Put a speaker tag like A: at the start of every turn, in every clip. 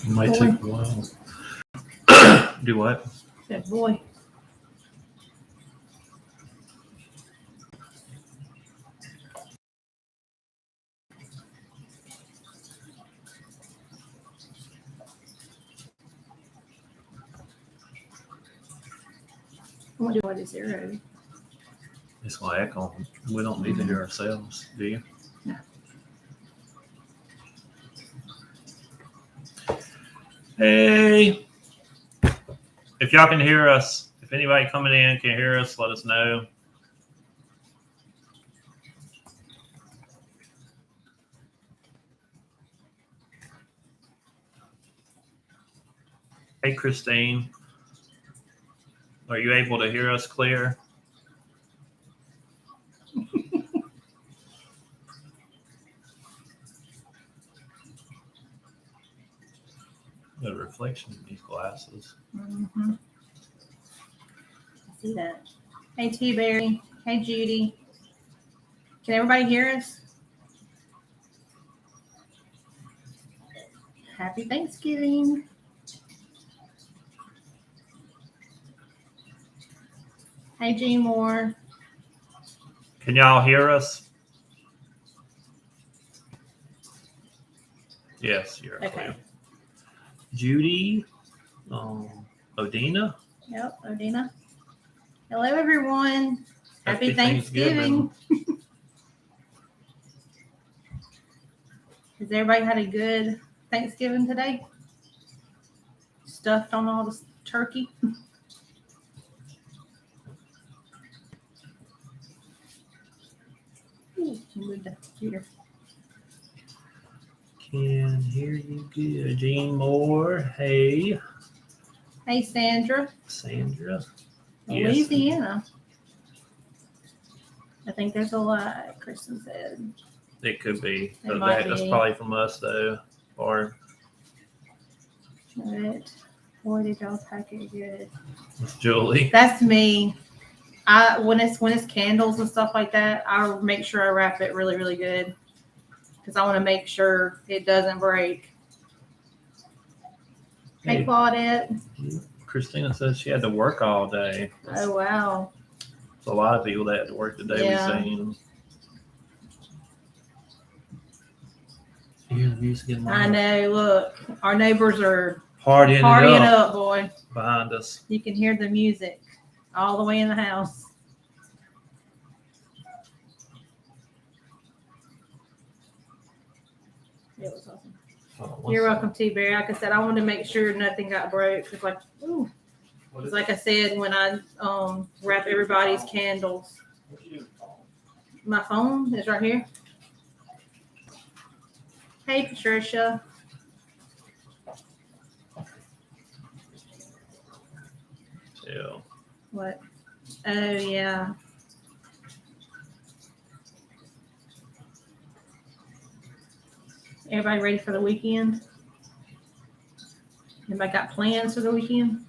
A: It might
B: Boy.
A: take a while. Do what?
B: Good boy. I wonder what is zero.
A: It's going to echo. We don't need to hear ourselves, do you?
B: No.
A: Hey. If y'all can hear us, if anybody coming in can hear us, let us know. Hey, Christine. Are you able to hear us clear? The reflection in these glasses.
B: Mm-hmm. I see that. Hey, T-Berry. Hey, Judy. Can everybody hear us? Happy Thanksgiving. Hey, Jean Moore.
A: Can y'all hear us? Yes, you're
B: Okay.
A: clear. Judy, Odina.
B: Yep, Odina. Hello, everyone. Happy Thanksgiving. Has everybody had a good Thanksgiving today? Stuffed on all the turkey? Ooh, move the computer.
A: Can hear you good. Jean Moore. Hey.
B: Hey, Sandra.
A: Sandra.
B: Louisiana. Yes. I think there's a lot, Kristen said.
A: It could be.
B: That's
A: probably from us, though. Or.
B: But, boy, did y'all pack it good.
A: It's Julie.
B: That's me. When it's candles and stuff like that, I'll make sure I wrap it really, really good. Because I want to make sure it doesn't break. Hey, Claudette.
A: Christina says she had to work all day.
B: Oh, wow.
A: It's a lot of people that had to work today.
B: Yeah.
A: We've seen. You hear the music in my
B: I know. Look, our neighbors are
A: partying
B: up, boy.
A: Behind us.
B: You can hear the music all the way in the house. It was awesome. You're welcome, T-Berry. Like I said, I wanted to make sure nothing got broke. It's like, ooh. It's like I said, when I wrap everybody's candles. My phone is right here. Hey, Patricia.
A: Yeah.
B: What? Oh, yeah. Everybody ready for the weekend? Anybody got plans for the weekend?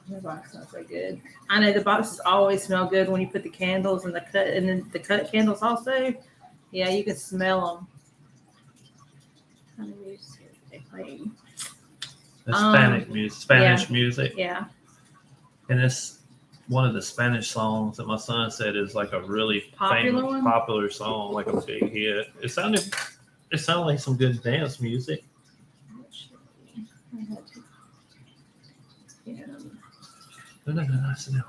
B: The box smells so good. I know the boxes always smell good when you put the candles and then the cut candles also. Yeah, you can smell them. They play.
A: Spanish music.
B: Yeah.
A: And it's one of the Spanish songs that my son said is like a really popular song, like a big hit. It sounded like some good dance music.
B: Yeah.
A: No.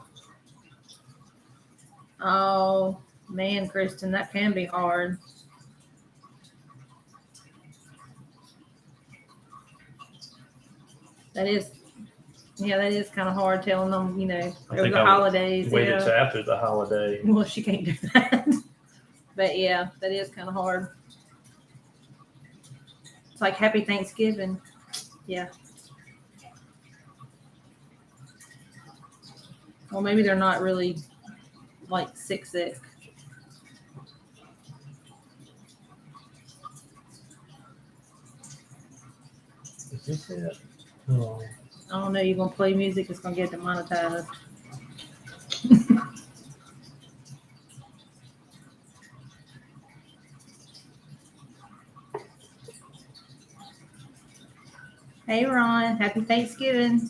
B: Oh man, Kristen, that can be hard. That is kind of hard telling them, over the holidays.
A: Wait until after the holiday.
B: Well, she can't do that. But yeah, that is kind of hard. It's like Happy Thanksgiving. Yeah. Well, maybe they're not really like sick. Is
A: this it? Oh.
B: don't know. You're gonna play music. It's gonna get demonetized. Hey, Ron. Happy Thanksgiving.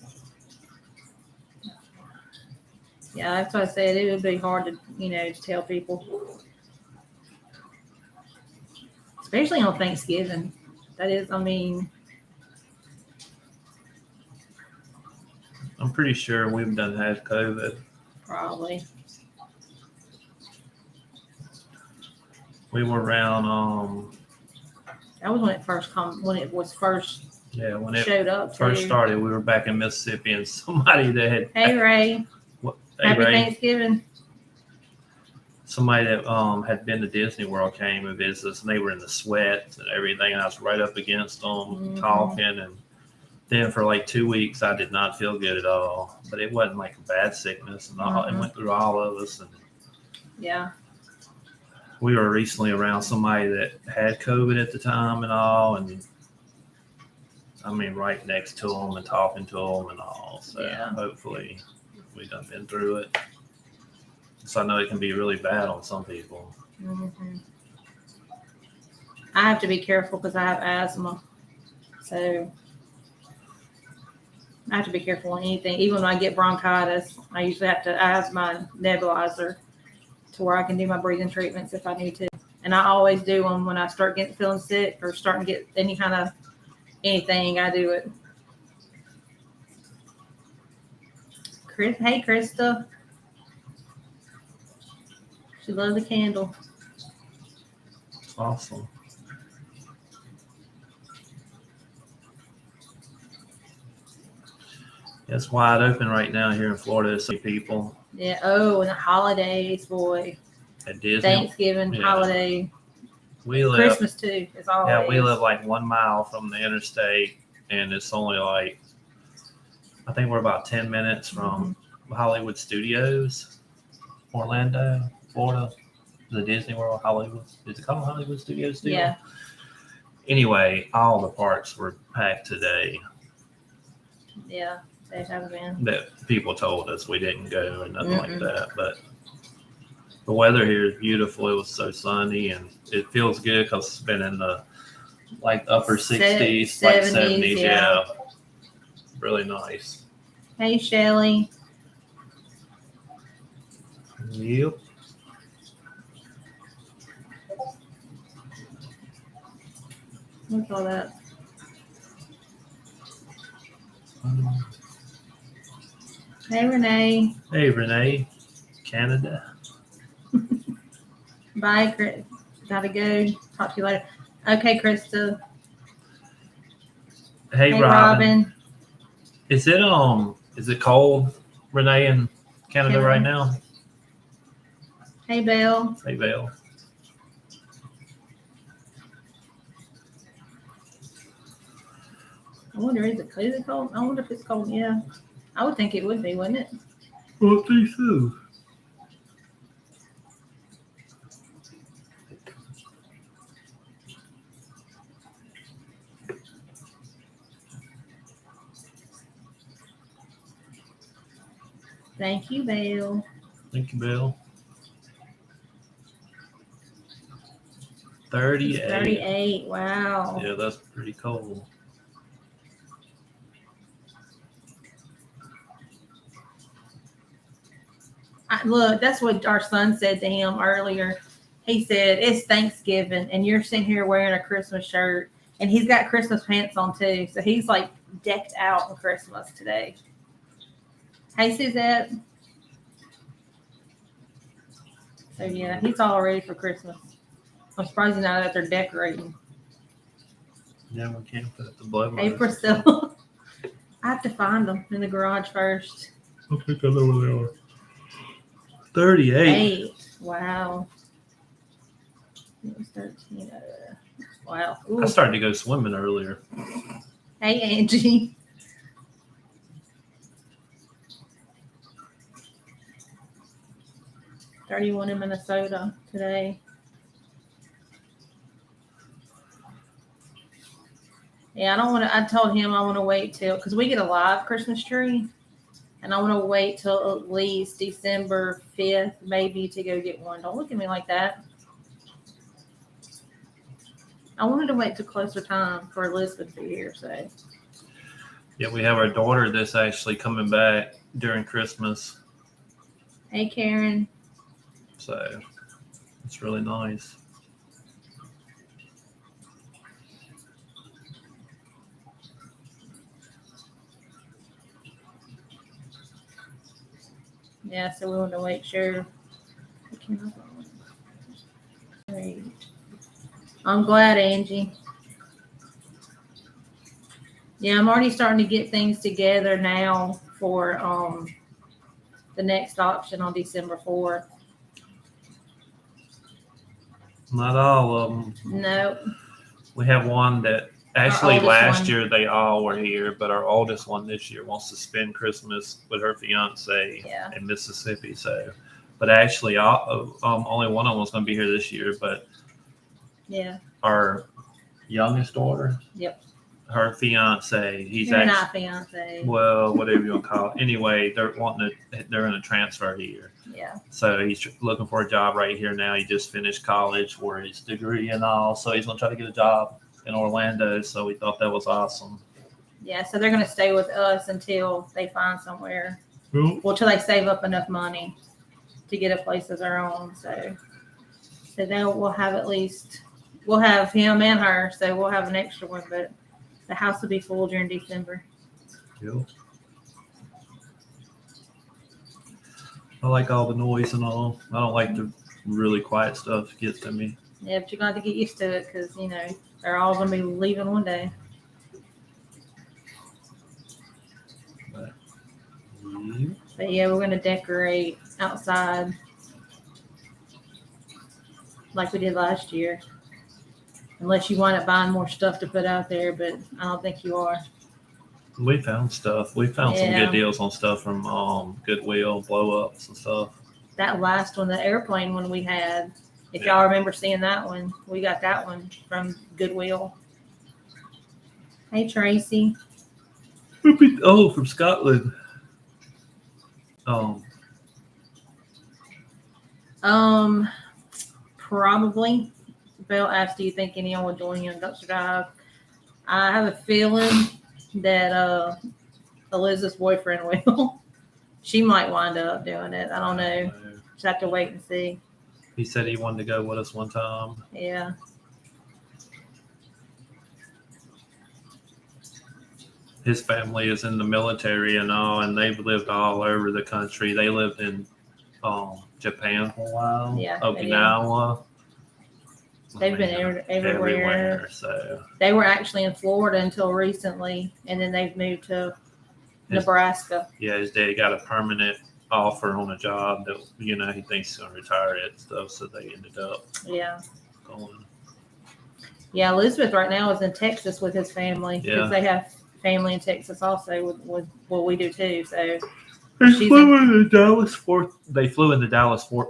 B: Yeah, that's what I said. It would be hard to, to tell people, especially on Thanksgiving. That is, I mean,
A: I'm pretty sure we've done had COVID.
B: probably.
A: We were around.
B: That was when it first when it was first.
A: Yeah, when it
B: showed up.
A: First started, we were back in Mississippi, and somebody that had.
B: Hey, Ray. Happy
A: Ray.
B: Thanksgiving.
A: Somebody that had been to Disney World came and visited us, and they were in the sweats and everything. And I was right up against them, talking, and then for like 2 weeks, I did not feel good at all. But it wasn't like a bad sickness, and all, it went through all of us. And
B: yeah,
A: we were recently around somebody that had COVID at the time and all, and I mean, right next to them and talking to them and all. So hopefully, we done been through it. So I know it can be really bad on some people.
B: Mm-hmm. I have to be careful because I have asthma. So I have to be careful on anything. Even when I get bronchitis, I usually have to ask my nebulizer to where I can do my breathing treatments if I need to. And I always do them when I start feeling sick or starting to get any kind of anything. I do it. Hey, Krista. She loves the candle.
A: It's awesome. It's wide open right now here in Florida. There's some people.
B: Yeah. Oh, and the holidays, boy.
A: At Disney.
B: Thanksgiving, holiday.
A: We live,
B: Christmas too. It's always.
A: Yeah, we live like 1 mile from the interstate, and it's only like, I think we're about 10 minutes from Hollywood Studios, Orlando, Florida. The Disney World, Hollywood. Is it called Hollywood Studios still?
B: Yeah.
A: Anyway, all the parks were packed today.
B: Yeah, they have been.
A: That people told us we didn't go and nothing like that. But the weather here is beautiful. It was so sunny and it feels good because it's been in the like upper 60s, like 70s. Yeah. Really nice.
B: Hey, Shelly.
A: Yep.
B: What's all that? Hey, Renee.
A: Hey, Renee. Canada.
B: Bye, Chris. Gotta go. Talk to you later. Okay, Krista.
A: Hey, Robin. Is it cold, Renee, in Canada right now?
B: Hey, Belle.
A: Hey, Belle.
B: I wonder, is it cold? I wonder if it's cold. Yeah. I would think it would be, wouldn't it?
A: I think so.
B: Thank you, Belle.
A: Thank you, Bill. 38.
B: It's 38. Wow.
A: Yeah, that's pretty cold.
B: Look, that's what our son said to him earlier. He said, it's Thanksgiving, and you're sitting here wearing a Christmas shirt, and he's got Christmas pants on, too. So he's, like, decked out on Christmas today. Hey, Suzette. So, yeah, he's all ready for Christmas. I'm surprised he's not out there decorating.
A: Yeah, we can't put the blood.
B: Hey, Priscilla. I have to find them in the garage first.
A: Okay, because over there. 38.
B: Wow. It was 13. Wow. Ooh.
A: I started to go swimming earlier.
B: Hey, Angie. $31 in Minnesota today. Yeah, I don't want to. I told him I want to wait till because we get a live Christmas tree, and I want to wait till at least December 5th, maybe, to go get one. Don't look at me like that. I wanted to wait till closer time for Elizabeth to be here. So.
A: Yeah, we have our daughter that's actually coming back during Christmas.
B: Hey, Karen.
A: So it's really nice.
B: Yeah, so we want to make sure. I'm glad, Angie. Yeah, I'm already starting to get things together now for the next auction on December 4th.
A: Not all of them.
B: No.
A: We have one that actually last
B: one.
A: year they all were here, but our oldest one this year wants to spend Christmas with her fiance in Mississippi. So, but actually, only one of them was going to be here this year. But our youngest daughter, her fiance,
B: not fiance.
A: Well, whatever you want to call it. Anyway, they're going to transfer here.
B: Yeah.
A: So he's looking for a job right here now. He just finished college for his degree and all. So he's going to try to get a job in Orlando. So we thought that was awesome.
B: Yeah. So they're going to stay with us until they find somewhere.
A: Cool.
B: Well, till they save up enough money to get a place of their own. So then we'll have we'll have him and her. So we'll have an extra one, but the house will be full during December.
A: Cool. I like all the noise and all. I don't like the really quiet stuff. It gets to me.
B: Yeah, but you're going to have to get used to it because, they're all going to be leaving one day. But yeah, we're going to decorate outside like we did last year. Unless you wind up buying more stuff to put out there, but I don't think you are.
A: We found stuff. We found some good deals on stuff from Goodwill, blow-ups and stuff.
B: That last one, the airplane one we had, if y'all remember seeing that one, we got that one from Goodwill. Hey, Tracy.
A: Oh, from Scotland.
B: Probably. Bill asked, do you think anyone will join you in dumpster dive? I have a feeling that Elizabeth's boyfriend will. She might wind up doing it. I don't know. Just have to wait and see.
A: He said he wanted to go with us one time.
B: Yeah.
A: His family is in the military and all, and they've lived all over the country. They lived in Japan for a while.
B: Yeah.
A: Okinawa.
B: They've been everywhere.
A: So
B: they were actually in Florida until recently, and then they've moved to Nebraska.
A: Yeah, his dad got a permanent offer on a job that he thinks he's going to retire at and stuff. So they ended up going.
B: Yeah, Elizabeth right now is in Texas with his family because they have family in Texas also. With what we do too. So
A: they flew into Dallas Fort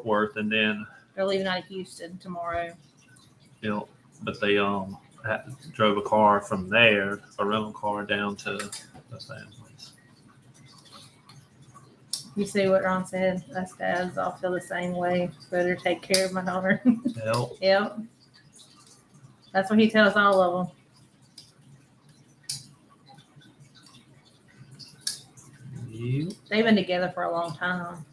A: Worth, and then
B: they're leaving out of Houston tomorrow.
A: But they drove a car from there, a rental car, down to the families.
B: You see what Ron said? Us dads all feel the same way. Better take care of my daughter. Yep. That's what he tells all of them. They've been together for a long time.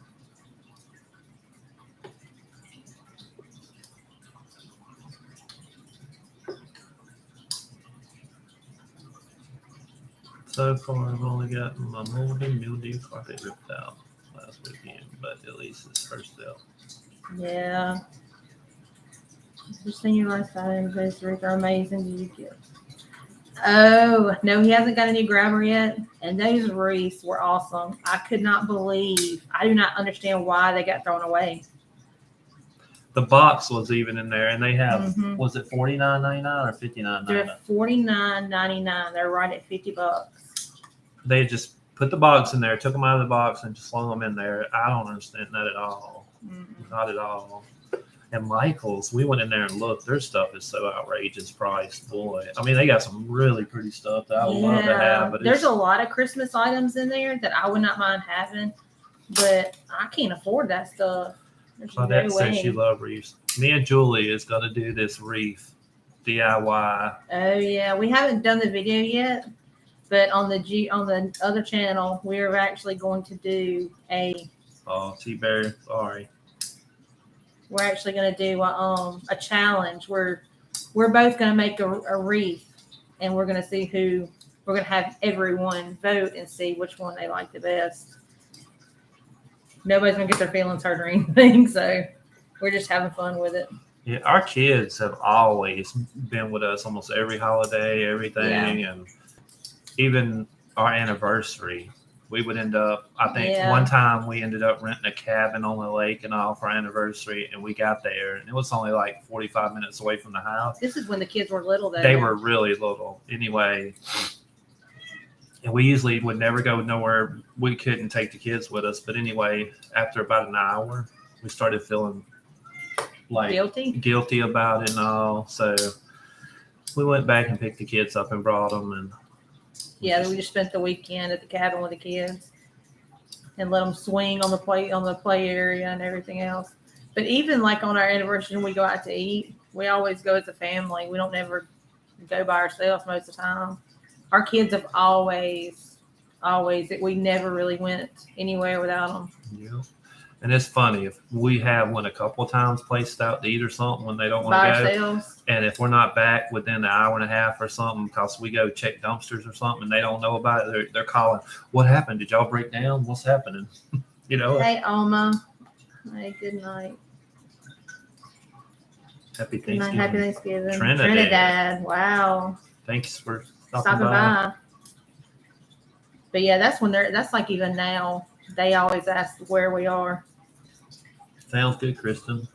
A: So far, I've only gotten my mold and mildew carpet ripped out last weekend, but at least it's first out.
B: Yeah. Just senior lifestyle anniversaries are amazing. Did you get? Oh, no, he hasn't got any grabber yet. And those wreaths were awesome. I could not believe. I do not understand why they got thrown away.
A: The box was even in there, and they have, was it $49.99 or $59.99?
B: They're $49.99. They're right at $50.
A: They just put the box in there, took them out of the box, and just slung them in there. I don't understand that at all. Not at all. And Michael's, we went in there and looked. Their stuff is so outrageous priced, boy. I mean, they got some really pretty stuff that I would love to have. But
B: there's a lot of Christmas items in there that I would not mind having, but I can't afford that stuff.
A: Claudette says she loves wreaths. Me and Julie is going to do this wreath DIY.
B: Oh yeah, we haven't done the video yet, but on the other channel, we're actually going to do a.
A: Oh, T-Bear, sorry.
B: We're actually going to do a challenge where we're both going to make a wreath, and we're going to see who we're going to have everyone vote and see which one they like the best. Nobody's going to get their feelings hurt or anything, so we're just having fun with it.
A: Yeah, our kids have always been with us almost every holiday, everything, and even our anniversary. We would end up, I think one time we ended up renting a cabin on the lake and all for our anniversary, and we got there, and it was only like 45 minutes away from the house.
B: This is when the kids were little, though.
A: They were really little. Anyway, and we usually would never go nowhere. We couldn't take the kids with us. But anyway, after about an hour, we started feeling like guilty about it and all. So we went back and picked the kids up and brought them, and
B: we just spent the weekend at the cabin with the kids and let them swing on the play area and everything else. But even like on our anniversary when we go out to eat, we always go as a family. We don't never go by ourselves most of the time. Our kids have always, we never really went anywhere without them.
A: Yeah. And it's funny, if we have went a couple of times placed out to eat or something when they don't want to go.
B: Ourselves.
A: And if we're not back within an hour and a half or something, because we go check dumpsters or something and they don't know about it, they're calling, what happened? Did y'all break down? What's happening? You know?
B: Hey, Alma. Hey, good night.
A: Happy Thanksgiving.
B: Happy Thanksgiving.
A: Trinidad.
B: Wow.
A: Thanks for
B: stopping by. But yeah, that's like even now, they always ask where we are.
A: Sounds good, Kristen.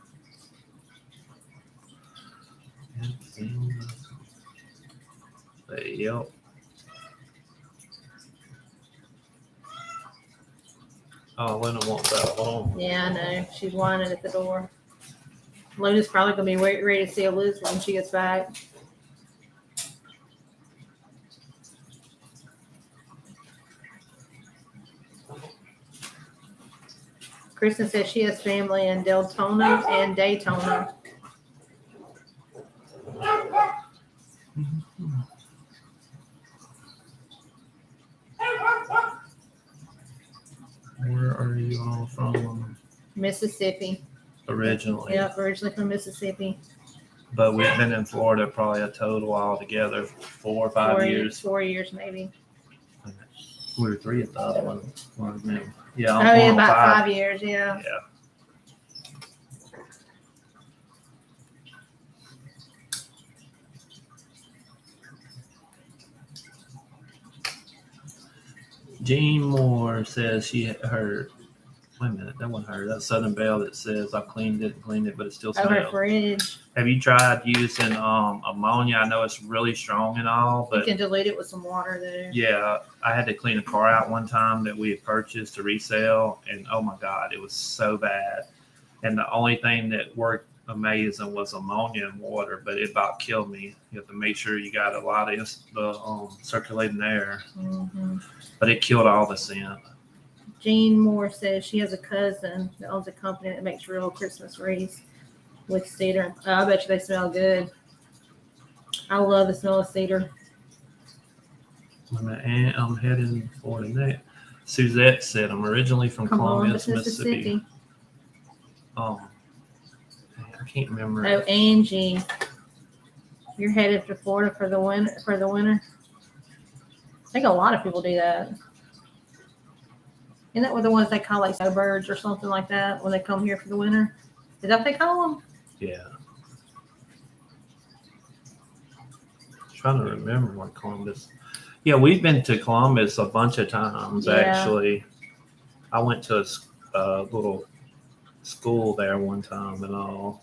A: Yep. Oh, Luna wants that one.
B: Yeah, I know. She's whining at the door. Luna's probably going to be ready to see Elizabeth when she gets back. Kristen says she has family in Deltona and Daytona.
A: Where are you all from?
B: Mississippi.
A: Originally.
B: Yep, originally from Mississippi.
A: But we've been in Florida probably a total altogether 4 or 5 years.
B: 4 years maybe.
A: We were 3 at the other one. Yeah.
B: Oh, yeah, about 5 years, yeah.
A: Yeah. Jean Moore says her. Wait a minute, that wasn't her. That's Southern Belle that says I cleaned it, but it still smells.
B: Her fridge.
A: Have you tried using ammonia? I know it's really strong and all, but
B: you can dilute it with some water there.
A: Yeah, I had to clean a car out one time that we had purchased to resell, and oh my God, it was so bad. And the only thing that worked amazing was ammonia and water, but it about killed me. You have to make sure you got a lot of the circulating air, but it killed all the scent.
B: Jean Moore says she has a cousin that owns a company that makes real Christmas wreaths with cedar. I bet you they smell good. I love the smell of cedar.
A: I'm heading for the next. Suzette said, I'm originally from Columbus, Mississippi. I can't remember.
B: Oh, Angie, you're headed to Florida for the winter. I think a lot of people do that. Isn't that what the ones they call like snowbirds or something like that when they come here for the winter? Is that what they call them?
A: Yeah. Trying to remember what Columbus. Yeah, we've been to Columbus a bunch of times, actually. I went to a little school there one time and all.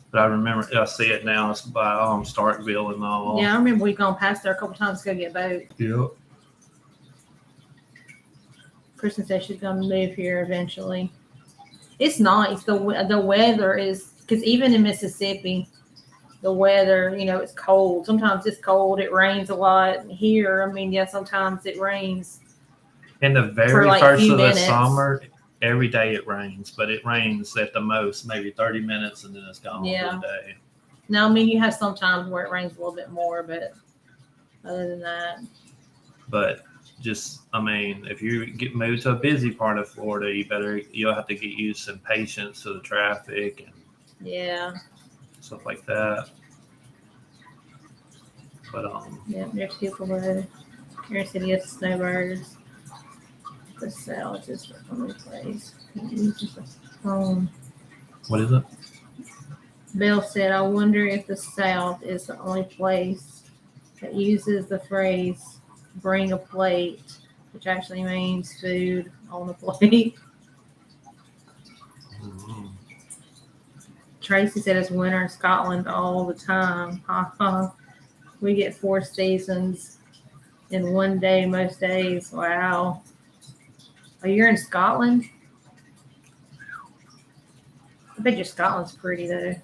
A: But I remember, I see it now. It's by Starkville and all.
B: Yeah, I remember we've gone past there a couple times to go get boat.
A: Yep.
B: Kristen says she's going to move here eventually. It's nice. The weather is because even in Mississippi, the weather, it's cold. Sometimes it's cold. It rains a lot. Here, I mean, yeah, sometimes it rains.
A: In the
B: For
A: very
B: like a
A: first
B: few
A: of the
B: minutes.
A: summer, every day it rains, but it rains at the most maybe 30 minutes and then it's gone
B: Yeah.
A: for the day.
B: Now, I mean, you have some times where it rains a little bit more, but other than that.
A: But just, I mean, if you get moved to a busy part of Florida, you'll have to get used to patience to the traffic and
B: Yeah.
A: stuff like that. But
B: yeah, there's people where Kansas City has snowbirds. The South is the only place.
A: What is it?
B: Bill said, I wonder if the South is the only place that uses the phrase bring a plate, which actually means food on a plate.
A: Mm-hmm.
B: Tracy said it's winter in Scotland all the time. We get 4 seasons in one day most days. Wow. Oh, you're in Scotland? I bet your Scotland's pretty though.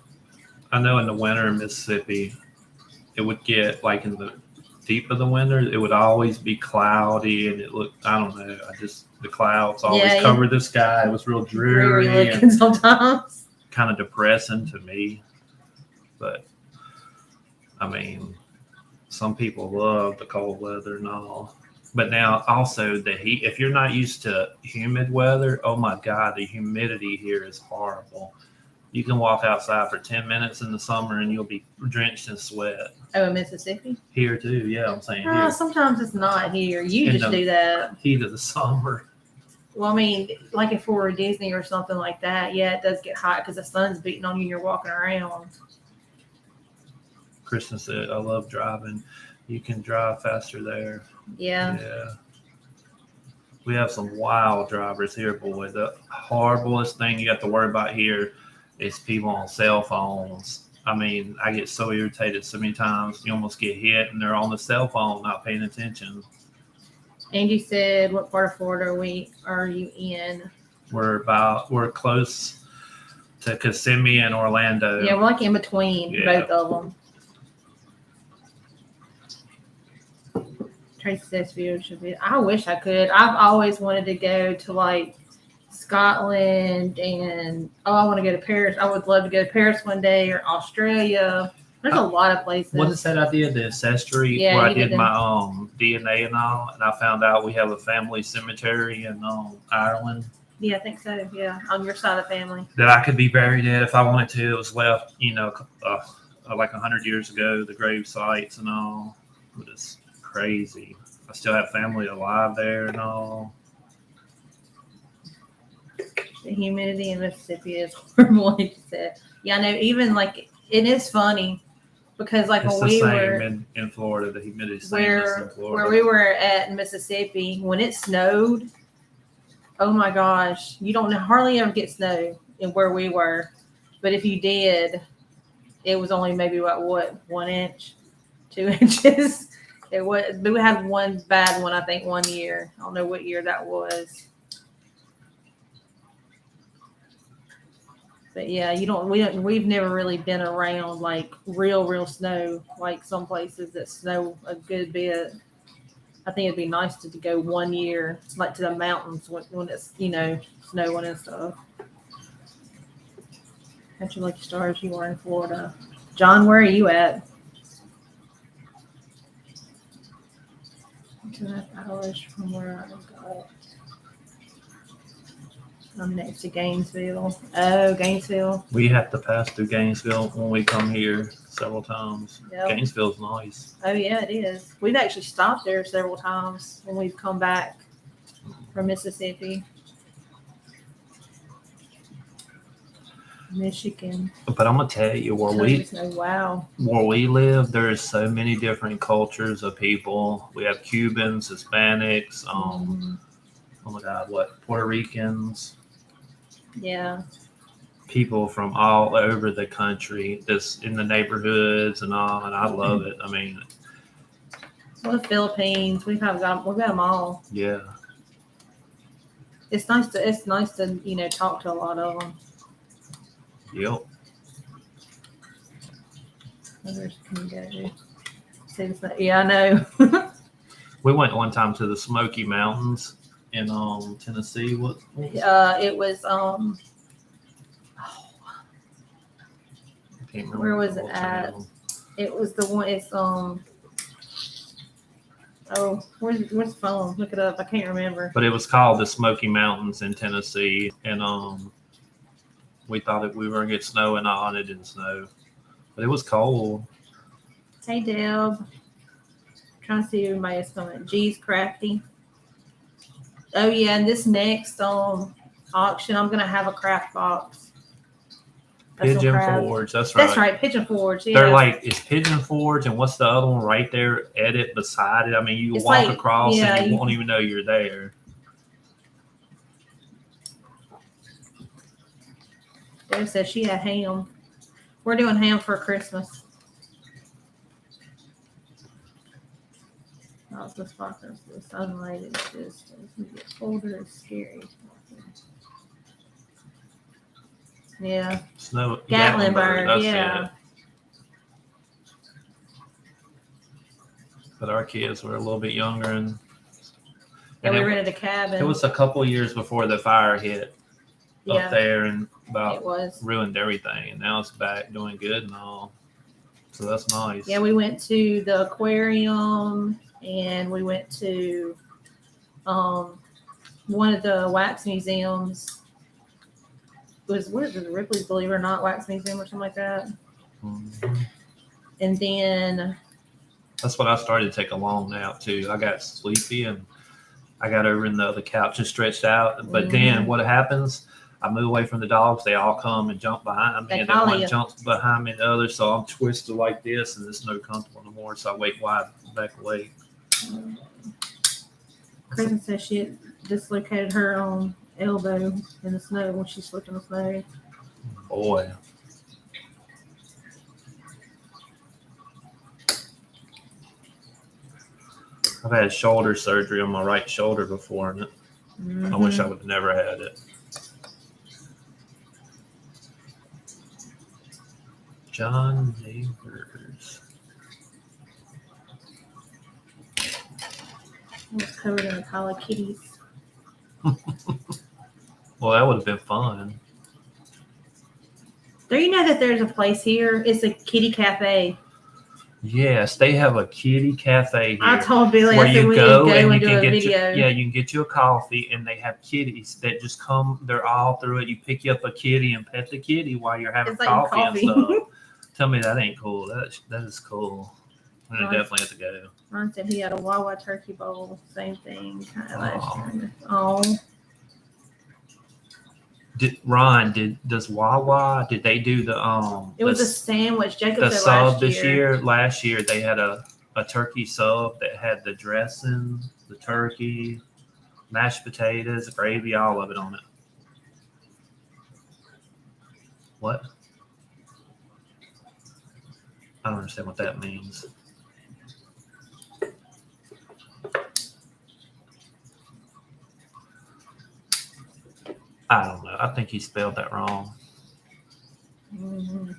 A: I know in the winter in Mississippi, it would get like in the deep of the winter, it would always be cloudy and it looked, I don't know, the clouds always covered the sky. It was real dreary
B: looking
A: and
B: sometimes.
A: Kind of depressing to me. But I mean, some people love the cold weather and all. But now also the heat, if you're not used to humid weather, oh my God, the humidity here is horrible. You can walk outside for 10 minutes in the summer and you'll be drenched in sweat.
B: Oh, in Mississippi?
A: Here too, yeah, I'm saying here.
B: Sometimes it's not here. You just do that.
A: Heat of the summer.
B: Well, I mean, like if we're at Disney or something like that, yeah, it does get hot because the sun's beating on you and you're walking around.
A: Kristen said, I love driving. You can drive faster there.
B: Yeah.
A: Yeah. We have some wild drivers here, boy. The horriblest thing you have to worry about here is people on cell phones. I mean, I get so irritated so many times. You almost get hit and they're on the cell phone not paying attention.
B: Angie said, what part of Florida are you in?
A: We're close to Kissimmee and Orlando.
B: Yeah, we're like in between both of them. Tracy says view should be. I wish I could. I've always wanted to go to like Scotland and I want to go to Paris. I would love to go to Paris one day or Australia. There's a lot of places.
A: What is that I did? The ancestry
B: where
A: I did my DNA and all, and I found out we have a family cemetery in Ireland.
B: Yeah, I think so. Yeah, on your side of the family.
A: That I could be buried at if I wanted to. It was left, like 100 years ago, the grave sites and all. But it's crazy. I still have family alive there and all.
B: The humidity in Mississippi is horrible, like you said. Yeah, I know. Even like it is funny because like
A: it's
B: when we were
A: in Florida, the humidity is in Florida.
B: Where we were at Mississippi, when it snowed, oh my gosh, you don't hardly ever get snow in where we were. But if you did, it was only maybe what 1 inch, 2 inches. We had one bad one, I think, one year. I don't know what year that was. But yeah, we've never really been around like real snow, like some places that snow a good bit. I think it'd be nice to go 1 year, like to the mountains when it's, snowing and stuff. Country Lucky Stars, you are in Florida. John, where are you at? 2.5 hours from where I got. I'm next to Gainesville. Oh, Gainesville.
A: We have to pass through Gainesville when we come here several times.
B: Yep.
A: Gainesville's nice.
B: Oh, yeah, it is. We've actually stopped there several times when we've come back from Mississippi. Michigan.
A: But I'm going to tell you, where we live, there's so many different cultures of people. We have Cubans, Hispanics, oh my God, Puerto Ricans.
B: Yeah.
A: People from all over the country, just in the neighborhoods and all, and I love it. I mean,
B: the Philippines, we've got them all.
A: Yeah.
B: It's nice to talk to a lot of them.
A: Yep.
B: Where can you go? See the yeah, I know.
A: We went one time to the Smoky Mountains in Tennessee. What
B: It was
A: I can't remember.
B: Where was
A: the
B: it
A: whole
B: at?
A: town.
B: It was the one. It's Oh, where's the phone? Look it up. I can't remember.
A: But it was called the Smoky Mountains in Tennessee, and we thought we were gonna get snow and all, and it didn't snow, but it was cold.
B: Hey, Deb. Trying to see everybody is coming. G's Crafty. Oh yeah, and this next auction, I'm gonna have a craft box. That's some
A: Pigeon
B: craft.
A: Forge, that's right.
B: That's right, Pigeon Forge. Yeah.
A: They're like, it's Pigeon Forge, and what's the other one right there? Edit beside it. I mean, you
B: It's
A: walk
B: like-
A: across
B: yeah,
A: and you
B: you-
A: won't even know you're there.
B: Deb said she had ham. We're doing ham for Christmas. Oh, this box is this unrated. This get older. It's scary. Yeah.
A: Snow
B: Gatlinburg,
A: that's
B: yeah.
A: it. But our kids were a little bit younger, and
B: We
A: it,
B: rented a cabin.
A: it was a couple years before the fire hit up there and about
B: it was.
A: ruined everything, and now it's back doing good and all. So that's nice.
B: Yeah, we went to the aquarium and we went to one of the wax museums. What is it, Ripley's Believe It or Not Wax Museum or something like that.
A: Mhm.
B: And then
A: That's what I started to take a long nap too. I got sleepy and I got over in the other couch and stretched out. But then what happens? I move away from the dogs. They all come and jump behind me,
B: They
A: and then
B: follow
A: one
B: you.
A: jumps behind me, and the other. So I'm twisted like this, and it's no comfortable no more. So I wait wide back away.
B: Kristen says she had dislocated her elbow in the snow when she slipped in the snow.
A: Boy. I've had shoulder surgery on my right shoulder before, and I wish I would have never had it. John Neighbors.
B: I was covered in a pile of kitties.
A: Well, that would have been fun.
B: Do you know that there's a place here? It's a kitty cafe.
A: Yes, they have a kitty cafe here.
B: I told Billy
A: where
B: I said
A: you
B: we
A: go
B: need to go
A: and you
B: and do
A: can
B: a
A: get
B: video.
A: you can get you a coffee, and they have kitties that just come. They're all through it. You pick you up a kitty and pet the kitty while you're having
B: It's like
A: coffee and
B: coffee.
A: stuff. Tell me that ain't cool. That is cool. I
B: Right.
A: definitely have to go.
B: Ron said he had a Wawa turkey bowl. Same thing. Kind of last
A: Aw.
B: year. Oh,
A: Does Wawa, did they do the
B: it was a sandwich. Jacob
A: the
B: said
A: sub
B: last
A: this
B: year.
A: year? Last year they had a turkey sub that had the dressing, the turkey, mashed potatoes, gravy, all of it on it. What? I don't understand what that means. I don't know. I think he spelled that wrong.
B: Mhm.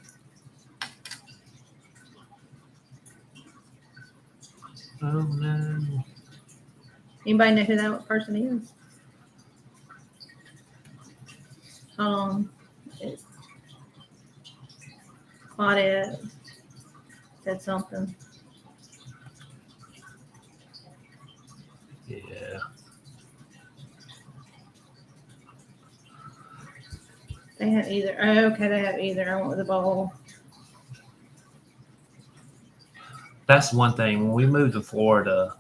A: Oh no.
B: Anybody know who that person is? It's Claudette said something.
A: Yeah.
B: They have either. Oh, okay, they have either. I went with the bowl.
A: That's one thing. When we moved to Florida,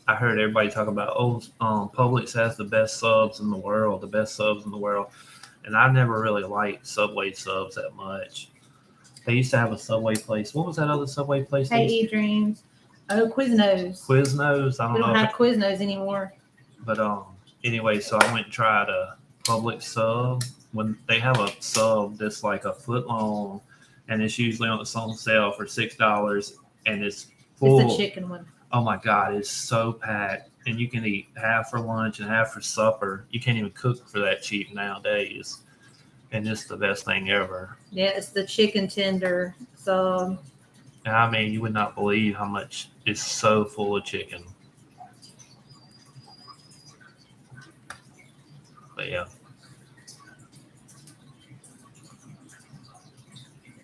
A: I heard everybody talk about, Publix has the best subs in the world, And I never really liked Subway subs that much. They used to have a Subway place. What was that other Subway place?
B: Hey, E-Dreams. Oh, Quiznos.
A: Quiznos. I
B: We
A: don't
B: don't
A: know.
B: have Quiznos anymore.
A: But anyway, so I went and tried a Publix sub. When they have a sub that's like a foot long, and it's usually on sale for $6, and it's full.
B: It's the chicken one.
A: Oh my God, it's so packed, and you can eat half for lunch and half for supper. You can't even cook for that cheap nowadays, and it's the best thing ever.
B: Yeah, it's the chicken tender. So
A: And I mean, you would not believe how much is so full of chicken. But yeah.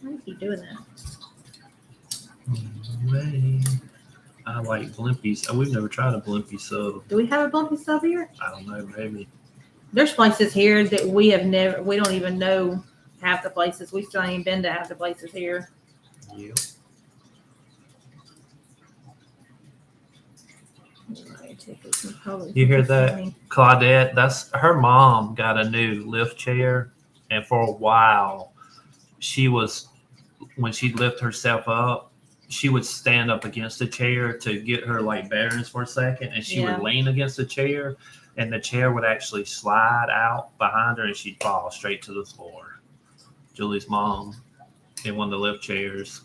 B: Why do you keep doing that?
A: I like blimpies. We've never tried a blimpie sub.
B: Do we have a blimpie sub here?
A: I don't know, maybe.
B: There's places here that we don't even know half the places. We still ain't been to half the places here.
A: Yeah. You hear that, Claudette? That's her mom got a new lift chair, and for a while, when she'd lift herself up, she would stand up against the chair to get her like bearings for a second, and she would lean against the chair, and the chair would actually slide out behind her, and she'd fall straight to the floor. Julie's mom in one of the lift chairs.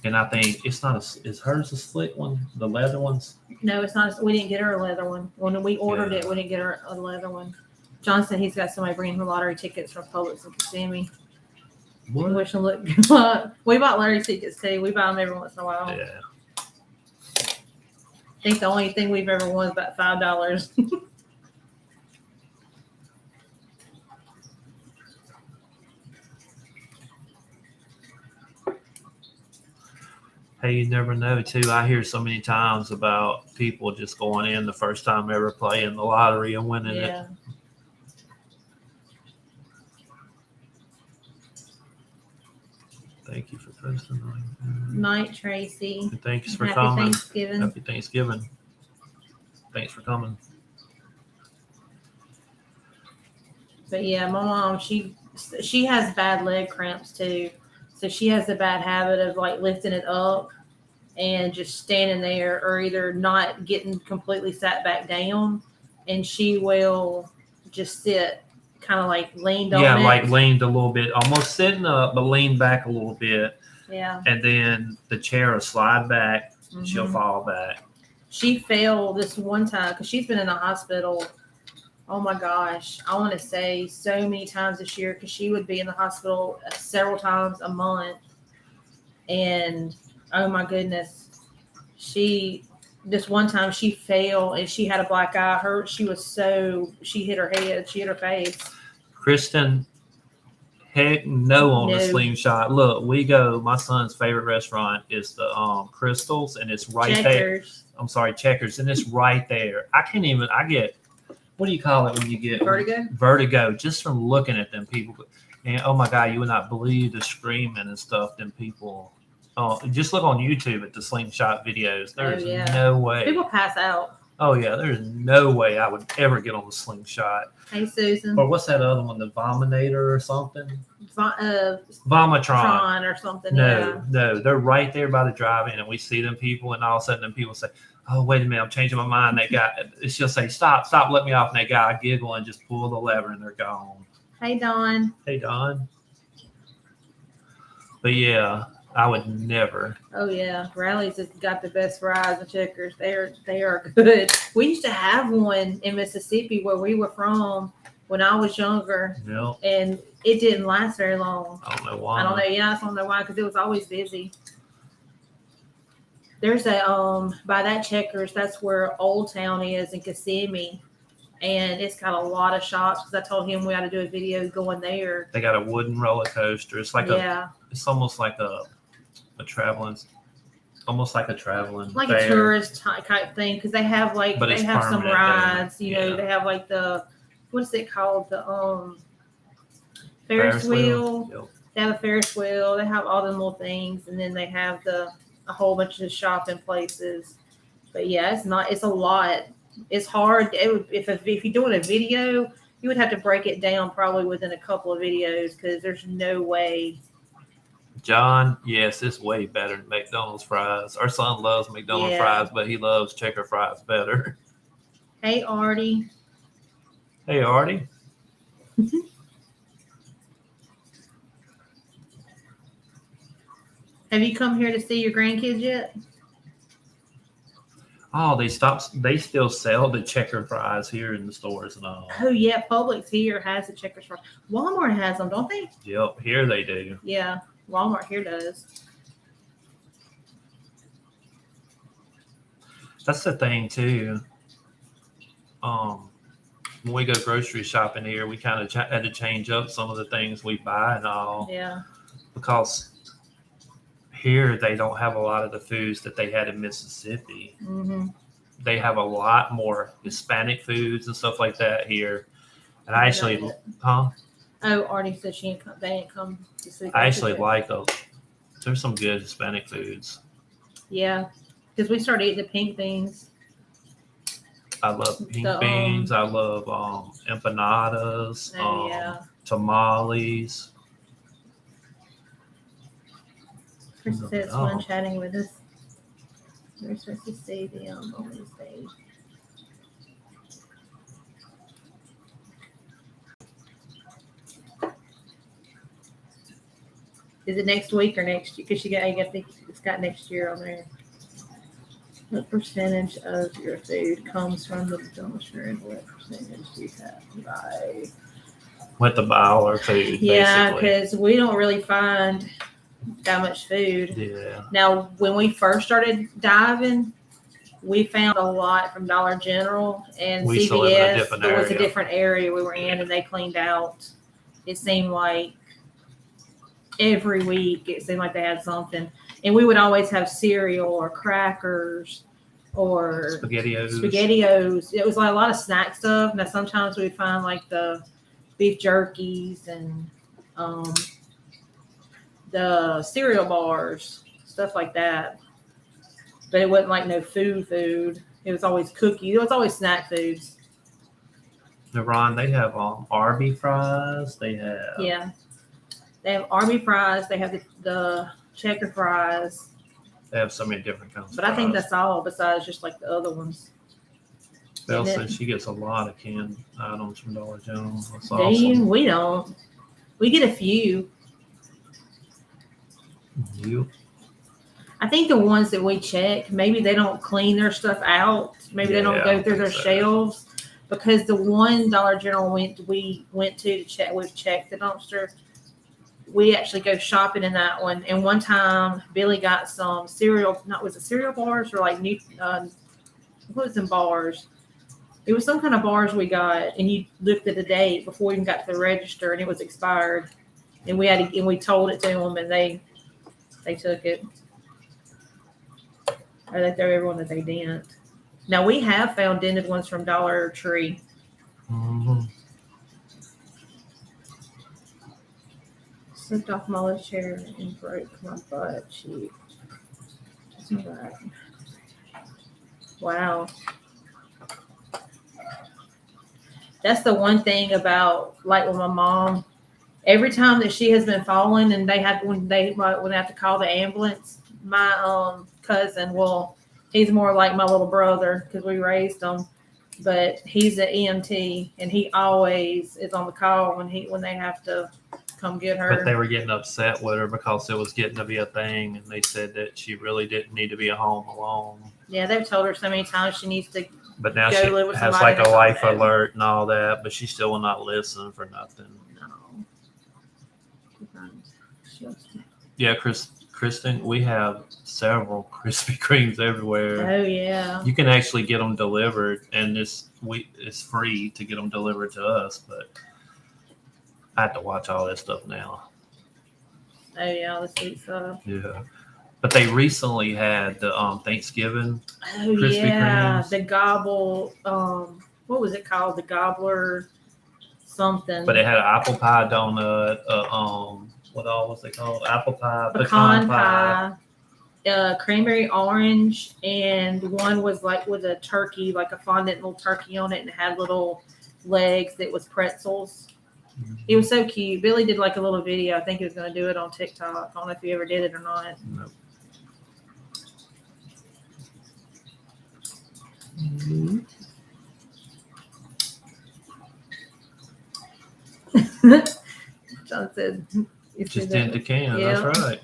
A: And I think it's not is hers a slick one? The leather ones?
B: No, it's not. We didn't get her a leather one. When we ordered it, we didn't get her a leather one. John said he's got somebody bringing her lottery tickets from Publix and Kissimmee.
A: What?
B: Wish them look good. We bought lottery tickets too. We buy them every once in a while.
A: Yeah.
B: I think the only thing we've ever won is about $5.
A: Hey, you never know, too. I hear so many times about people just going in the first time ever playing the lottery and winning it. Thank you for posting.
B: Night, Tracy.
A: And thanks for
B: Happy
A: coming.
B: Thanksgiving.
A: Happy Thanksgiving. Thanks for coming.
B: But yeah, my mom, she has bad leg cramps too. So she has the bad habit of like lifting it up and just standing there, or either not getting completely sat back down, and she will just sit kind of like leaned on
A: Yeah,
B: it.
A: like leaned a little bit, almost sitting up, but leaned back a little bit.
B: Yeah.
A: And then the chair will slide back.
B: Mm-hmm.
A: She'll fall back.
B: She fell this one time because she's been in the hospital. Oh my gosh, I want to say so many times this year, because she would be in the hospital several times a month. And oh my goodness, this one time she fell and she had a black eye. She hit her head, she hit her face.
A: Kristen, heck no on the slingshot. Look, we go, my son's favorite restaurant is the Crystals, and it's right there. I'm sorry, Checkers, and it's right there. I get, what do you call it when you get vertigo just from looking at them people. And oh my God, you would not believe the screaming and stuff them people. Just look on YouTube at the slingshot videos. There's no way.
B: People pass out.
A: Oh yeah, there's no way I would ever get on the slingshot.
B: Hey Susan.
A: Or what's that other one, the Vominator or something?
B: Vomitron or something.
A: No, they're right there by the drive-in, and we see them people, and all of a sudden them people say, "Oh, wait a minute, I'm changing my mind." It's just say, "Stop, let me off," and that guy giggle and just pull the lever, and they're gone.
B: Hey Don.
A: Hey Don. But yeah, I would never.
B: Oh yeah, Rally's has got the best fries and Checkers. They are good. We used to have one in Mississippi where we were from when I was younger.
A: Yep.
B: And it didn't last very long.
A: I don't know why.
B: I don't know. Yeah, I don't know why, because it was always busy. There's a by that Checkers, that's where Old Town is in Kissimmee. And it's got a lot of shops, because I told him we had to do a video going there.
A: They got a wooden roller coaster. It's like it's almost like a traveling, like a fair.
B: Tourist type thing, because they have some rides. They have like what's it called, the Ferris wheel. Yep. They have a Ferris wheel. They have all them little things, and then they have a whole bunch of shopping places. But yeah, it's a lot. It's hard. If you're doing a video, you would have to break it down probably within a couple of videos, because there's no way.
A: John, yes, it's way better than McDonald's fries. Our son loves McDonald's fries, but he loves Checker fries better.
B: Hey, Artie.
A: Hey, Artie.
B: Have you come here to see your grandkids yet?
A: Oh, they still sell the Checker fries here in the stores and all.
B: Oh yeah, Publix here has the Checkers fries. Walmart has them, don't they?
A: Yep, here they do.
B: Yeah, Walmart here does.
A: That's the thing too. When we go grocery shopping here, we kind of had to change up some of the things we buy and all.
B: Yeah.
A: Because here they don't have a lot of the foods that they had in Mississippi.
B: Mm-hmm.
A: They have a lot more Hispanic foods and stuff like that here. And I actually,
B: Oh, Artie said they ain't come to see.
A: I actually like those. There's some good Hispanic foods.
B: Yeah, because we started eating the pink beans.
A: I love pink beans. I love empanadas.
B: Yeah.
A: Tamales.
B: Chris said it's fun chatting with us. We're supposed to see the Wednesday. Is it next week or next year? Because it's got next year on there. What percentage of your food comes from the dumpster and what percentage do you have to buy?
A: With the buy all our food,
B: yeah, because we don't really find that much food.
A: Yeah.
B: Now, when we first started diving, we found a lot from Dollar General and CVS. There was a different area we were in, and they cleaned out. It seemed like every week, it seemed like they had something. And we would always have cereal or crackers or SpaghettiOs. It was like a lot of snack stuff. Now, sometimes we'd find like the beef jerkies and the cereal bars, stuff like that. But it wasn't like no food. It was always cookies. It was always snack foods.
A: Now, Ron, they have Arby fries. They have Arby fries. They have the checker fries. They have so many different kinds of fries.
B: I think that's all besides just like the other ones.
A: Belle says she gets a lot of canned items from Dollar General. That's awesome.
B: We don't. We get a few.
A: You?
B: I think the ones that we check, maybe they don't clean their stuff out. Maybe they don't go through their shelves. Because the one Dollar General we went to check, we've checked the dumpster. We actually go shopping in that one. And one time, Billy got some cereal. Was it cereal bars or like what was in bars? It was some kind of bars we got, and you looked at the date before we even got to the register, and it was expired. And we told it to them, and they took it. Or they threw everyone that they didn't. Now, we have found dented ones from Dollar Tree.
A: Mm-hmm.
B: Slipped off my chair and broke my butt cheek. Right. Wow. That's the one thing about, like, with my mom. Every time that she has been falling and when they have to call the ambulance, my cousin, he's more like my little brother because we raised him, but he's an EMT and he always is on the call when they have to come get her.
A: But they were getting upset with her because it was getting to be a thing, and they said that she really didn't need to be at home alone.
B: Yeah, they've told her so many times she needs to.
A: But now she has like a life alert and all that, but she still will not listen for nothing.
B: No.
A: Yeah, Kristen, we have several Krispy Kremes everywhere.
B: Oh yeah.
A: You can actually get them delivered, and it's free to get them delivered to us. But I have to watch all that stuff now.
B: Oh yeah, the sweet stuff.
A: Yeah, but they recently had the Thanksgiving.
B: Oh
A: Krispy
B: yeah,
A: Kremes.
B: the Gobble. What was it called? The Gobbler something.
A: But it had an apple pie donut. What all was it called? Apple pie,
B: pecan pie, cranberry orange, and one was like with a turkey, like a fondant little turkey on it, and it had little legs that was pretzels. Mm-hmm. It was so cute. Billy did like a little video. I think he was going to do it on TikTok. I don't know if he ever did it or not.
A: Nope. Mm-hmm.
B: John said,
A: just in the can. Yeah. That's right.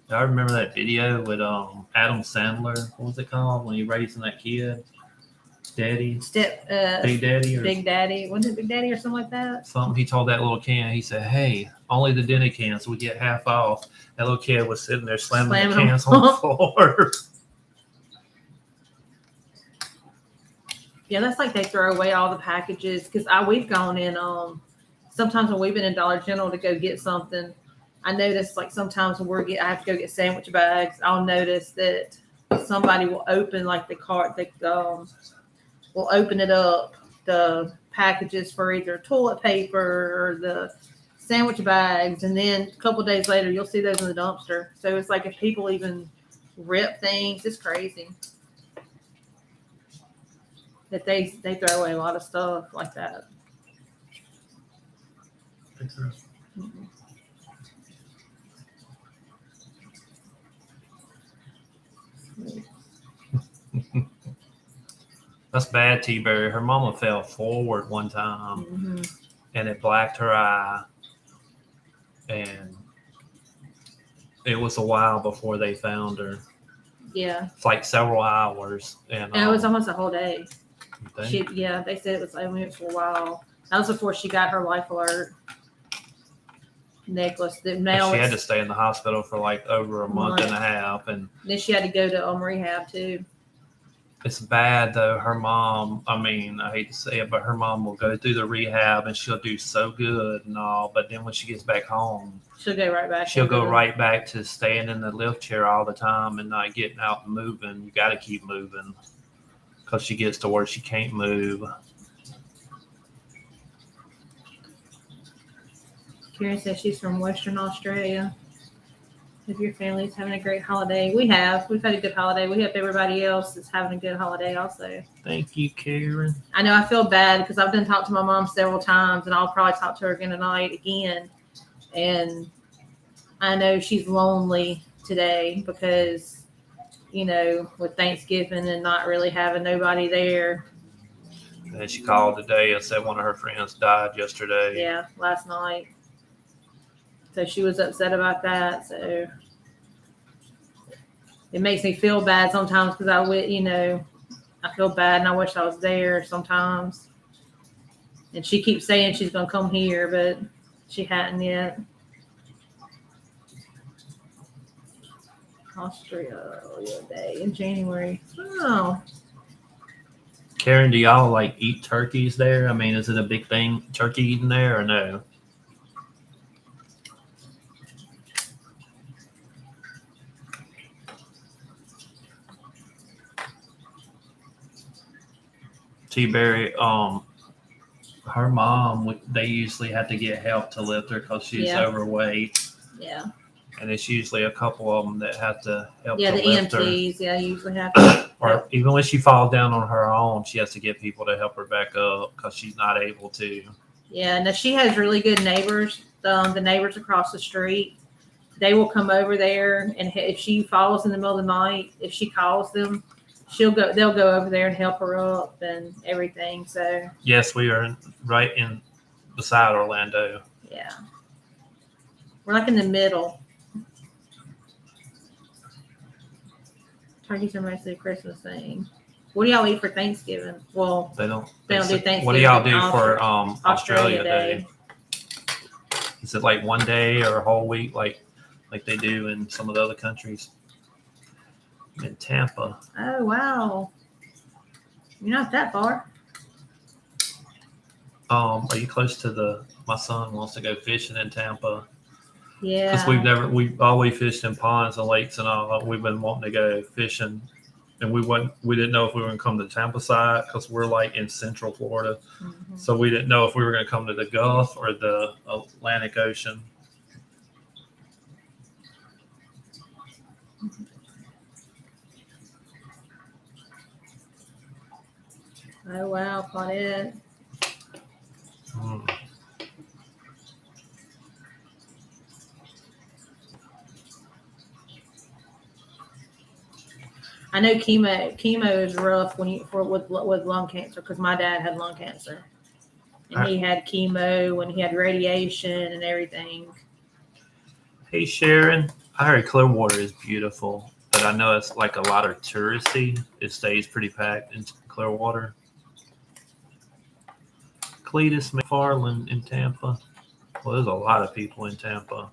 A: I remember that video with Adam Sandler. What was it called when he raising that kid? Daddy? Big Daddy?
B: Big Daddy. Wasn't it Big Daddy or something like that?
A: Something. He told that little can, he said, hey, only the dented cans, so we get half off. That little kid was sitting there slamming the cans on the floor.
B: Yeah, that's like they throw away all the packages because we've gone in. Sometimes when we've been in Dollar General to go get something, I notice like sometimes when I have to go get sandwich bags. I'll notice that somebody will open like the cart. Will open it up, the packages for either toilet paper or the sandwich bags, and then a couple of days later you'll see those in the dumpster. So it's like if people even rip things, it's crazy that they throw away a lot of stuff like that. Mm-hmm.
A: That's bad, T-Berry. Her mama fell forward one time,
B: Mm-hmm.
A: and it blacked her eye, and it was a while before they found her.
B: Yeah,
A: it's like several hours, and
B: it was almost a whole day.
A: They
B: said it was only for a while. That was before she got her life alert necklace.
A: She had to stay in the hospital for like over a month and a half, and
B: then she had to go to rehab too.
A: It's bad though. Her mom, I mean, I hate to say it, but her mom will go through the rehab and she'll do so good and all, but then when she gets back home,
B: she'll go right back.
A: She'll go right back to staying in the lift chair all the time and not getting out and moving. You got to keep moving because she gets to where she can't move.
B: Karen says she's from Western Australia. If your family's having a great holiday, we've had a good holiday. We hope everybody else is having a good holiday also.
A: Thank you, Karen.
B: I know I feel bad because I've been talking to my mom several times, and I'll probably talk to her again tonight again. And I know she's lonely today because, with Thanksgiving and not really having nobody there.
A: And she called today and said one of her friends died yesterday.
B: Yeah, last night. So she was upset about that. So it makes me feel bad sometimes because I feel bad and I wish I was there sometimes. And she keeps saying she's going to come here, but she hadn't yet. Australia Day in January. Oh.
A: Karen, do y'all like eat turkeys there? I mean, is it a big thing, turkey eating there or no? T-Berry, her mom, they usually have to get help to lift her because she's overweight.
B: Yeah.
A: And it's usually a couple of them that have to help to
B: the
A: lift
B: EMTs,
A: her.
B: Yeah, usually have to.
A: Or even when she falls down on her own, she has to get people to help her back up because she's not able to.
B: Yeah, no, she has really good neighbors. The neighbors across the street, they will come over there, and if she falls in the middle of the night, if she calls them, they'll go over there and help her up and everything. So
A: yes, we are right in beside Orlando.
B: Yeah, we're like in the middle. Turkeys are mostly a Christmas thing. What do y'all eat for Thanksgiving? Well,
A: they don't
B: do Thanksgiving.
A: What do y'all do for Australia Day? Is it like one day or a whole week, like they do in some of the other countries? In Tampa.
B: Oh wow, you're not that far.
A: Are you close to my son wants to go fishing in Tampa.
B: Yeah.
A: Because we've always fished in ponds and lakes and all. We've been wanting to go fishing, and we didn't know if we were going to come to the Tampa side because we're like in Central Florida. Mm-hmm. So we didn't know if we were going to come to the Gulf or the Atlantic Ocean.
B: Oh wow, Claudette. I know chemo is rough with lung cancer because my dad had lung cancer, and he had chemo and he had radiation and everything.
A: Hey Sharon, I heard Clearwater is beautiful, but I know it's like a lot of touristy. It stays pretty packed in Clearwater. Cletus McFarland in Tampa. Well, there's a lot of people in Tampa.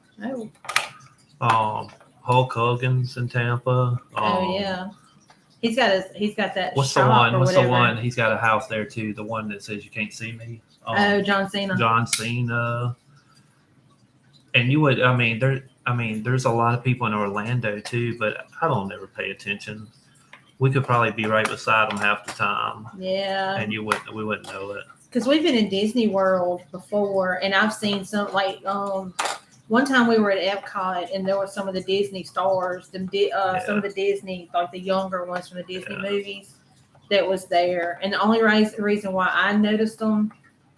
B: Oh.
A: Hulk Hogan's in Tampa.
B: Oh yeah. He's got that.
A: What's the
B: shop
A: one?
B: or
A: What's
B: whatever.
A: the one? He's got a house there too. The one that says you can't see me.
B: John Cena.
A: John Cena. And there's a lot of people in Orlando too, but I don't ever pay attention. We could probably be right beside them half the time.
B: Yeah.
A: And we wouldn't know it.
B: Because we've been in Disney World before, and I've seen some one time we were at Epcot, and there were some of the Disney stars, some of the Disney, like the younger ones from the Disney movies, that was there. And the only reason why I noticed them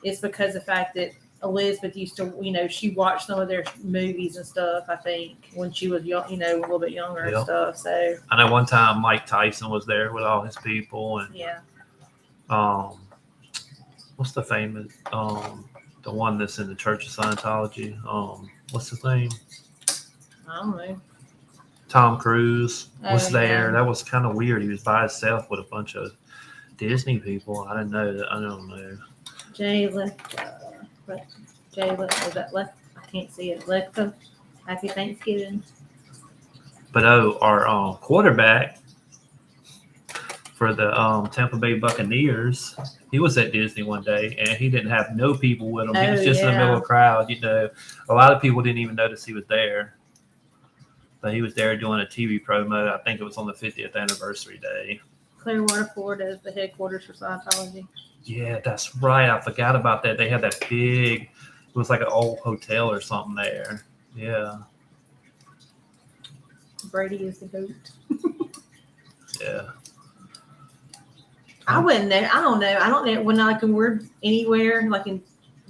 B: is because of the fact that Elizabeth used to, she watched some of their movies and stuff, I think, when she was young, a little bit younger and stuff. So
A: I know one time Mike Tyson was there with all his people, and what's the famous the one that's in the Church of Scientology? What's his name?
B: I don't know.
A: Tom Cruise was there.
B: Yeah.
A: That was kind of weird. He was by himself with a bunch of Disney people. I didn't know that. I don't know.
B: Jayla, is that left? I can't see it. Lexa, happy Thanksgiving.
A: But our quarterback for the Tampa Bay Buccaneers, he was at Disney one day, and he didn't have no people with him. He was just in the middle of the crowd. A lot of people didn't even notice he was there. But he was there doing a TV promo. I think it was on the 50th anniversary day.
B: Clearwater, Florida is the headquarters for Scientology.
A: Yeah, that's right. I forgot about that. They had that big, it was like an old hotel or something there. Yeah.
B: Brady is the goat.
A: Yeah.
B: I wouldn't know. I don't know. I don't know when we're anywhere, like in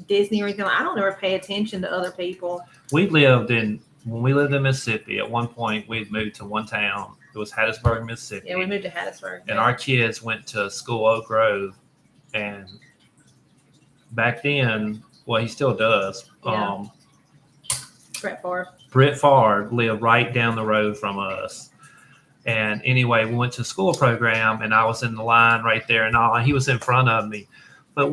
B: Disney or anything. I don't ever pay attention to other people.
A: When we lived in Mississippi, at one point we'd moved to one town. It was Hattiesburg, Mississippi.
B: Yeah, we moved to Hattiesburg.
A: And our kids went to school Oak Grove, and back then, well, he still does.
B: Yeah.
A: Brett Favre lived right down the road from us. And anyway, we went to school program, and I was in the line right there and all, and he was in front of me. But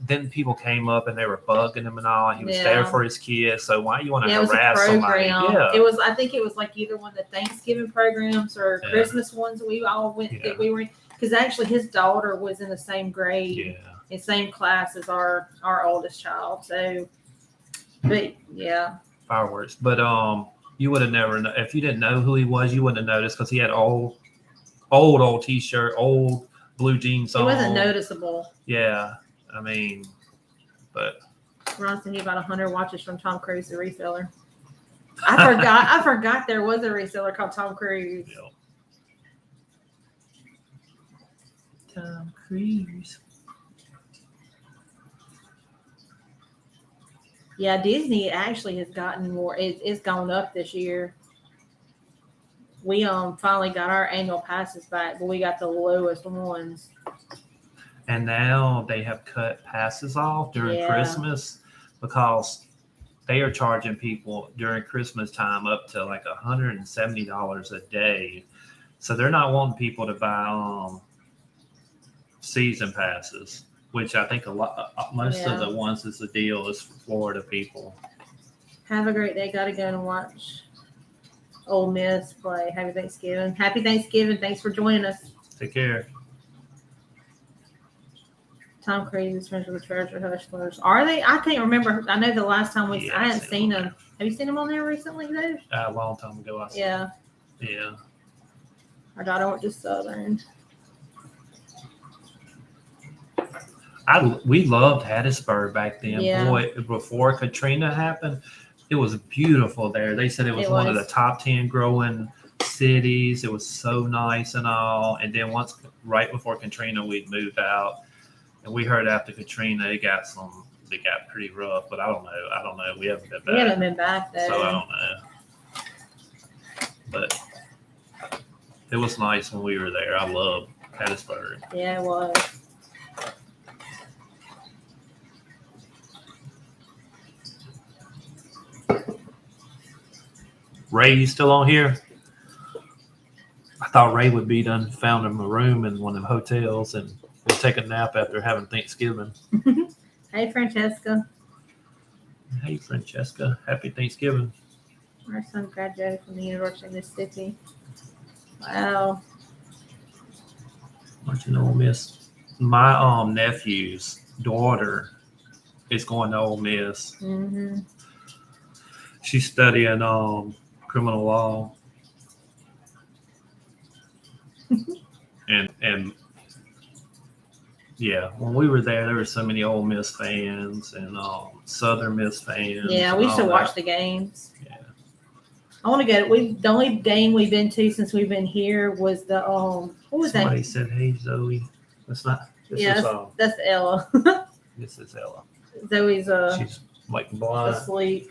A: then people came up and they were bugging him and all. And he was there for his kids. So why you want to harass somebody? Yeah,
B: I think it was like either one of the Thanksgiving programs or Christmas ones we all went that we were in. Because actually his daughter was in the same grade, in same class as our oldest child. So, but yeah,
A: fireworks. But you would have never if you didn't know who he was, you wouldn't have noticed because he had old T-shirt, old blue jeans on.
B: It wasn't noticeable.
A: Yeah, but
B: Ron said he bought 100 watches from Tom Cruise, the reseller. I forgot there was a reseller called Tom Cruise.
A: Yep. Tom Cruise.
B: Yeah, Disney actually has gotten more. It's gone up this year. We finally got our annual passes back, but we got the lowest ones.
A: And now they have cut passes off during Christmas because they are charging people during Christmas time up to like $170 a day. So they're not wanting people to buy season passes, which I think most of the ones is the deal is for Florida people.
B: Have a great day. Got to go and watch Ole Miss play. Happy Thanksgiving. Happy Thanksgiving. Thanks for joining us.
A: Take care.
B: Tom Cruise is friends with the Treasure Hustlers. Are they? I can't remember. I know the last time I hadn't seen them. Have you seen them on there recently, though?
A: A long time ago.
B: Yeah. Our daughter went to Southern.
A: We loved Hattiesburg back then.
B: Yeah.
A: Boy, before Katrina happened, it was beautiful there. They said it was one of the top 10 growing cities. It was so nice and all. And then right before Katrina, we'd moved out. And we heard after Katrina, it got pretty rough. But I don't know. We haven't been back.
B: We haven't been back though.
A: So I don't know. But it was nice when we were there. I loved Hattiesburg.
B: Yeah, it was.
A: Ray, you still on here? I thought Ray would be done found him a room in one of the hotels and we'll take a nap after having Thanksgiving.
B: Hey, Francesca.
A: Hey, Francesca. Happy Thanksgiving.
B: Our son graduated from the University of Mississippi. Wow.
A: Marching to Ole Miss. My nephew's daughter is going to Ole Miss.
B: Mm-hmm.
A: She's studying criminal law. and yeah, when we were there were so many Ole Miss fans and Southern Miss fans.
B: Yeah, we used to watch the games. Yeah, I want to go. The only game we've been to since we've been here was the what was
A: Somebody
B: that?
A: said, "Hey Zoe, that's not."
B: That's Ella.
A: This is Ella.
B: Zoe's
A: she's like blind.
B: Asleep.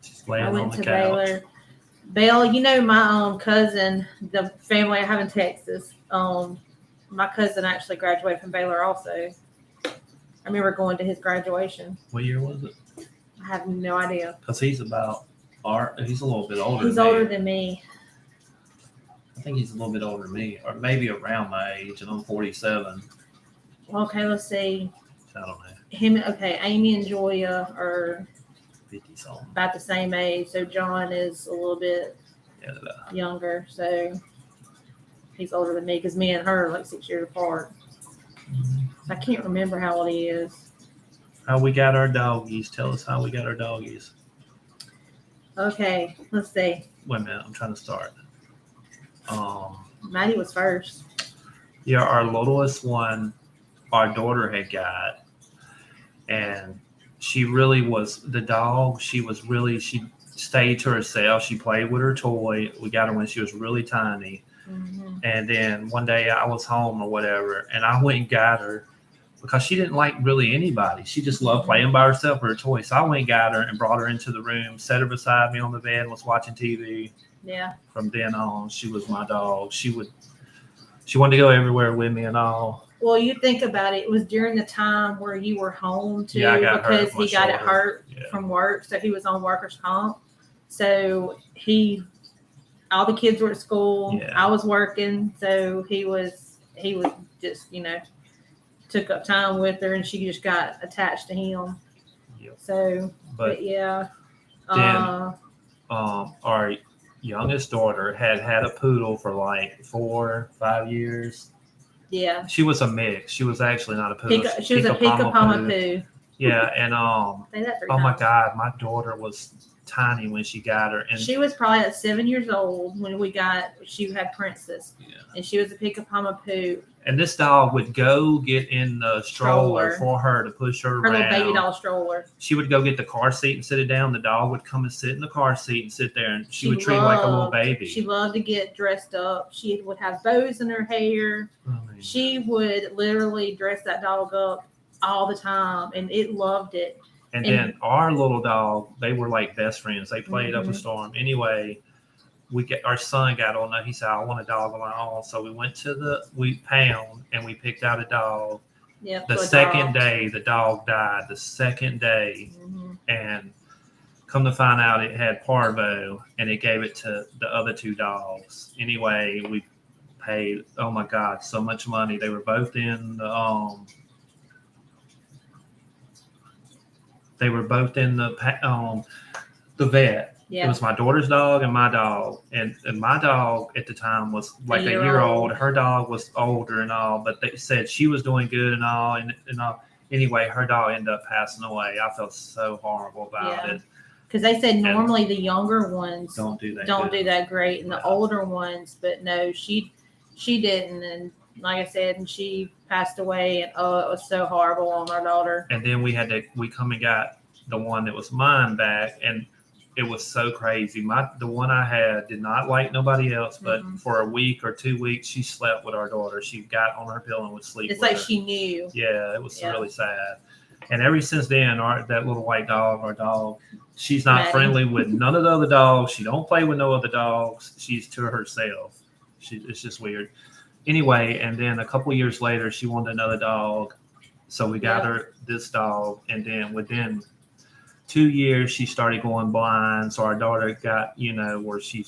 A: She's laying on the couch.
B: Baylor, you know my cousin, the family I have in Texas. My cousin actually graduated from Baylor also. I remember going to his graduation.
A: What year was it?
B: I have no idea.
A: Because he's he's a little bit older.
B: He's older than me.
A: I think he's a little bit older than me, or maybe around my age, and I'm 47.
B: Okay, let's see.
A: I don't know.
B: Amy and Joya are
A: 50-something.
B: About the same age. So John is a little bit younger. So he's older than me because me and her are like 6 years apart. Mm-hmm. I can't remember how old he is.
A: How we got our doggies. Tell us how we got our doggies.
B: Okay, let's see.
A: Wait a minute, I'm trying to start.
B: Maddie was first.
A: Yeah, our littlest one, our daughter had got, and she really was the dog. She stayed to herself. She played with her toy. We got her when she was really tiny. Mm-hmm. And then one day I was home or whatever, and I went and got her because she didn't like really anybody. She just loved playing by herself with her toy. So I went and got her and brought her into the room, set her beside me on the bed, and was watching TV.
B: Yeah.
A: From then on, she was my dog. She wanted to go everywhere with me and all.
B: Well, you think about it. It was during the time where you were home too,
A: because
B: he got it hurt from work. So he was on workers' comp. So all the kids were at school. Yeah. I was working. So he was just, took up time with her, and she just got attached to him. Yep. So, but yeah.
A: Then, our youngest daughter had a poodle for like 4 or 5 years.
B: Yeah.
A: She was a mix. She was actually not a poodle.
B: She was a Pika-Pama poo.
A: Yeah, and oh my God, my daughter was tiny when she got her, and
B: she was probably at 7 years old when she had Princess. Yeah. And she was a Pika-Pama poo.
A: And this dog would go get in the stroller for her to push her around.
B: Her little baby doll stroller.
A: She would go get the car seat and sit it down. The dog would come and sit in the car seat and sit there, and she would treat her like a little baby.
B: She loved to get dressed up. She would have bows in her hair. She would literally dress that dog up all the time, and it loved it.
A: And then our little dog, they were like best friends. They played up a storm. Anyway, our son got on that. He said, I want a dog of my own. So we went to we pound and we picked out a dog.
B: Yep,
A: the second day, the dog died. The second day. Mm-hmm. And come to find out it had parvo, and it gave it to the other 2 dogs. Anyway, we paid, oh my God, so much money. They were both in the vet. Yeah. It was my daughter's dog and my dog. And my dog at the time was like a year old. Her dog was older and all, but they said she was doing good and all. And all. Anyway, her dog ended up passing away. I felt so horrible about it.
B: Because they said normally the younger ones
A: don't do
B: that great, and the older ones, but no, she didn't. And like I said, and she passed away, and it was so horrible on our daughter.
A: And then we come and got the one that was mine back, and it was so crazy. The one I had did not like nobody else, but for a week or 2 weeks, she slept with our daughter. She got on her pillow and would sleep
B: with
A: her.
B: She knew.
A: Yeah, it was really sad. And ever since then, that little white dog, our dog, she's not friendly with none of the other dogs. She don't play with no other dogs. She's to herself. It's just weird. Anyway, and then a couple years later, she wanted another dog. So we got her this dog. And then within 2 years, she started going blind. So our daughter got, where she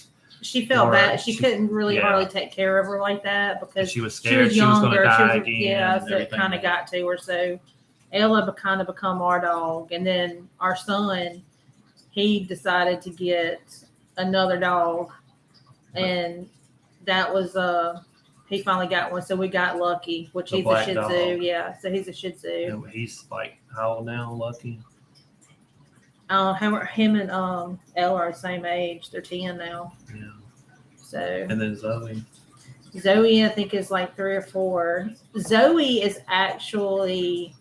B: felt bad. She couldn't really hardly take care of her like that because
A: she was scared she was going to die again.
B: Yeah, so it kind of got to her. So Ella kind of become our dog. And then our son, he decided to get another dog. And that was he finally got one, so we got Lucky, which
A: The
B: he's a
A: black
B: Shih
A: dog.
B: Tzu. Yeah, so he's a Shih Tzu.
A: And he's like how old now, Lucky?
B: Him and Ella are the same age. They're 10 now.
A: Yeah.
B: So.
A: And then Zoe.
B: Zoe, I think, is like 3 or 4. Zoe is actually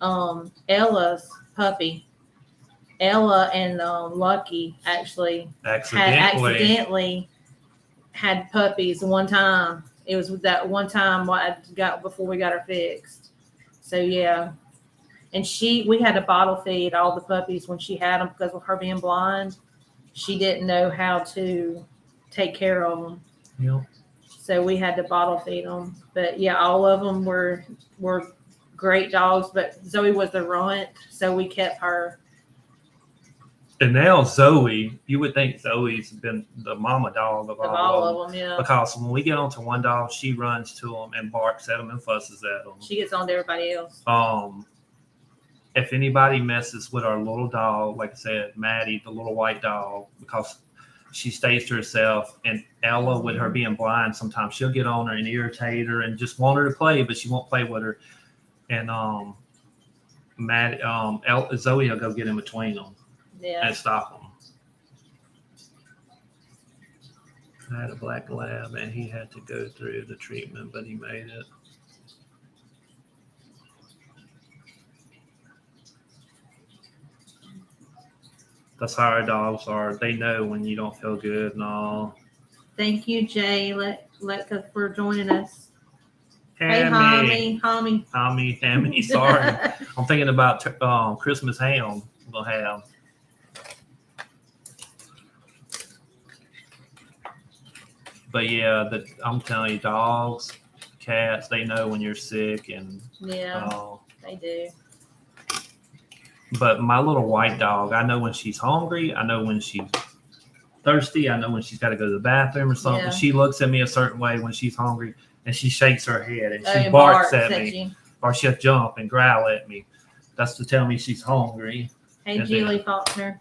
B: Ella's puppy. Ella and Lucky actually accidentally had puppies one time. It was that one time what I got before we got her fixed. So yeah, and we had to bottle feed all the puppies when she had them because of her being blind. She didn't know how to take care of them.
A: Yeah.
B: So we had to bottle feed them. But yeah, all of them were great dogs. But Zoe was the runt, so we kept her.
A: And now Zoe, you would think Zoe's been the mama dog of all
B: of them, yeah.
A: Because when we get onto one dog, she runs to them and barks at them and fusses at them.
B: She gets on to everybody else.
A: If anybody messes with our little dog, like I said, Maddie, the little white dog, because she stays to herself, and Ella, with her being blind, sometimes she'll get on her and irritate her and just want her to play, but she won't play with her. And Zoe will go get in between them.
B: Yeah.
A: And stop them. I had a black lab and he had to go through the treatment, but he made it. That's how our dogs are. They know when you don't feel good and all.
B: Thank you, Jay, for joining us.
A: Hammy.
B: Hey,
A: Hammy. Sorry. I'm thinking about Christmas ham we'll have. But yeah, I'm telling you, dogs, cats, they know when you're sick, and
B: they do.
A: But my little white dog, I know when she's hungry. I know when she's thirsty. I know when she's got to go to the bathroom or something.
B: Yeah.
A: She looks at me a certain way when she's hungry, and she shakes her head and she barks at me, or she'll jump and growl at me. That's to tell me she's hungry.
B: Hey, Julie Faulkner.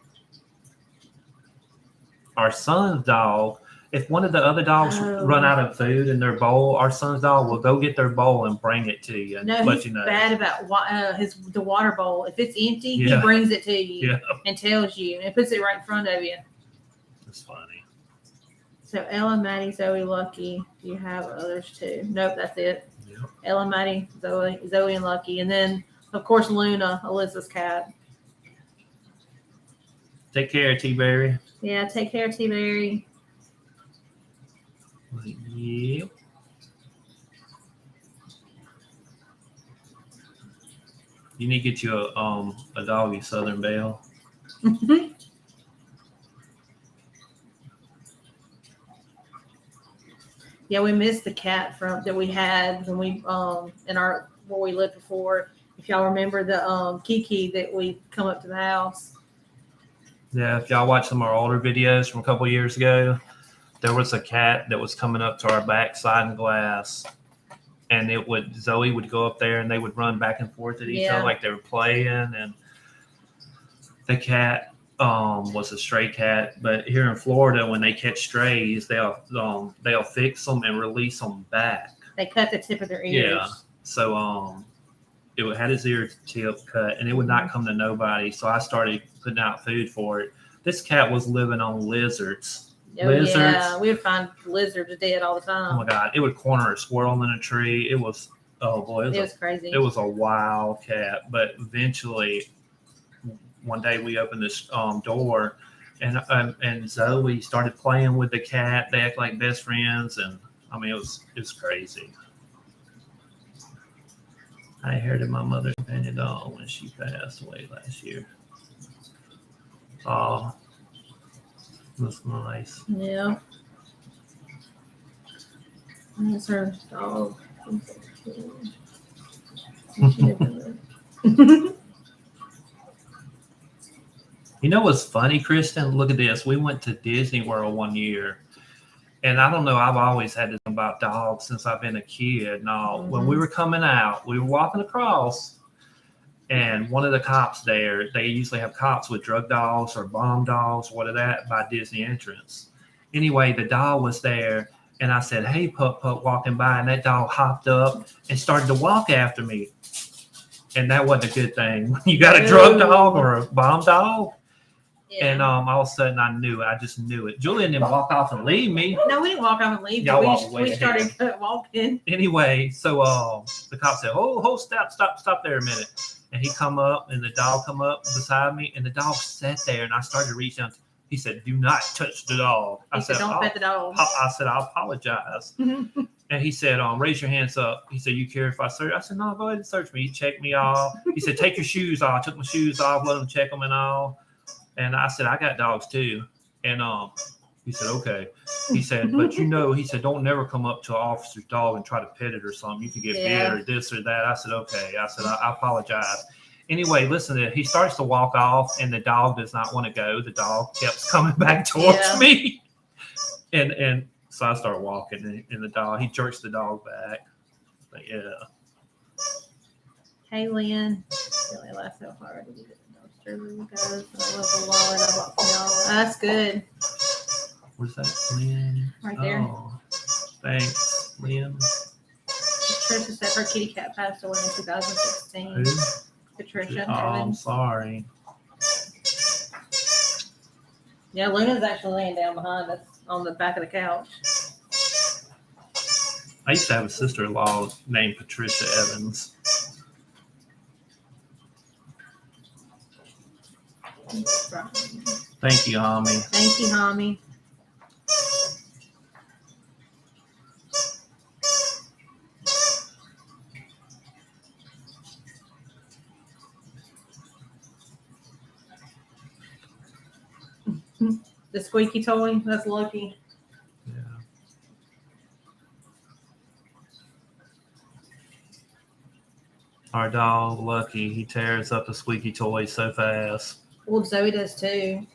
A: Our son's dog. If one of the other dogs run out of food in their bowl, our son's dog will go get their bowl and bring it to you. And
B: he's bad about the water bowl. If it's empty, he brings it to you and tells you, and puts it right in front of you.
A: That's funny.
B: So Ella, Maddie, Zoe, Lucky. Do you have others too? Nope, that's it.
A: Yep.
B: Ella, Maddie, Zoe, and Lucky, and then of course Luna, Alyssa's cat.
A: Take care, T-Berry.
B: Yeah, take care, T-Berry.
A: Yep. You need to get you a doggy Southern Belle.
B: Yeah, we missed the cat that we had when we where we lived before. If y'all remember the Kiki that we come up to the house.
A: Yeah, if y'all watch some of our older videos from a couple of years ago, there was a cat that was coming up to our back sliding glass, and Zoe would go up there and they would run back and forth at each other like they were playing. And the cat was a stray cat, but here in Florida, when they catch strays, they'll fix them and release them back.
B: They cut the tip of their ears.
A: Yeah, so it had his ear tip cut, and it would not come to nobody. So I started putting out food for it. This cat was living on lizards.
B: Oh, lizards. Yeah, we would find lizards dead all the time.
A: Oh my God, it would corner a squirrel in a tree. It was
B: crazy.
A: It was a wild cat. But eventually, one day we opened this door, and Zoe started playing with the cat. They act like best friends, and I mean it was crazy. I inherited my mother's companion dog when she passed away last year. Oh. That's nice.
B: Yeah. That's her dog.
A: You know what's funny, Kristen? Look at this. We went to Disney World one year, and I don't know, I've always had this about dogs since I've been a kid. Now, when we were coming out, we were walking across, and one of the cops there, they usually have cops with drug dogs or bomb dogs, what of that, by Disney entrance. Anyway, the dog was there, And I said, "Hey, Pup Pup," walking by, and that dog hopped up and started to walk after me. And that wasn't a good thing. When you got a drug dog or a bomb dog. Yeah. And all of a sudden I knew it. I just knew it. Julian didn't walk off and leave me.
B: No, we didn't walk off and leave. We started walking.
A: Anyway, so the cop said, "Oh, stop there a minute." And he come up, and the dog come up beside me, and the dog sat there, and I started to reach down. He said, "Do not touch the dog."
B: I said, "Don't pet the dog."
A: I said, "I'll apologize." And he said, "Raise your hands up." He said, "You care if I search?" I said, "No, go ahead and search me." He checked me off. He said, "Take your shoes off." I took my shoes off, let him check them and all. And I said, "I got dogs too." And he said, "Okay." He said, "But he said, don't never come up to an officer's dog and try to pet it or something. You could get bit or this or that." I said, "Okay." I said, I apologize." Anyway, listen to it. He starts to walk off, and the dog does not want to go. The dog kept coming back towards me. And so I start walking, and the dog, he jerks the dog back. But yeah.
B: Hey, Lynn. Really laughed so hard. That's good.
A: Where's that, Lynn?
B: Right there.
A: Oh, thanks, Lynn.
B: Patricia said her kitty cat passed away in 2016.
A: Who?
B: Patricia.
A: Oh, I'm sorry.
B: Yeah, Luna's actually laying down behind us on the back of the couch.
A: I used to have a sister-in-law named Patricia Evans. Thank you, Homie.
B: Thank you, Homie. The squeaky toy, that's Lucky.
A: Yeah. Our dog, Lucky, he tears up the squeaky toy so fast.
B: Well, Zoe does too.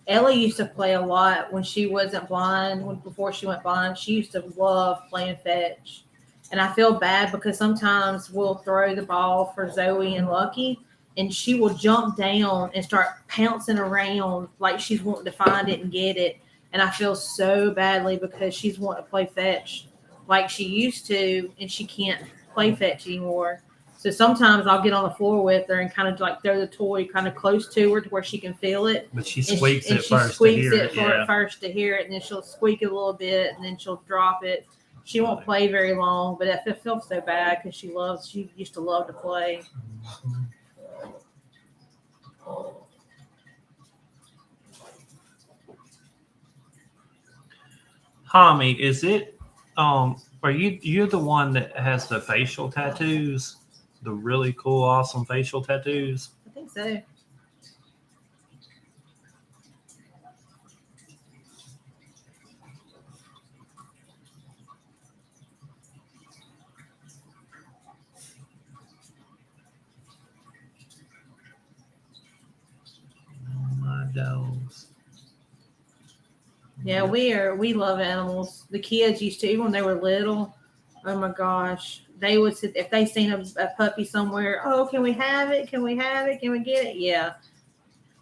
B: Ellie used to play a lot when she wasn't blind. Before she went blind, she used to love playing fetch. And I feel bad because sometimes we'll throw the ball for Zoe and Lucky, and she will jump down and start pouncing around like she's wanting to find it and get it. And I feel so badly because she's wanting to play fetch like she used to, and she can't play fetch anymore. So sometimes I'll get on the floor with her and kind of like throw the toy kind of close to her to where she can feel it.
A: But she squeaks it
B: first to hear it, and then she'll squeak it a little bit, and then she'll drop it. She won't play very long, but I feel so bad because she used to love to play.
A: Homie, is it are you're the one that has the facial tattoos? The really cool, awesome facial tattoos?
B: I think so.
A: Oh, my dogs.
B: Yeah, we love animals. The kids used to, even when they were little, oh my gosh, they would sit, if they seen a puppy somewhere, "Oh, can we have it? Can we have it? Can we get it?" Yeah.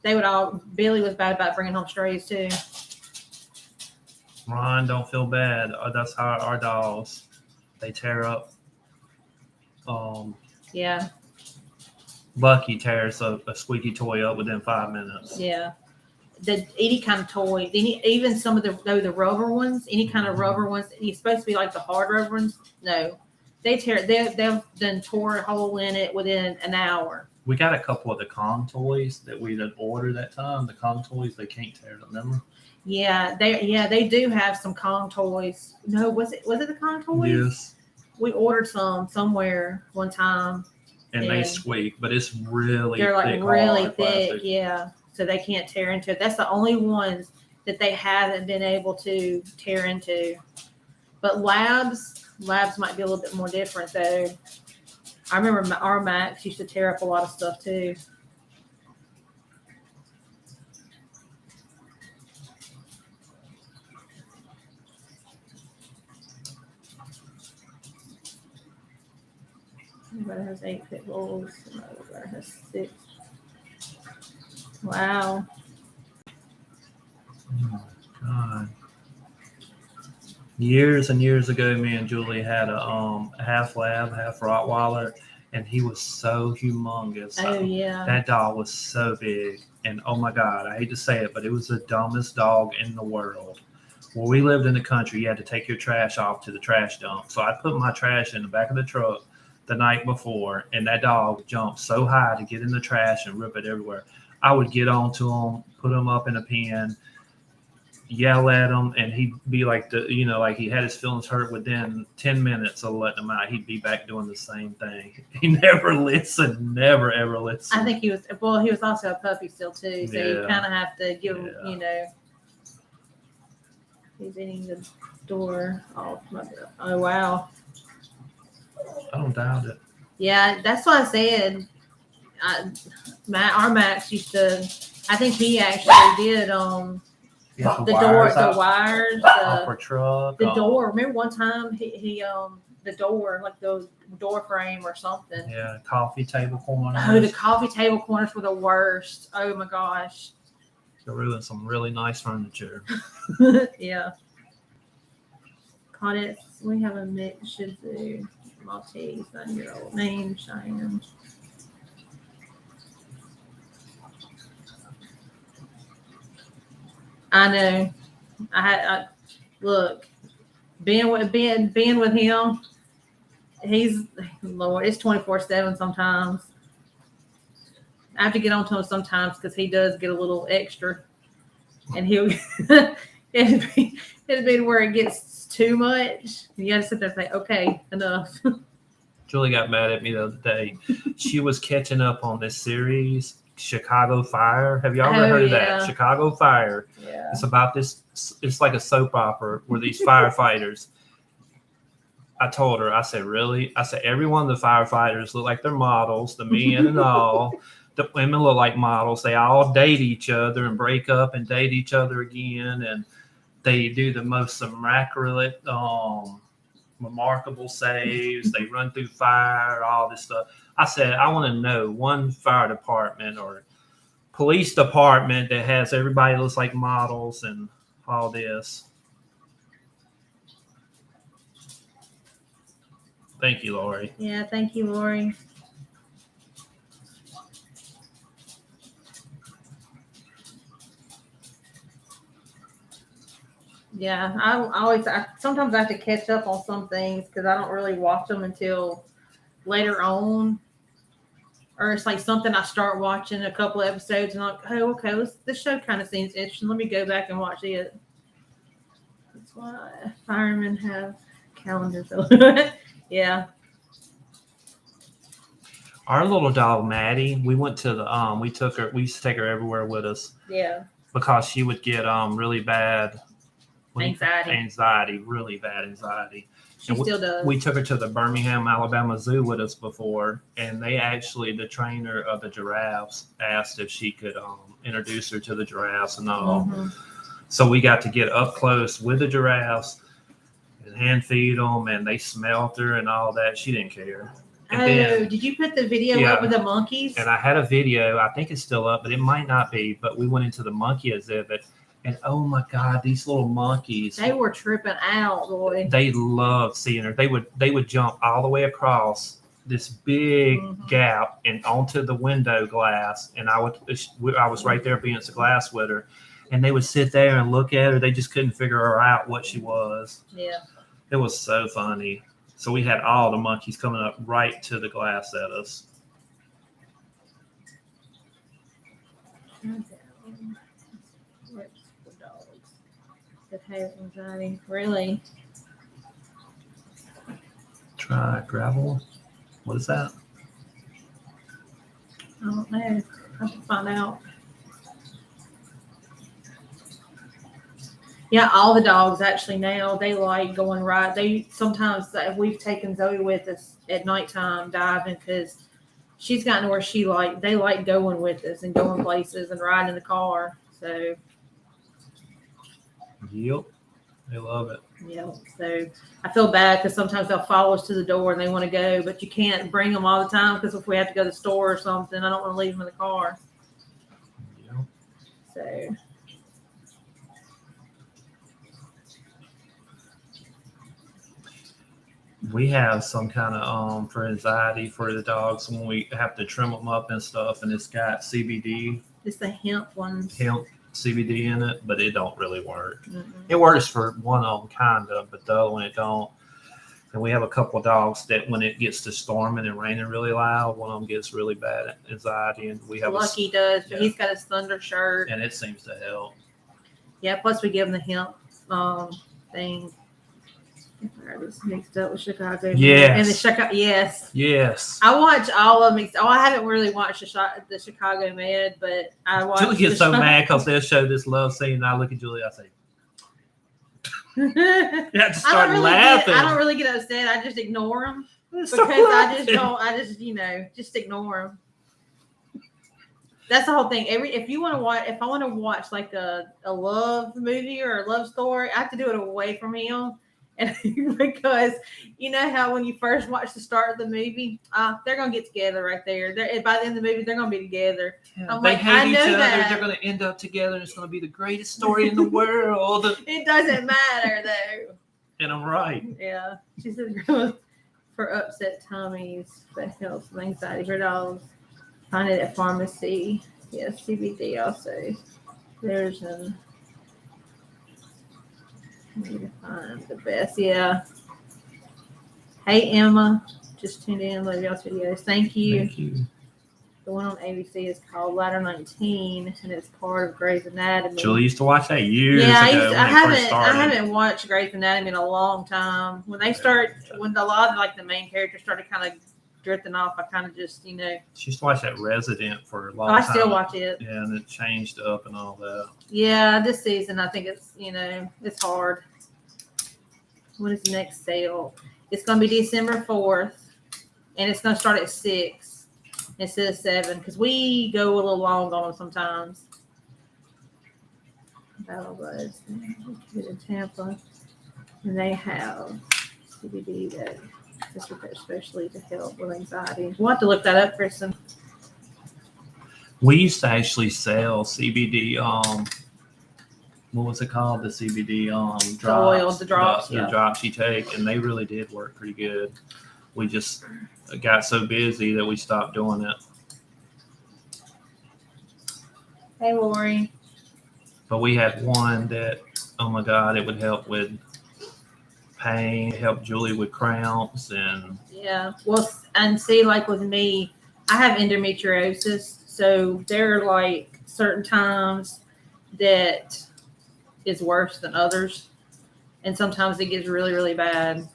B: They would all, Billy was bad about bringing home strays too.
A: Ron, don't feel bad. That's how our dogs, they tear up.
B: Yeah.
A: Lucky tears a squeaky toy up within 5 minutes.
B: Yeah. Any kind of toy, even some of the rubber ones, any kind of rubber ones, it's supposed to be like the hard rubber ones. No, they've done tore a hole in it within an hour.
A: We got a couple of the Kong toys that we did order that time. The Kong toys, they can't tear them. Remember?
B: Yeah, they do have some Kong toys. No, was it the Kong toys?
A: Yes.
B: We ordered some somewhere one time.
A: And they squeak, but it's really
B: they're like
A: thick,
B: really
A: hard
B: thick,
A: plastic.
B: Yeah. So they can't tear into it. That's the only ones that they haven't been able to tear into. But labs might be a little bit more different though. I remember our Max used to tear up a lot of stuff too. Everybody has 8 pit bulls. Everybody has 6. Wow.
A: Oh my God. Years and years ago, me and Julie had a half lab, half Rottweiler, and he was so humongous.
B: Oh yeah.
A: That dog was so big, and oh my God, I hate to say it, but it was the dumbest dog in the world. When we lived in the country, you had to take your trash off to the trash dump. So I put my trash in the back of the truck the night before, and that dog jumped so high to get in the trash and rip it everywhere. I would get onto him, put him up in a pen, yell at him, and he'd be like like he had his feelings hurt within 10 minutes of letting him out. He'd be back doing the same thing. He never listened, never ever listened.
B: I think he was also a puppy still too, so you kind of have to give him, he's eating the door. Oh wow.
A: I don't doubt it.
B: Yeah, that's what I said. Our Max used to, I think he actually did the door, the wires, the door. Remember one time he the door, like the door frame or something.
A: Yeah, coffee table corners.
B: Oh, the coffee table corners were the worst. Oh my gosh.
A: They ruined some really nice furniture.
B: Yeah. Claudette, we have a mixed Shih Tzu Maltese 9-year-old named Cheyenne. I know. I look, being with him, he's Lord. It's 24/7 sometimes. I have to get on to him sometimes because he does get a little extra, and he'll it'd be where it gets too much. You got to sit there and say, "Okay, enough."
A: Julie got mad at me the other day. She was catching up on this series, Chicago Fire. Have y'all ever heard of that? Chicago Fire.
B: Yeah.
A: It's about this. It's like a soap opera where these firefighters. I told her, I said, really? I said, every one of the firefighters look like they're models, the men and all. The women look like models. They all date each other and break up and date each other again. And they do the most miraculous, remarkable saves. They run through fire, all this stuff. I said, I want to know one fire department or police department that has everybody looks like models and all this. Thank you, Lori.
B: Yeah, thank you, Lori. Yeah, I sometimes I have to catch up on some things because I don't really watch them until later on. Or it's like something I start watching a couple of episodes and I'm like, oh, okay, this show kind of seems interesting. Let me go back and watch it. That's why firemen have calendars. Yeah.
A: Our little dog Maddie, we went to the we used to take her everywhere with us.
B: Yeah.
A: Because she would get really bad
B: anxiety,
A: really bad anxiety.
B: She still does.
A: We took her to the Birmingham, Alabama Zoo with us before, and they actually, the trainer of the giraffes asked if she could introduce her to the giraffes and all. Mm-hmm. So we got to get up close with the giraffes and hand feed them, and they smelled her and all that. She didn't care. And then,
B: did you put the video up with the monkeys?
A: And I had a video. I think it's still up, but it might not be. But we went into the monkey exhibit. And oh my God, these little monkeys!
B: They were tripping out, boy.
A: They loved seeing her. They would jump all the way across this big gap and onto the window glass. And I was right there against the glass with her, and they would sit there and look at her. They just couldn't figure her out what she was.
B: Yeah,
A: it was so funny. So we had all the monkeys coming up right to the glass at us.
B: That have anxiety, really?
A: Try gravel. What is that?
B: I don't know. I have to find out. Yeah, all the dogs actually now they like going right. They sometimes we've taken Zoe with us at nighttime diving because she's gotten to where they like going with us and going places and riding in the car. So.
A: Yep, they love it.
B: Yeah, so I feel bad because sometimes they'll follow us to the door and they want to go, but you can't bring them all the time because if we have to go to the store or something, I don't want to leave them in the car.
A: Yep.
B: So.
A: We have some kind of for anxiety for the dogs when we have to trim them up and stuff, and it's got CBD.
B: It's the hemp ones.
A: Hemp CBD in it, but it don't really work.
B: Mm-mm.
A: It works for one of them, kind of, but the other one it don't. And we have a couple of dogs that when it gets to storming and raining really loud, one of them gets really bad anxiety, and we have
B: Lucky does, but
A: yeah.
B: he's got his thunder shirt,
A: and it seems to help.
B: Yeah, plus we give him the hemp thing. I just mixed up with Chicago.
A: Yes.
B: And the Chicago, yes.
A: Yes.
B: I watch all of them. I haven't really watched the Chicago Med, but I watch.
A: Julie gets so mad because they'll show this love scene, and I look at Julie, I say, you have to start laughing.
B: I don't really get upset. I just ignore them because I just don't. I just just ignore them. That's the whole thing. If I want to watch like a love movie or a love story, I have to do it away from him. And because you know how when you first watch the start of the movie, they're gonna get together right there. By the end of the movie, they're gonna be together.
A: Yeah, they hate each other. They're gonna end up together, and it's gonna be the greatest story in the world.
B: It doesn't matter though.
A: And I'm right.
B: Yeah, she said for upset tummies that helps with anxiety for dogs. Find it at pharmacy. Yes, CBD also. There's I need to find the best. Yeah. Hey Emma, just tuned in. Love y'all's videos. Thank you.
A: Thank you.
B: The one on ABC is called Ladder 19, and it's part of Grey's Anatomy.
A: Julie used to watch that years ago.
B: I haven't watched Grey's Anatomy in a long time. When they when a lot of like the main characters started kind of drifting off, I kind of just
A: She used to watch that Resident for a long time.
B: I still watch it.
A: Yeah, and it changed up and all that.
B: Yeah, this season I think it's it's hard. What is the next sale? It's going to be December 4th, and it's going to start at 6 instead of 7 because we go a little long on them sometimes. Battle Buds in Tampa, and they have CBD that is especially to help with anxiety. We'll have to look that up, Kristen.
A: We used to actually sell CBD. What was it called? The CBD drops.
B: The oil, the drops.
A: The drops you take, and they really did work pretty good. We just got so busy that we stopped doing it.
B: Hey, Lori.
A: But we had one that, oh my God, it would help with pain, help Julie with cramps, and
B: yeah. Well, and see, like with me, I have endometriosis, so there are like certain times that is worse than others, and sometimes it gets really, really bad.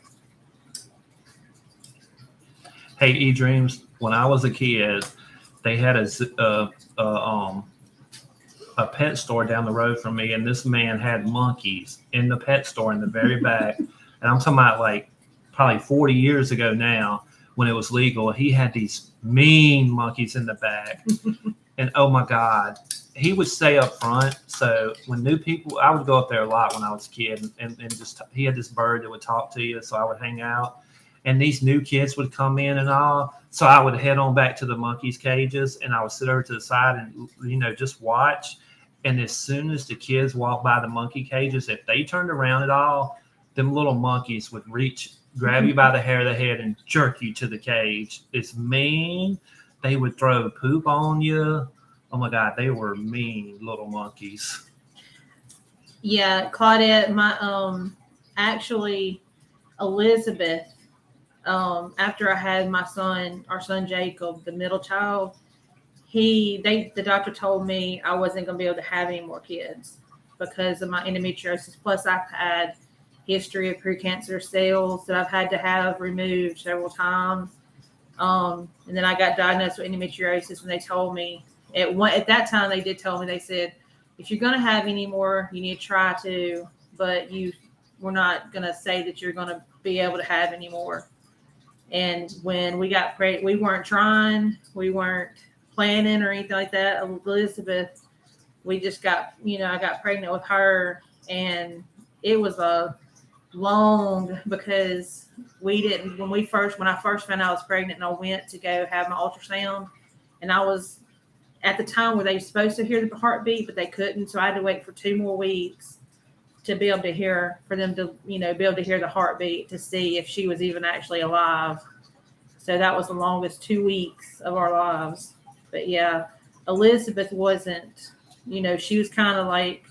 A: Hey, E-Dreams, when I was a kid, they had a pet store down the road from me, and this man had monkeys in the pet store in the very back. And I'm talking about like probably 40 years ago now when it was legal. He had these mean monkeys in the back. And oh my God, he would stay up front. So when new people, I would go up there a lot when I was a kid, and just he had this bird that would talk to you. So I would hang out. And these new kids would come in and all. So I would head on back to the monkeys' cages, and I would sit over to the side and, just watch. And as soon as the kids walked by the monkey cages, if they turned around at all, them little monkeys would grab you by the hair of the head and jerk you to the cage. It's mean. They would throw poop on you. Oh my God, they were mean little monkeys.
B: Yeah, Claudette, actually Elizabeth, after I had our son Jacob, the middle child, the doctor told me I wasn't going to be able to have any more kids because of my endometriosis. Plus, I've had history of precancerous cells that I've had to have removed several times. And then I got diagnosed with endometriosis, and they told me at that time they did tell me, they said, if you're going to have any more, you need to try to, but we're not going to say that you're going to be able to have any more. And when we got pregnant, we weren't trying, we weren't planning or anything like that. Elizabeth, we just got, I got pregnant with her, and it was because when I first found out I was pregnant and I went to go have my ultrasound, and I was at the time where they were supposed to hear the heartbeat, but they couldn't. So I had to wait for 2 more weeks to be able to hear, for them to, be able to hear the heartbeat to see if she was even actually alive. So that was the longest 2 weeks of our lives. But yeah, Elizabeth wasn't, she was kind of like,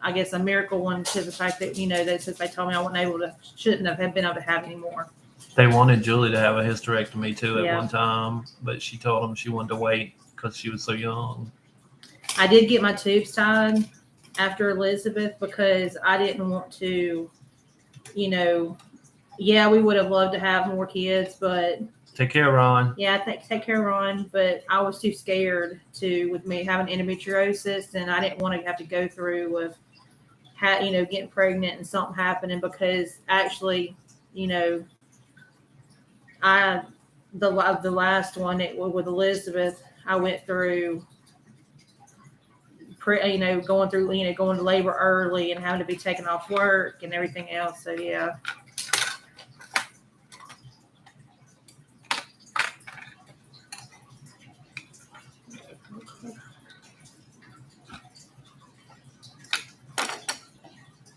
B: I guess, a miracle one to the fact that, that since they told me I shouldn't have been able to have any more.
A: They wanted Julie to have a hysterectomy too at one time, but she told them she wanted to wait because she was so young.
B: I did get my tubes tied after Elizabeth because I didn't want to, yeah, we would have loved to have more kids, but
A: take care of Ron.
B: Yeah, take care of Ron, but I was too scared with me having endometriosis, and I didn't want to have to go through with, getting pregnant and something happening because actually, the last one with Elizabeth, I went through, going to labor early and having to be taken off work and everything else. So yeah.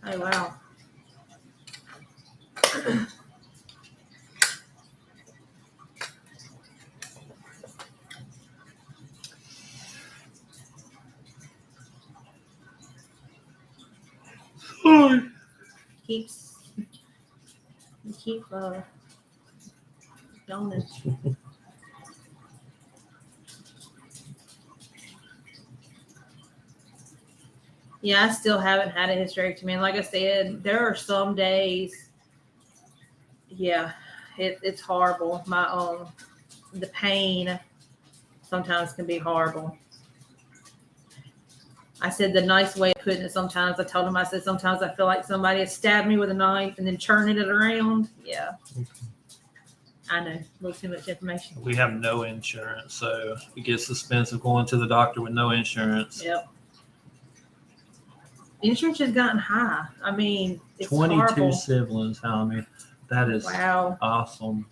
B: Oh wow. Keep donuts. Yeah, I still haven't had a hysterectomy. And like I said, there are some days, yeah, it's horrible. The pain sometimes can be horrible. I said the nice way of putting it sometimes. I told him, I said, sometimes I feel like somebody has stabbed me with a knife and then churning it around. Yeah. I know. A little too much information.
A: We have no insurance, so it gets expensive going to the doctor with no insurance.
B: Yep. Insurance has gotten high. I mean, it's
A: 22
B: horrible.
A: siblings, Tommy. That is awesome.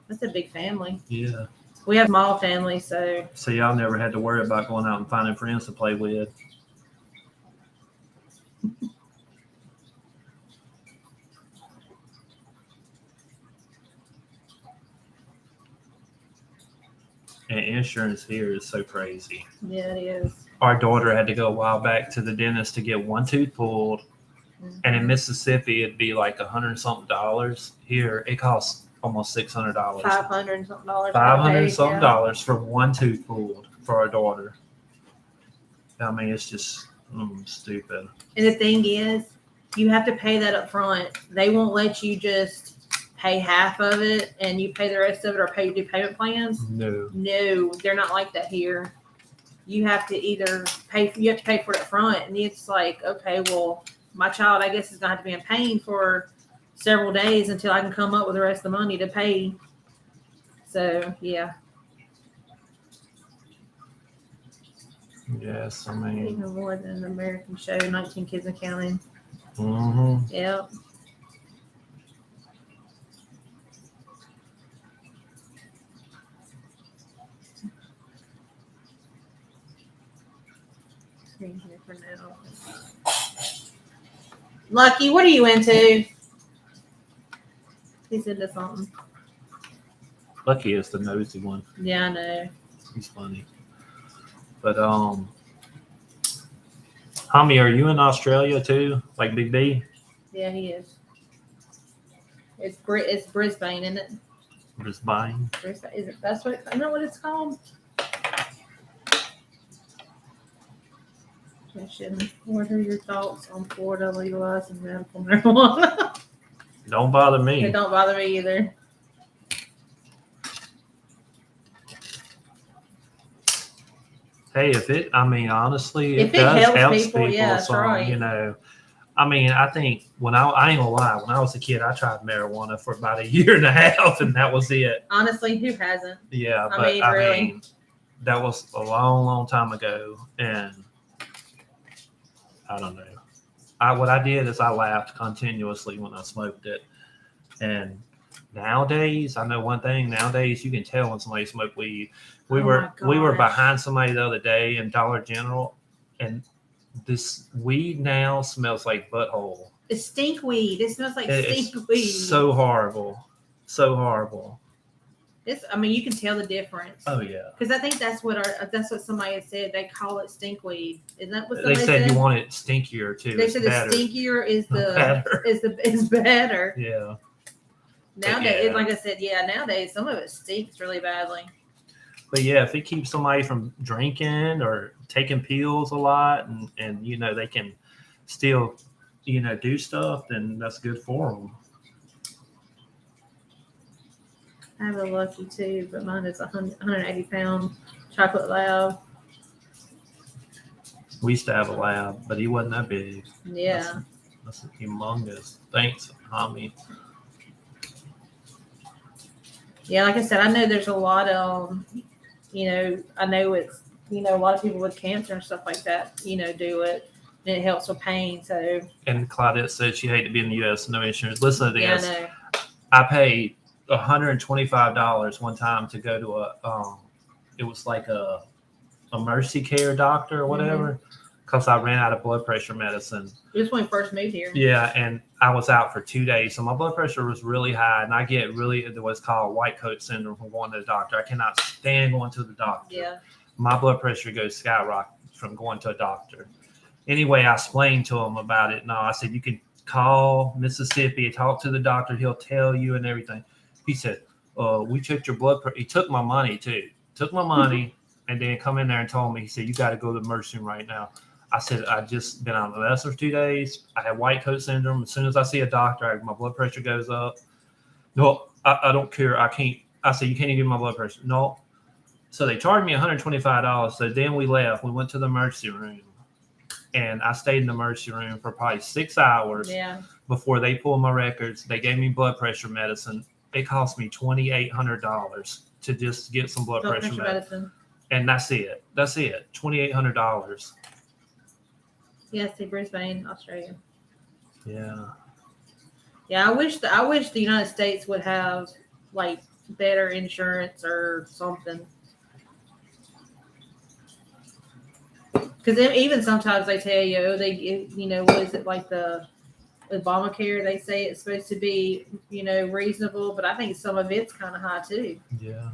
B: That's a big family.
A: Yeah.
B: We have a small family, so
A: y'all never had to worry about going out and finding friends to play with. And insurance here is so crazy.
B: Yeah, it is.
A: Our daughter had to go a while back to the dentist to get one tooth pulled. Mm-hmm. And in Mississippi, it'd be like $100 something. Here, it costs almost $600.
B: $500 something.
A: $500 something for one tooth pulled for our daughter. I mean, it's just stupid.
B: And the thing is, you have to pay that up front. They won't let you just pay half of it and you pay the rest of it, or do payment plans.
A: No,
B: they're not like that here. You have to either pay. You have to pay for it up front, and it's like, okay, well, my child, I guess, is gonna have to be in pain for several days until I can come up with the rest of the money to pay. So yeah.
A: Yes, I mean,
B: even more than an American show, 19 Kids and Counting.
A: Mm-hmm.
B: Yep. Here for now. Lucky, what are you into? He's into something.
A: Lucky is the nosy one.
B: Yeah, I know.
A: He's funny. But Tommy, are you in Australia too? Like Big B?
B: Yeah, he is. It's Brisbane, isn't it?
A: Brisbane.
B: Is it? That's what. I know what it's called. Question: what are your thoughts on Florida legalizing medical marijuana?
A: Don't bother me.
B: It don't bother me either.
A: Hey, honestly,
B: if
A: it does help
B: people, yeah,
A: some,
B: right.
A: I mean, I think I ain't gonna lie, when I was a kid, I tried marijuana for about a year and a half, and that was it.
B: Honestly, who hasn't?
A: Yeah,
B: I mean,
A: that was a long, long time ago, and I don't know. What I did is I laughed continuously when I smoked it, and nowadays, I know one thing. Nowadays, you can tell when somebody smoked weed. We were behind somebody the other day in Dollar General, and This weed now smells like butthole.
B: It's stink weed. It smells like stink weed.
A: So horrible. So horrible.
B: I mean, you can tell the difference.
A: Oh yeah.
B: Because I think that's what somebody had said. They call it stink weed. Isn't that what
A: they
B: somebody
A: said? You want it stinkier too.
B: They said
A: better.
B: the stinkier is
A: better.
B: is better.
A: Yeah.
B: Nowadays, like I said, nowadays some of it stinks really badly.
A: But yeah, if it keeps somebody from drinking or taking pills a lot, and you know they can still, you know, do stuff, then that's good for them.
B: I have a Lucky too, but mine is 180-pound chocolate lab.
A: We used to have a lab, but he wasn't that big.
B: Yeah.
A: That's humongous. Thanks, homie.
B: Yeah, like I said, I know there's a lot of, you know, I know it's, you know, a lot of people with cancer and stuff like that, you know, do it. And it helps with pain. So. And
A: Claudette said she hated to be in the U.S. No insurance. Listen to this.
B: Yeah, I know.
A: I paid $125 one time to go to it was like a Mercy Care doctor or whatever, because I ran out of blood pressure medicine.
B: Just when we first moved here.
A: Yeah, and I was out for 2 days, so my blood pressure was really high, and I get really what's called white coat syndrome from going to the doctor. I cannot stand going to the doctor.
B: Yeah.
A: My blood pressure goes skyrocket from going to a doctor. Anyway, I explained to him about it. No, I said, you can call Mississippi, talk to the doctor, he'll tell you and everything. He said, we checked your blood pressure. He took my money too. Took my money and then come in there and told me, he said, you got to go to the emergency room right now. I said, I just been on the medicine for 2 days. I have white coat syndrome. As soon as I see a doctor, my blood pressure goes up. No, I don't care. I can't. I said, you can't even give my blood pressure. No. So they charged me $125. So then we left. We went to the emergency room. And I stayed in the emergency room for probably 6 hours before they pulled my records. They gave me blood pressure medicine. It cost me $2,800 to just get some blood pressure medicine. And that's it. That's it. $2,800.
B: Yes, to Brisbane, Australia.
A: Yeah.
B: Yeah, I wish the United States would have like better insurance or something. Because even sometimes they tell you, what is it, like the Obamacare? They say it's supposed to be, reasonable, but I think some of it's kind of high too.
A: Yeah.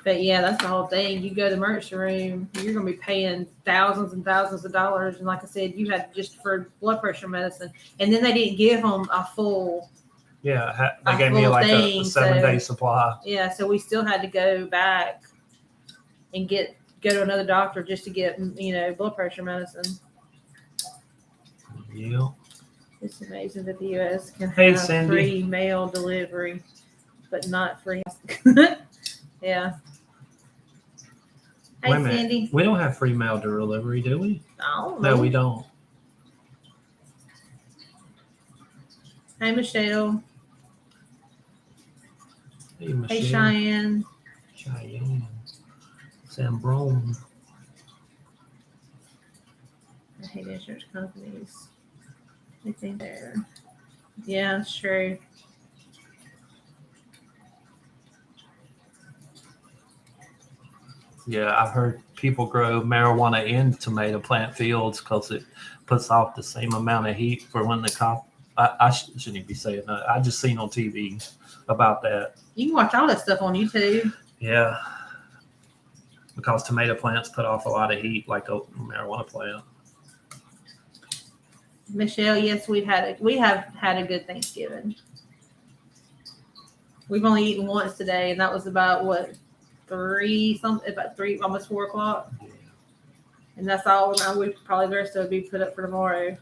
B: But yeah, that's the whole thing. You go to the emergency room, you're going to be paying thousands and thousands of dollars. And like I said, you had just for blood pressure medicine. And then they didn't give them a full.
A: Yeah, they gave me like a 7-day supply.
B: Yeah, so we still had to go back and go to another doctor just to get, blood pressure medicine.
A: Yeah.
B: It's amazing that the U.S. can have free mail delivery, but not free. Yeah. Hey, Sandy.
A: We don't have free mail delivery, do we? No, we don't.
B: Hey, Michelle.
A: Hey, Michelle.
B: Hey, Cheyenne.
A: Sambrone.
B: I hate insurance companies. I think they're. Yeah, it's true.
A: Yeah, I've heard people grow marijuana in tomato plant fields because it puts off the same amount of heat for when the cop. I shouldn't even be saying that. I just seen on TV about that.
B: You can watch all that stuff on YouTube.
A: Yeah, because tomato plants put off a lot of heat like a marijuana plant.
B: Michelle, yes, we have had a good Thanksgiving. We've only eaten once today, and that was about what? 3, almost 4 o'clock.
A: Yeah. And
B: that's all. Now we probably the rest of it will be put up for tomorrow.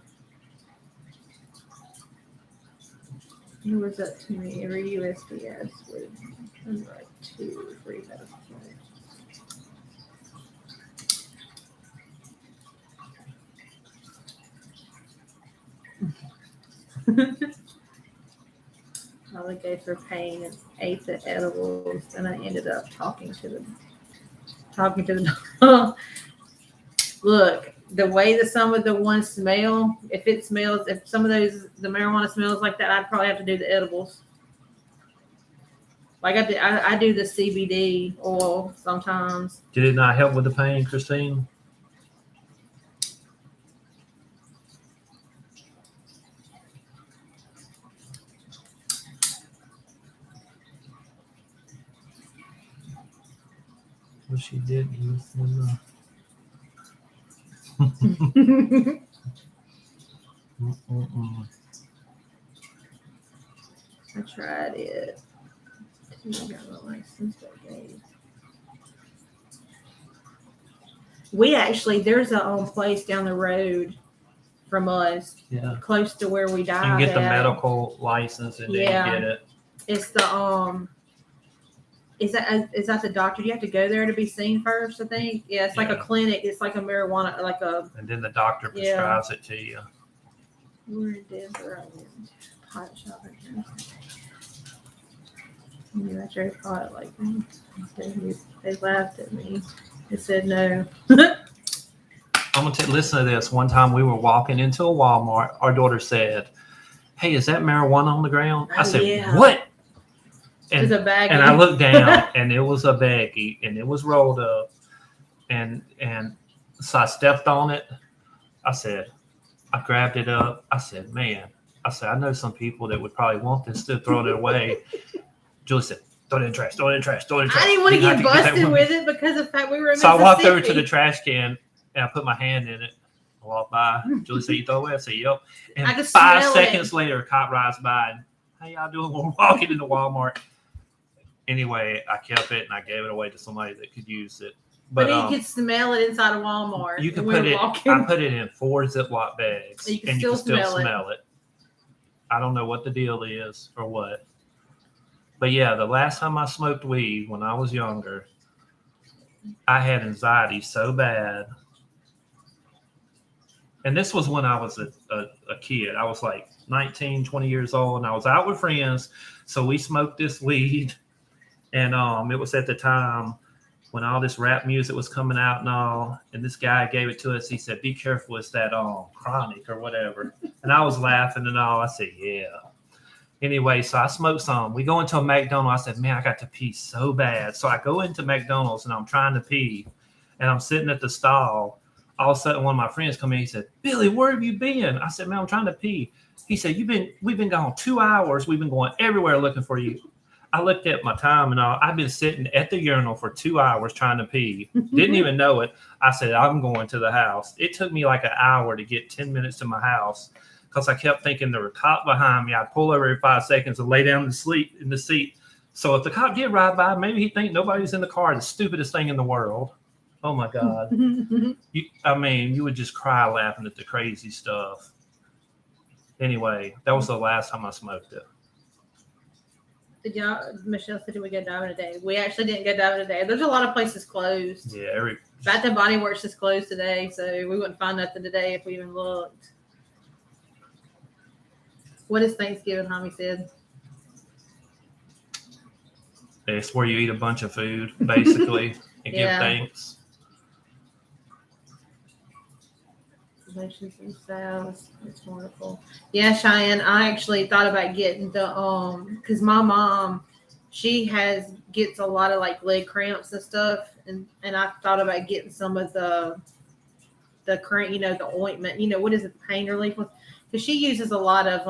B: Who was that to me? Every USPS with like 2 or 3 medicines. I would go for pain and ate the edibles, and I ended up talking to the dog. Look, the way that some of the ones smell, if some of those the marijuana smells like that, I'd probably have to do the edibles. Like I do the CBD oil sometimes.
A: Did it not help with the pain, Christine? Well, she didn't listen.
B: I tried it. Got my license that day. We actually, there's a place down the road from us, close to where we dive.
A: You can get the medical license and then you get it.
B: It's the is that the doctor? Do you have to go there to be seen first? I think. Yeah, it's like a clinic. It's like a marijuana, and then
A: the doctor prescribes it to you.
B: Where did the pot shop again? Yeah, I tried to call it like that. They laughed at me. They said no.
A: I'm gonna listen to this. One time we were walking into a Walmart. Our daughter said, "Hey, is that marijuana on the ground?" I said, "What?" And,
B: it's a baggie.
A: And I looked down, and it was a baggie, and it was rolled up, and so I stepped on it. I grabbed it up. I said, "Man," I know some people that would probably want this to throw it away. Julie said, "Throw it in the trash. Throw it in the trash. Throw it in the trash."
B: I didn't want to get busted with it because of the fact we were in
A: So I walked over to the trash can and I put my hand in it. I walked by. Julie said, "You throw it away?" I said, "Yep." And 5 seconds later, a cop rides by and, "How y'all doing?" We're walking into Walmart. Anyway, I kept it and I gave it away to somebody that could use it.
B: But you could smell it inside of Walmart.
A: You can put it. I put it in 4 Ziploc bags,
B: and you can still smell it.
A: I don't know what the deal is or what. But yeah, the last time I smoked weed when I was younger, I had anxiety so bad. And this was when I was a kid. I was like 19, 20 years old, and I was out with friends. So we smoked this weed. And it was at the time when all this rap music was coming out and all. And this guy gave it to us. He said, "Be careful, it's that chronic or whatever." And I was laughing and all. I said, "Yeah." Anyway, so I smoked some. We go into a McDonald's. I said, "Man, I got to pee so bad." So I go into McDonald's and I'm trying to pee. And I'm sitting at the stall. All of a sudden, one of my friends come in. He said, "Billy, where have you been?" I said, "Man, I'm trying to pee." He said, "We've been gone 2 hours. We've been going everywhere looking for you." I looked at my time and all. I've been sitting at the urinal for 2 hours trying to pee. Didn't even know it. I said, "I'm going to the house." It took me like an hour to get 10 minutes to my house because I kept thinking there were a cop behind me. I'd pull over every 5 seconds and lay down to sleep in the seat. So if the cop did ride by, maybe he'd think nobody's in the car. The stupidest thing in the world. Oh, my God. You would just cry laughing at the crazy stuff. Anyway, that was the last time I smoked it.
B: Michelle said, "Did we go diving today?" We actually didn't go diving today. There's a lot of places closed.
A: Yeah,
B: Bath and Body Works is closed today, so we wouldn't find nothing today if we even looked. What is Thanksgiving, Homie said?
A: It's where you eat a bunch of food, basically, and give thanks.
B: Emotions themselves. It's wonderful. Yeah, Cheyenne, I actually thought about getting the because my mom, she gets a lot of like leg cramps and stuff, and I thought about getting some of the current, the ointment, what is it, pain relief, because she uses a lot of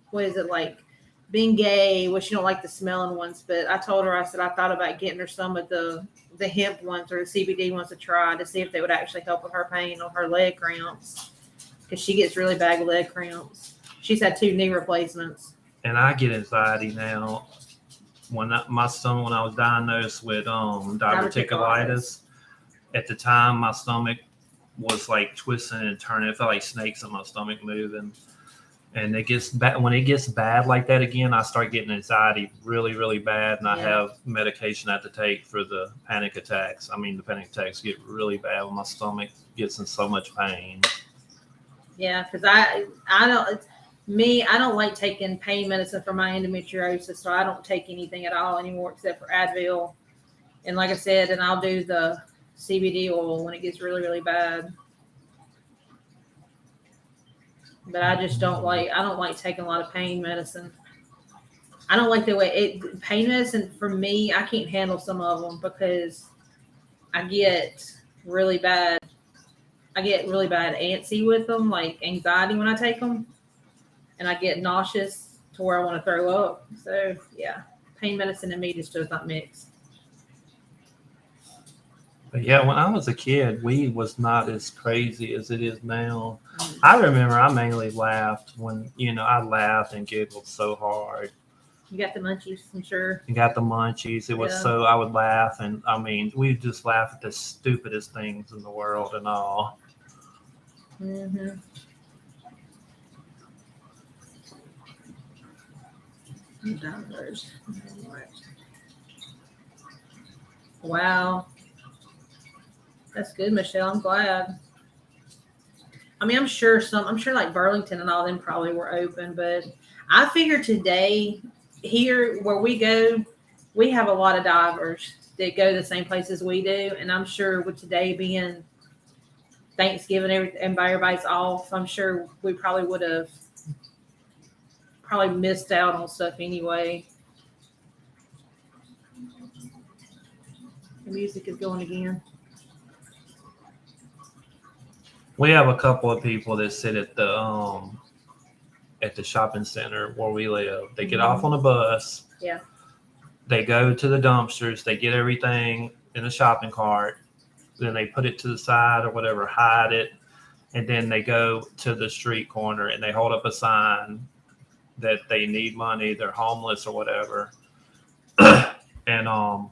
B: what is it, like Bengay, which you don't like the smelling ones, but I told her, I said I thought about getting her some of the hemp ones or the CBD ones to try to see if they would actually help with her pain or her leg cramps, because she gets really bad leg cramps. She's had 2 knee replacements.
A: And I get anxiety now. When I was diagnosed with diverticulitis, at the time my stomach was like twisting and turning. It felt like snakes in my stomach moving. And when it gets bad like that again, I start getting anxiety really, really bad. And I have medication I have to take for the panic attacks. The panic attacks get really bad when my stomach gets in so much pain.
B: Yeah, because I don't like taking pain medicine for my endometriosis, so I don't take anything at all anymore except for Advil. And like I said, and I'll do the CBD oil when it gets really, really bad. But I just don't like taking a lot of pain medicine. I don't like the way pain medicine for me. I can't handle some of them because I get really bad. I get really bad antsy with them, like anxiety when I take them, and I get nauseous to where I want to throw up. So yeah, pain medicine and me just does not mix.
A: But yeah, when I was a kid, weed was not as crazy as it is now. I remember I mainly laughed when, I laughed and giggled so hard.
B: You got the munchies, I'm sure.
A: You got the munchies. It was I would laugh. And I mean, we just laugh at the stupidest things in the world and all.
B: Mm-hmm. Wow. That's good, Michelle. I'm glad. I mean, I'm sure like Burlington and all them probably were open, but I figure today here where we go, we have a lot of divers that go the same places we do. And I'm sure with today being Thanksgiving and everybody's off, I'm sure we probably would have missed out on stuff anyway. The music is going again.
A: We have a couple of people that sit at the shopping center where we live. They get off on a bus.
B: Yeah.
A: They go to the dumpsters. They get everything in the shopping cart. Then they put it to the side or whatever, hide it. And then they go to the street corner and they hold up a sign that they need money. They're homeless or whatever. And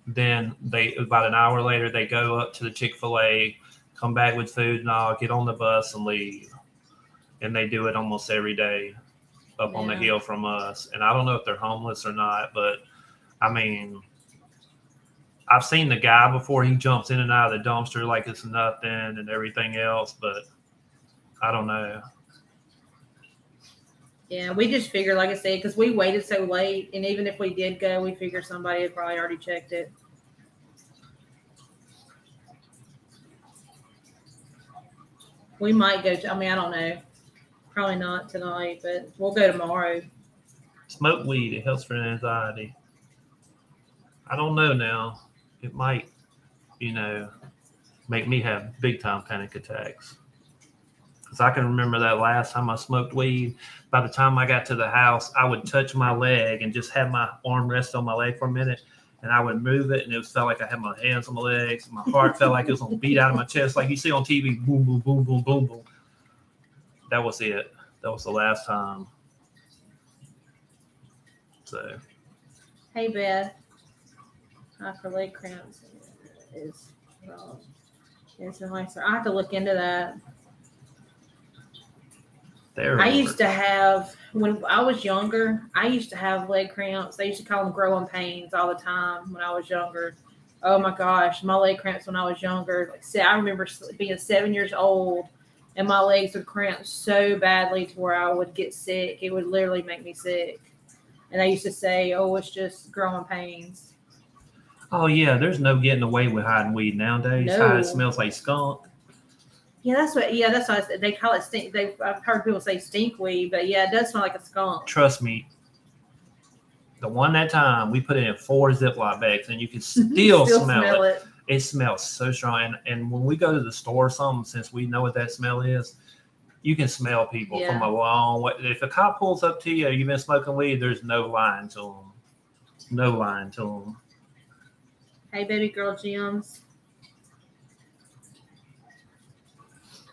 A: then about an hour later, they go up to the Chick-fil-A, come back with food and all, get on the bus and leave. And they do it almost every day up on the hill from us. And I don't know if they're homeless or not, but I mean, I've seen the guy before. He jumps in and out of the dumpster like it's nothing and everything else, but I don't know.
B: Yeah, we just figured, like I said, because we waited so late, and even if we did go, we figured somebody had probably already checked it. We might go. I don't know. Probably not tonight, but we'll go tomorrow.
A: Smoke weed. It helps for anxiety. I don't know now. It might, make me have big time panic attacks. Because I can remember that last time I smoked weed. By the time I got to the house, I would touch my leg and just have my arm rest on my leg for a minute. And I would move it, and it felt like I had my hands on my legs. My heart felt like it was going to beat out of my chest, like you see on TV, boom, boom, boom, boom, boom, boom. That was it. That was the last time. So.
B: Hey, Beth. For leg cramps is nicer. I have to look into that. I used to have, when I was younger, I used to have leg cramps. They used to call them growing pains all the time when I was younger. Oh my gosh, my leg cramps when I was younger. I remember being 7 years old and my legs would cramp so badly to where I would get sick. It would literally make me sick. And they used to say, oh, it's just growing pains.
A: Oh, yeah, there's no getting away with hiding weed nowadays.
B: No.
A: It smells like skunk.
B: Yeah, that's why I said. They call it stink. I've heard people say stink weed, but yeah, it does smell like a skunk.
A: Trust me. The one that time we put it in 4 Ziploc bags and you can still smell it. It smells so strong. And when we go to the store or something, since we know what that smell is, you can smell people from a long way. If a cop pulls up to you, you've been smoking weed, there's no lying to them. No lying to them.
B: Hey, baby girl Gems.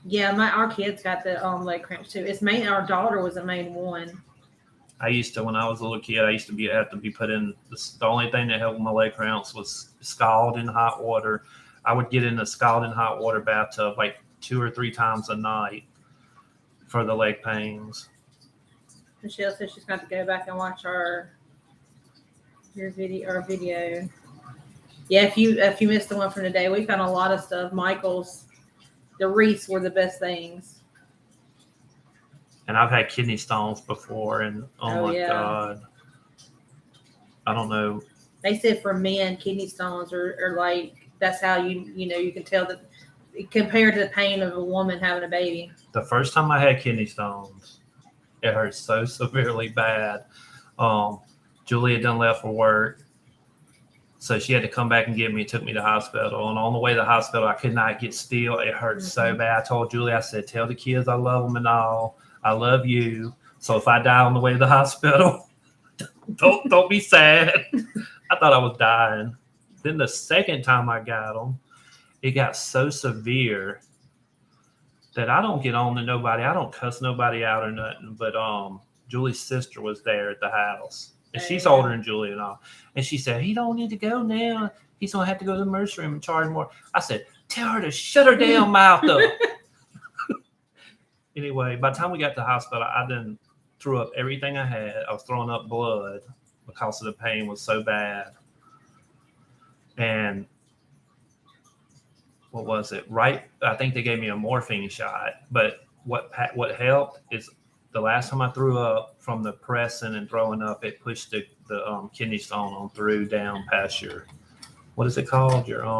B: Yeah, our kids got the leg cramps too. It's mainly our daughter was the main one.
A: I used to, when I was a little kid, have to be put in. The only thing that helped my leg cramps was scalding hot water. I would get in a scalding hot water bathtub like 2 or 3 times a night for the leg pains.
B: Michelle says she's got to go back and watch our video. Yeah, if you missed the one from today, we found a lot of stuff. Michael's. The wreaths were the best things.
A: And I've had kidney stones before, and oh my God. I don't know.
B: They said for men, kidney stones are like, that's how you can tell that compared to the pain of a woman having a baby.
A: The first time I had kidney stones, it hurt so severely bad. Julie had done left for work. So she had to come back and get me. Took me to the hospital. And on the way to the hospital, I could not get still. It hurt so bad. I told Julie, I said, tell the kids I love them and all. I love you. So if I die on the way to the hospital, don't be sad. I thought I was dying. Then the second time I got them, it got so severe that I don't get on to nobody. I don't cuss nobody out or nothing. But Julie's sister was there at the house. And she's older than Julie and all. And she said, he don't need to go now. He's going to have to go to the emergency room and charge more. I said, tell her to shut her damn mouth up. Anyway, by the time we got to the hospital, I then threw up everything I had. I was throwing up blood because of the pain was so bad. And what was it? Right, I think they gave me a morphine shot. But what helped is the last time I threw up from the pressing and throwing up, it pushed the kidney stone on through down past your, what is it called? Your
B: I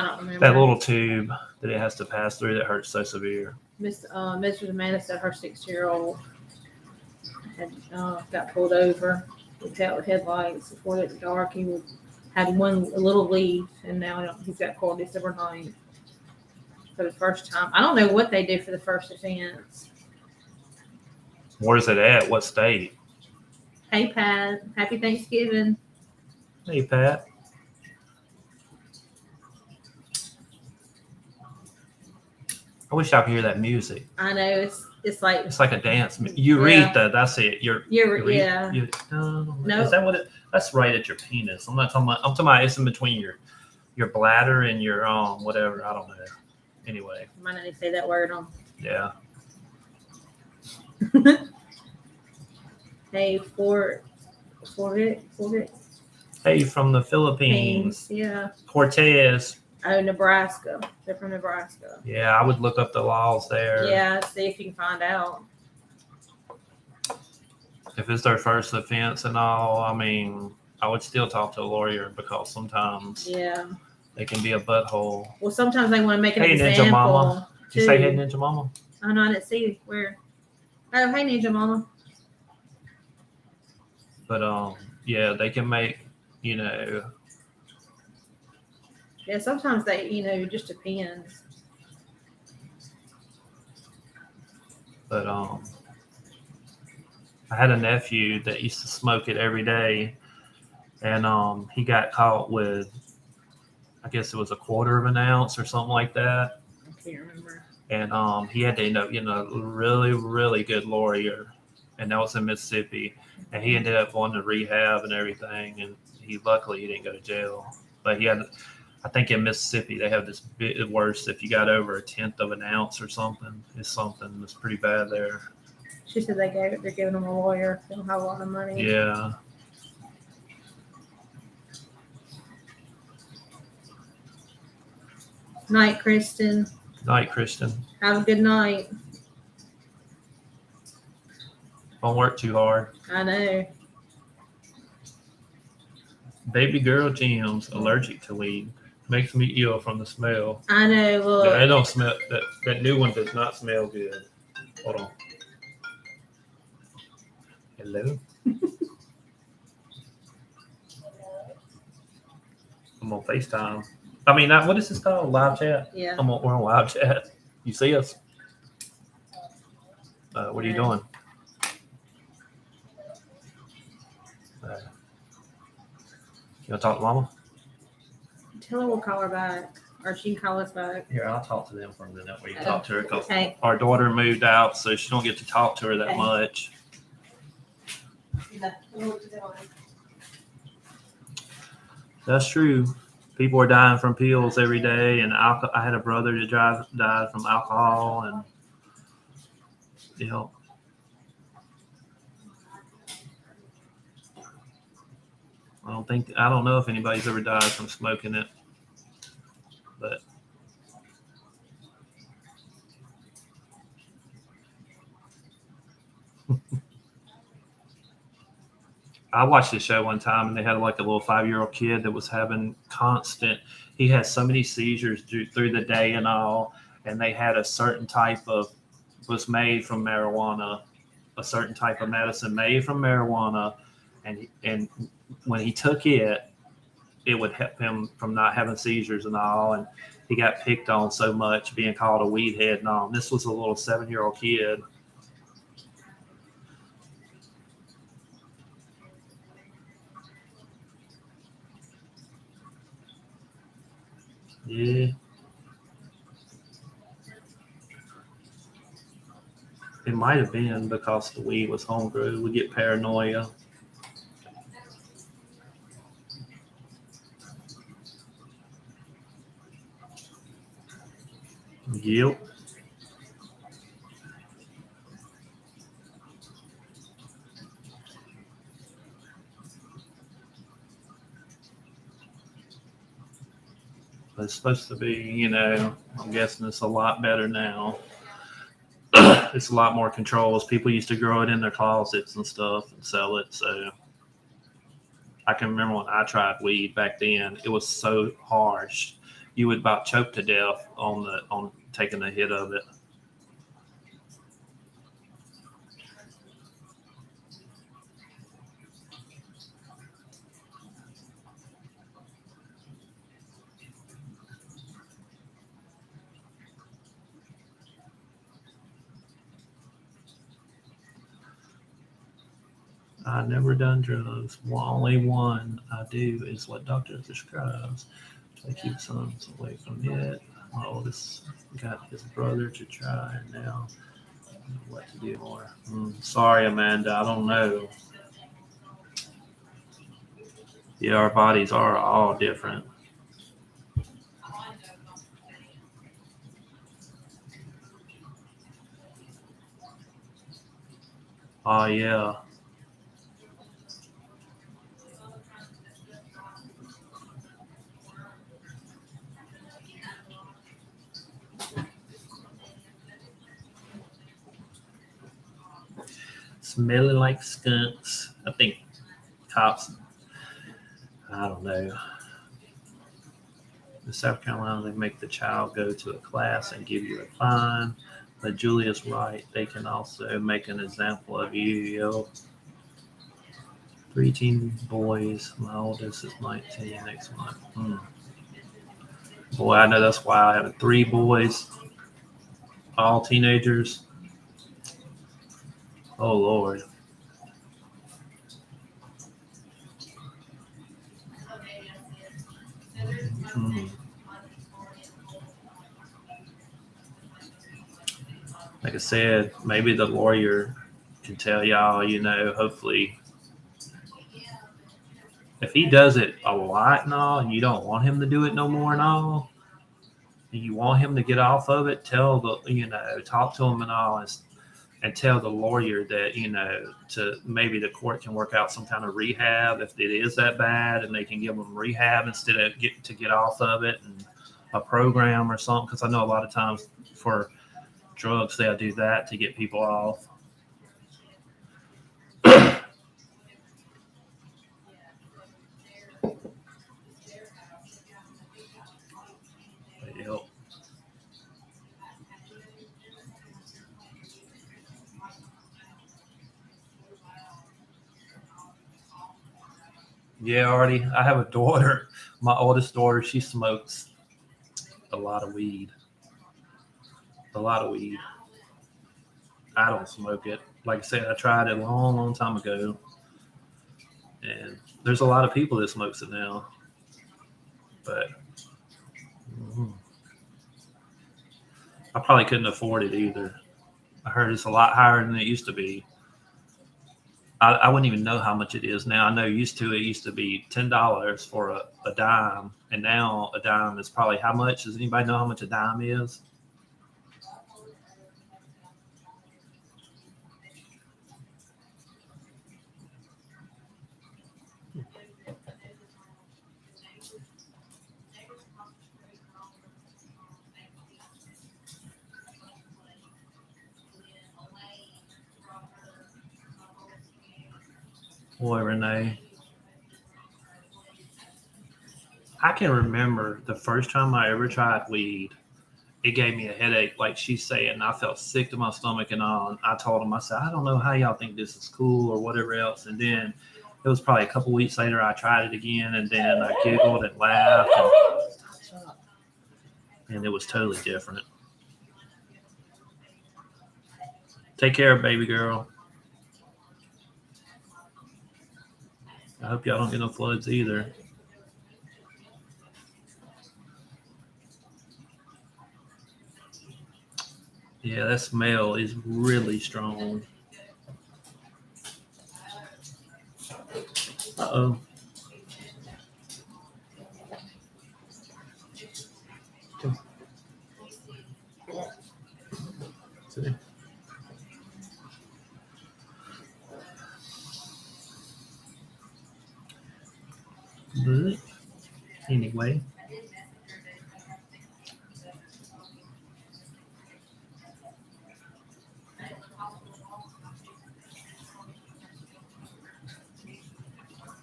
B: don't remember.
A: That little tube that it has to pass through that hurts so severe.
B: Mrs. Amanda said her 6-year-old had got pulled over without headlights before it was dark. He had a little lead, and now he's got called December 9th for the first time. I don't know what they do for the first offense.
A: Where's it at? What state?
B: Hey, Pat. Happy Thanksgiving.
A: Hey, Pat. I wish I could hear that music.
B: I know it's like
A: a dance. Urethra, that's it.
B: Yeah.
A: No. Is that what it? That's right at your penis. I'm not talking about. I'm talking about it's in between your bladder and your whatever. I don't know. Anyway.
B: I might not need to say that word on.
A: Yeah.
B: Hey, Fort.
A: Hey, from the Philippines.
B: Yeah.
A: Cortez.
B: Oh, Nebraska. They're from Nebraska.
A: Yeah, I would look up the laws there.
B: Yeah, see if you can find out.
A: If it's their first offense and all, I mean, I would still talk to a lawyer because sometimes they can be a butthole.
B: Well, sometimes they want to make an
A: example. Hey, Ninja Mama. Did you say hey, Ninja Mama?
B: Oh, no, I didn't see where. Oh, hey, Ninja Mama.
A: But, yeah, they can make,
B: Yeah, sometimes they, it just depends.
A: But I had a nephew that used to smoke it every day, and he got caught with, I guess it was a quarter of an ounce or something like that.
B: I can't remember.
A: And he had to end up getting a really, really good lawyer, and that was in Mississippi. And he ended up going to rehab and everything, and luckily he didn't go to jail. But he had, I think in Mississippi they have this bit worse if you got over 1/10 of an ounce or something. It's something that's pretty bad there.
B: She said they're giving him a lawyer. They don't have a lot of money.
A: Yeah.
B: Night, Kristen.
A: Night, Kristen.
B: Have a good night.
A: Don't work too hard.
B: I know.
A: Baby girl Jim's allergic to weed. Makes me ill from the smell.
B: I know. Look.
A: They don't smell. That new one does not smell good. Hold on. Hello. I'm on FaceTime. I mean, what is this called? Live chat?
B: Yeah.
A: We're on live chat. You see us? What are you doing? You want to talk to Mama?
B: Tell her we'll call her back, or she can call us back.
A: Here, I'll talk to them for a minute. Where you talk to her, because
B: okay.
A: Our daughter moved out, so she don't get to talk to her that much. That's true. People are dying from pills every day, and I had a brother that died from alcohol, and I don't know if anybody's ever died from smoking it, but I watched this show one time, and they had like a little 5-year-old kid that was having he had so many seizures through the day and all, and they had a certain type was made from marijuana, a certain type of medicine made from marijuana, and when he took it, it would help him from not having seizures and all. And he got picked on so much, being called a weed head and all. And this was a little 7-year-old kid. Yeah. It might have been because the weed was homebrew. We get paranoia. Yep. It's supposed to be, I'm guessing it's a lot better now. It's a lot more controls. People used to grow it in their closets and stuff and sell it. So I can remember when I tried weed back then, it was so harsh. You would about choke to death on taking a hit of it. I've never done drugs. Only one I do is what doctor prescribes. To keep some away from it. My oldest got his brother to try, and now I don't know what to do more. Sorry, Amanda. I don't know. Yeah, our bodies are all different. Oh, yeah. Smelling like skunks. I think cops, I don't know. In South Carolina, they make the child go to a class and give you a fine. But Julia's right. They can also make an example of you. Yo. 3 teen boys. My oldest is 19 next month. Boy, I know that's why I have 3 boys, all teenagers. Oh, Lord. Mm. Like I said, maybe the lawyer can tell y'all, hopefully, if he does it a lot and all, and you don't want him to do it no more and all, and you want him to get off of it, talk to him and all, and tell the lawyer that, to maybe the court can work out some kind of rehab if it is that bad, and they can give them rehab instead of get off of it, and a program or something. Because I know a lot of times for drugs, they'll do that to get people off. Yep. Yeah, already. I have a daughter. My oldest daughter, she smokes a lot of weed. A lot of weed. I don't smoke it. Like I said, I tried it a long, long time ago. And there's a lot of people that smokes it now. But I probably couldn't afford it either. I heard it's a lot higher than it used to be. I wouldn't even know how much it is now. I know it used to be $10 for a dime, and now a dime is probably how much? Does anybody know how much a dime is? Boy, Renee, I can remember the first time I ever tried weed, it gave me a headache, like she's saying. I felt sick to my stomach and all. And I told him, I said, I don't know how y'all think this is cool or whatever else. And then it was probably a couple weeks later, I tried it again, and then I giggled and laughed, and it was totally different. Take care, baby girl. I hope y'all don't get no floods either. Yeah, that smell is really strong. Uh-oh. See? But anyway.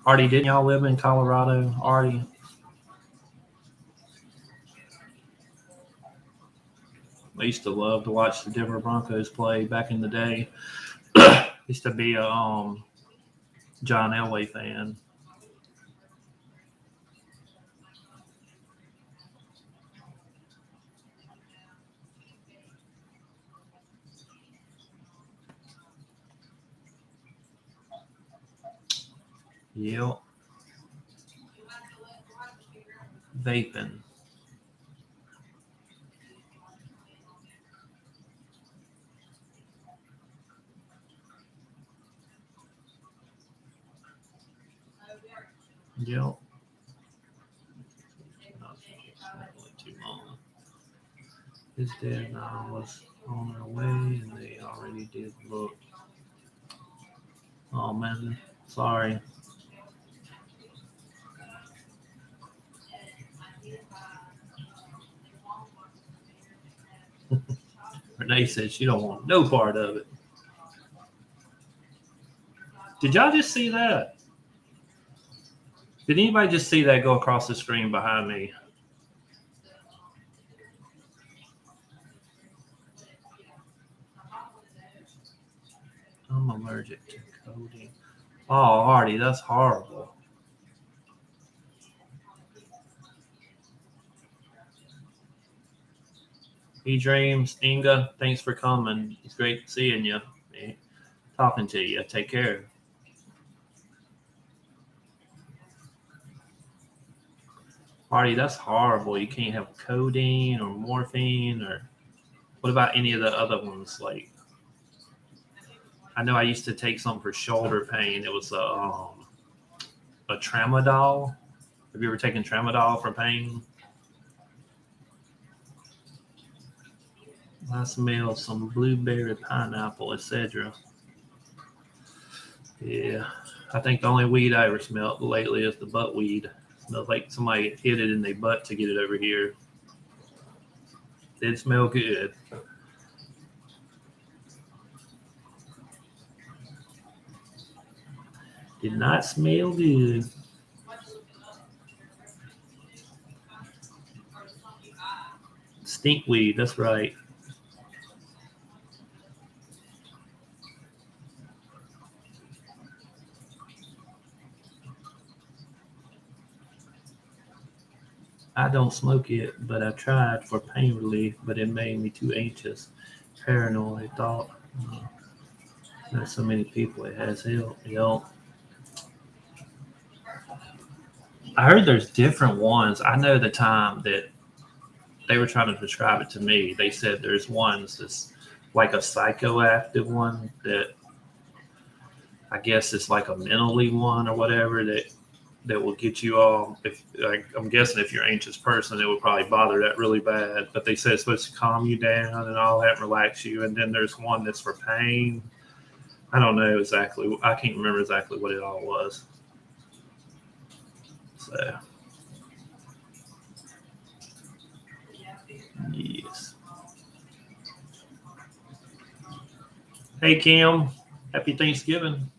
A: Artie, didn't y'all live in Colorado? Artie? I used to love to watch the Denver Broncos play back in the day. Used to be a John Elway fan. Yep. Vaping. Yep. Not too long. His dad and I was on our way, and they already did look. Oh man, sorry. Renee said she don't want no part of it. Did y'all just see that? Did anybody just see that go across the screen behind me? I'm allergic to codeine. Oh, Hardy, that's horrible. E-Dreams, Inga, thanks for coming. It's great seeing you. Talking to you. Take care. Hardy, that's horrible. You can't have codeine or morphine, or what about any of the other ones? Like, I know I used to take something for shoulder pain. It was a tramadol. Have you ever taken tramadol for pain? I smell some blueberry, pineapple, etc. Yeah, I think the only weed I ever smelled lately is the butt weed. It smells like somebody hit it in their butt to get it over here. Did smell good. Did not smell good. Stinkweed, that's right. I don't smoke it, but I tried for pain relief, but it made me too anxious, paranoid, thought. Not so many people it has helped. I heard there's different ones. I know the time that they were trying to prescribe it to me, they said there's ones that's like a psychoactive one that I guess it's like a mentally one or whatever that will get you all. If like, I'm guessing if you're an anxious person, it would probably bother that really bad. But they said it's supposed to calm you down and all that, and relax you. And then there's one that's for pain. I don't know exactly. I can't remember exactly what it all was. So, yes. Hey, Kim. Happy Thanksgiving.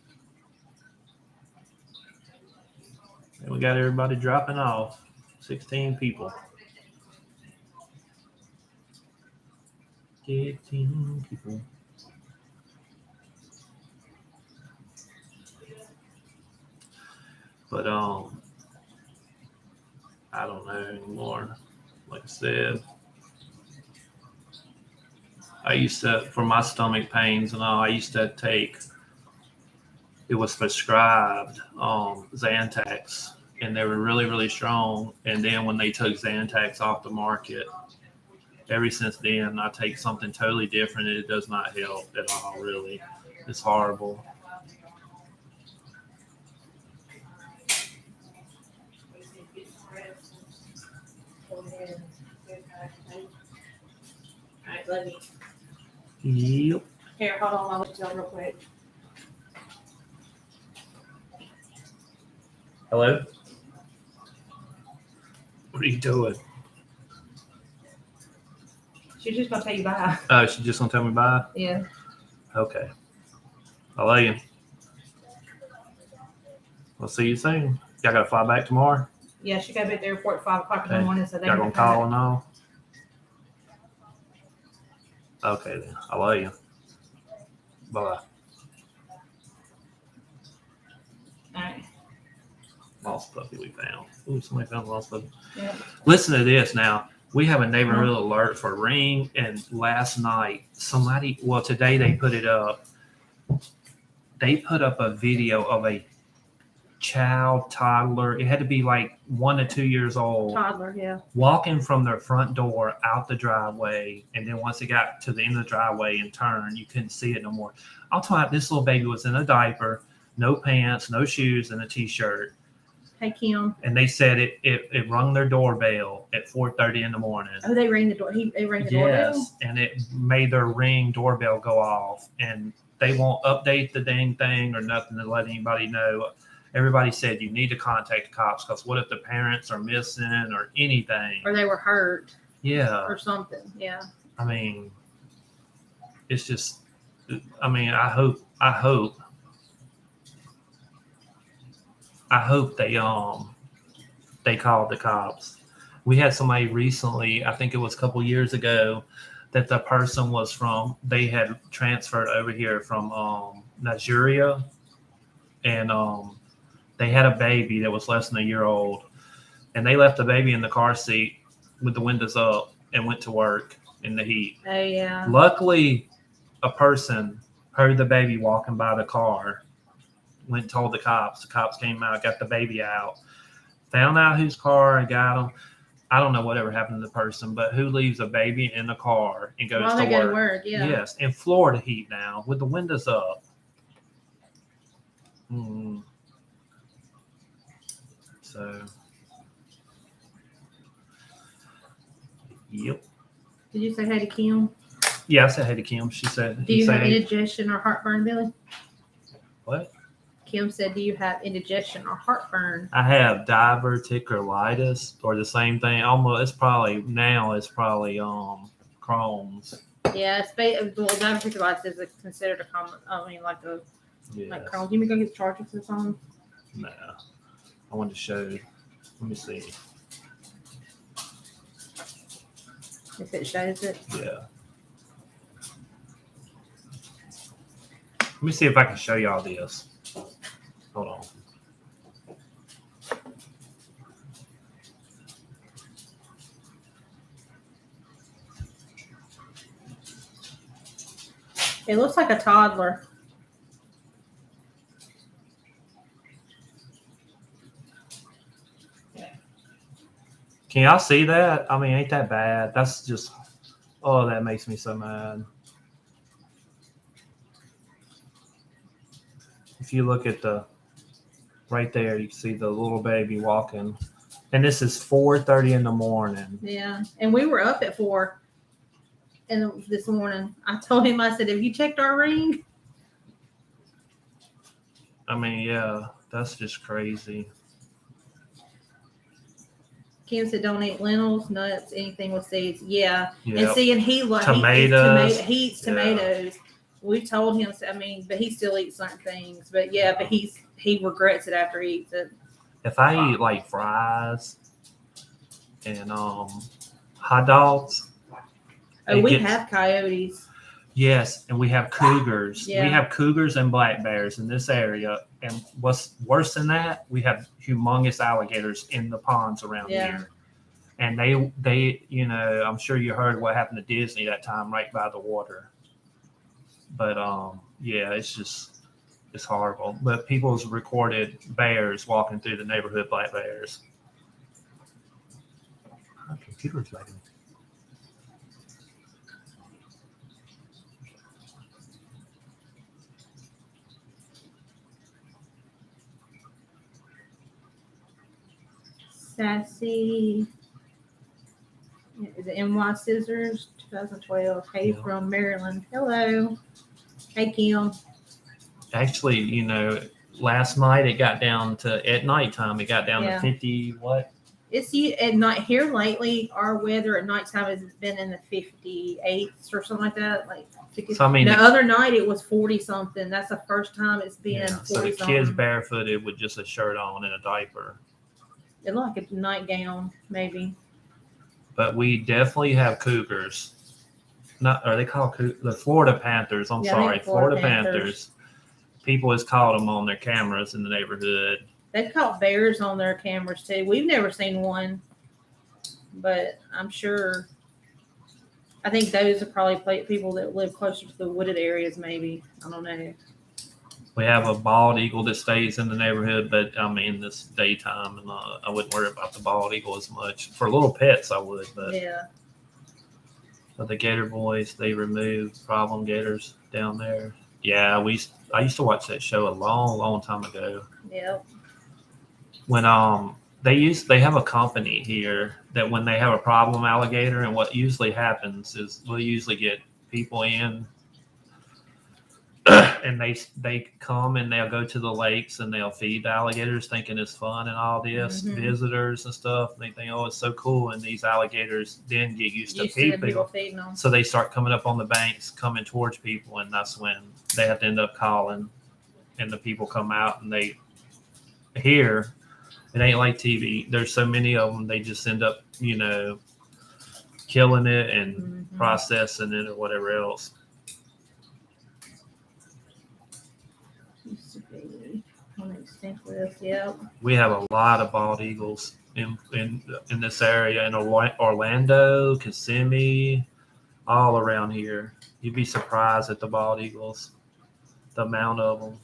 A: And we got everybody dropping off. 16 people. Getting people. But I don't know anymore. Like I said, I used to, for my stomach pains and all, I used to take, it was prescribed Zantax, and they were really, really strong. And then when they took Zantax off the market, ever since then, I take something totally different, and it does not help at all, really. It's horrible.
B: All right, love you.
A: Yep.
B: Here, hold on. I'll let you know real quick.
A: Hello? What are you doing?
B: She's just gonna tell you bye.
A: Oh, she's just gonna tell me bye?
B: Yeah.
A: Okay. I love you. We'll see you soon. Y'all gotta fly back tomorrow?
B: Yeah, she got to be at the airport at 5 o'clock in the
A: Okay.
B: morning, so they
A: Y'all
B: can
A: gonna call and all? Okay then. I love you. Bye bye.
B: All right.
A: Lost puppy we found. Ooh, somebody found a lost puppy.
B: Yeah.
A: Listen to this now. We have a neighborhood alert for Ring, and last night today they put it up. They put up a video of a toddler. It had to be like 1 to 2 years old.
B: Toddler, yeah.
A: Walking from their front door out the driveway, and then once it got to the end of the driveway and turned, you couldn't see it no more. I'll tell you, this little baby was in a diaper, no pants, no shoes, and a t-shirt.
B: Hey, Kim.
A: And they said it rung their doorbell at 4:30 in the morning.
B: Oh, they rang the door. They rang the doorbell?
A: Yes, and it made their Ring doorbell go off, and they won't update the dang thing or nothing to let anybody know. Everybody said you need to contact the cops, because what if the parents are missing or anything?
B: Or they were hurt.
A: Yeah.
B: Or something. Yeah.
A: I mean, it's just, I mean, I hope they called the cops. We had somebody recently, I think it was a couple years ago, that the person was they had transferred over here from Nigeria, and they had a baby that was less than a year old, and they left the baby in the car seat with the windows up and went to work in the heat.
B: Oh, yeah.
A: Luckily, a person heard the baby walking by the car, went and told the cops. The cops came out, got the baby out, found out whose car and got them. I don't know whatever happened to the person, but who leaves a baby in the car and goes to work?
B: Work, yeah.
A: Yes, in Florida heat now with the windows up. So, yep.
B: Did you say hey to Kim?
A: Yeah, I said hey to Kim. She said,
B: do you have indigestion or heartburn, Billy?
A: What?
B: Kim said, do you have indigestion or heartburn?
A: I have diverticulitis, or the same thing. Almost, it's probably Crohn's.
B: Yeah, diverticulitis is considered a common. I mean, like Crohn's. You want me to go get the charger for this on?
A: No, I wanted to show you. Let me see.
B: If it shows it.
A: Yeah. Let me see if I can show y'all this. Hold on.
B: It looks like a toddler.
A: Can y'all see that? I mean, ain't that bad? That's just, oh, that makes me so mad. If you look at right there, you can see the little baby walking. And this is 4:30 in the morning.
B: Yeah. And we were up at 4 this morning. I told him, I said, have you checked our Ring?
A: I mean, yeah, that's just crazy.
B: Kim said, don't eat lentils, nuts, anything with seeds. Yeah.
A: Yep.
B: And see, and he loves
A: tomatoes.
B: He eats tomatoes. We told him, I mean, but he still eats certain things. But yeah, but he regrets it after he eats it.
A: If I eat like fries and hot dogs,
B: Oh, we have coyotes.
A: Yes, and we have cougars.
B: Yeah.
A: We have cougars and black bears in this area. And what's worse than that, we have humongous alligators in the ponds around here. And they, I'm sure you heard what happened to Disney that time right by the water. But yeah, it's horrible. But people's recorded bears walking through the neighborhood, black bears. My computer's lagging.
B: Sassy. Is it NY Scissors 2012? Hey, from Maryland. Hello. Hey, Kim.
A: Actually, last night it got down to, at nighttime, it got down to 50, what?
B: It's at night here lately. Our weather at nighttime has been in the 58s or something like that. So, the other night it was 40 something. That's the first time it's been 40
A: so the
B: something.
A: kids barefooted with just a shirt on and a diaper.
B: It looked like a nightgown, maybe.
A: But we definitely have cougars. Are they called the Florida Panthers? I'm sorry, Florida Panthers. People has caught them on their cameras in the neighborhood.
B: They've caught bears on their cameras too. We've never seen one, but I'm sure. I think those are probably people that live closer to the wooded areas. Maybe, I don't know.
A: We have a bald eagle that stays in the neighborhood, but this daytime, and I wouldn't worry about the bald eagle as much. For little pets, I would, but
B: yeah.
A: But the Gator Boys, they removed problem gators down there. Yeah, I used to watch that show a long, long time ago.
B: Yep.
A: When they have a company here that when they have a problem alligator, and what usually happens is we'll usually get people in. And they come and they'll go to the lakes and they'll feed the alligators thinking it's fun and all this, visitors and stuff. They think, oh, it's so cool. And these alligators then get used to people
B: feeding them.
A: So they start coming up on the banks, coming towards people. And that's when they have to end up calling. And the people come out and they hear. It ain't like TV. There's so many of them. They just end up, killing it and processing it or whatever else.
B: Yeah.
A: We have a lot of bald eagles in this area, in Orlando, Kissimmee, all around here. You'd be surprised at the bald eagles, the amount of them.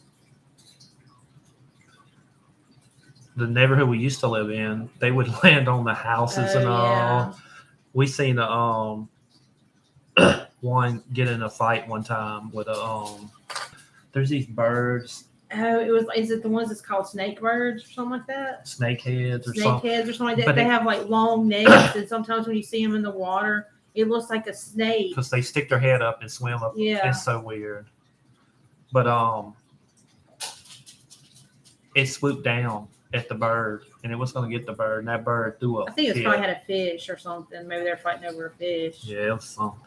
A: The neighborhood we used to live in, they would land on the houses and all.
B: Yeah.
A: We seen one get in a fight one time with there's these birds.
B: Oh, is it the ones that's called snake birds or something like that?
A: Snakeheads or something like that.
B: But they have long necks, and sometimes when you see them in the water, it looks like a snake.
A: Because they stick their head up and swim up.
B: Yeah.
A: It's so weird. But it swooped down at the bird, and it was going to get the bird, and that bird threw up.
B: I think it probably had a fish or something. Maybe they're fighting over a fish.
A: Yeah, it was something.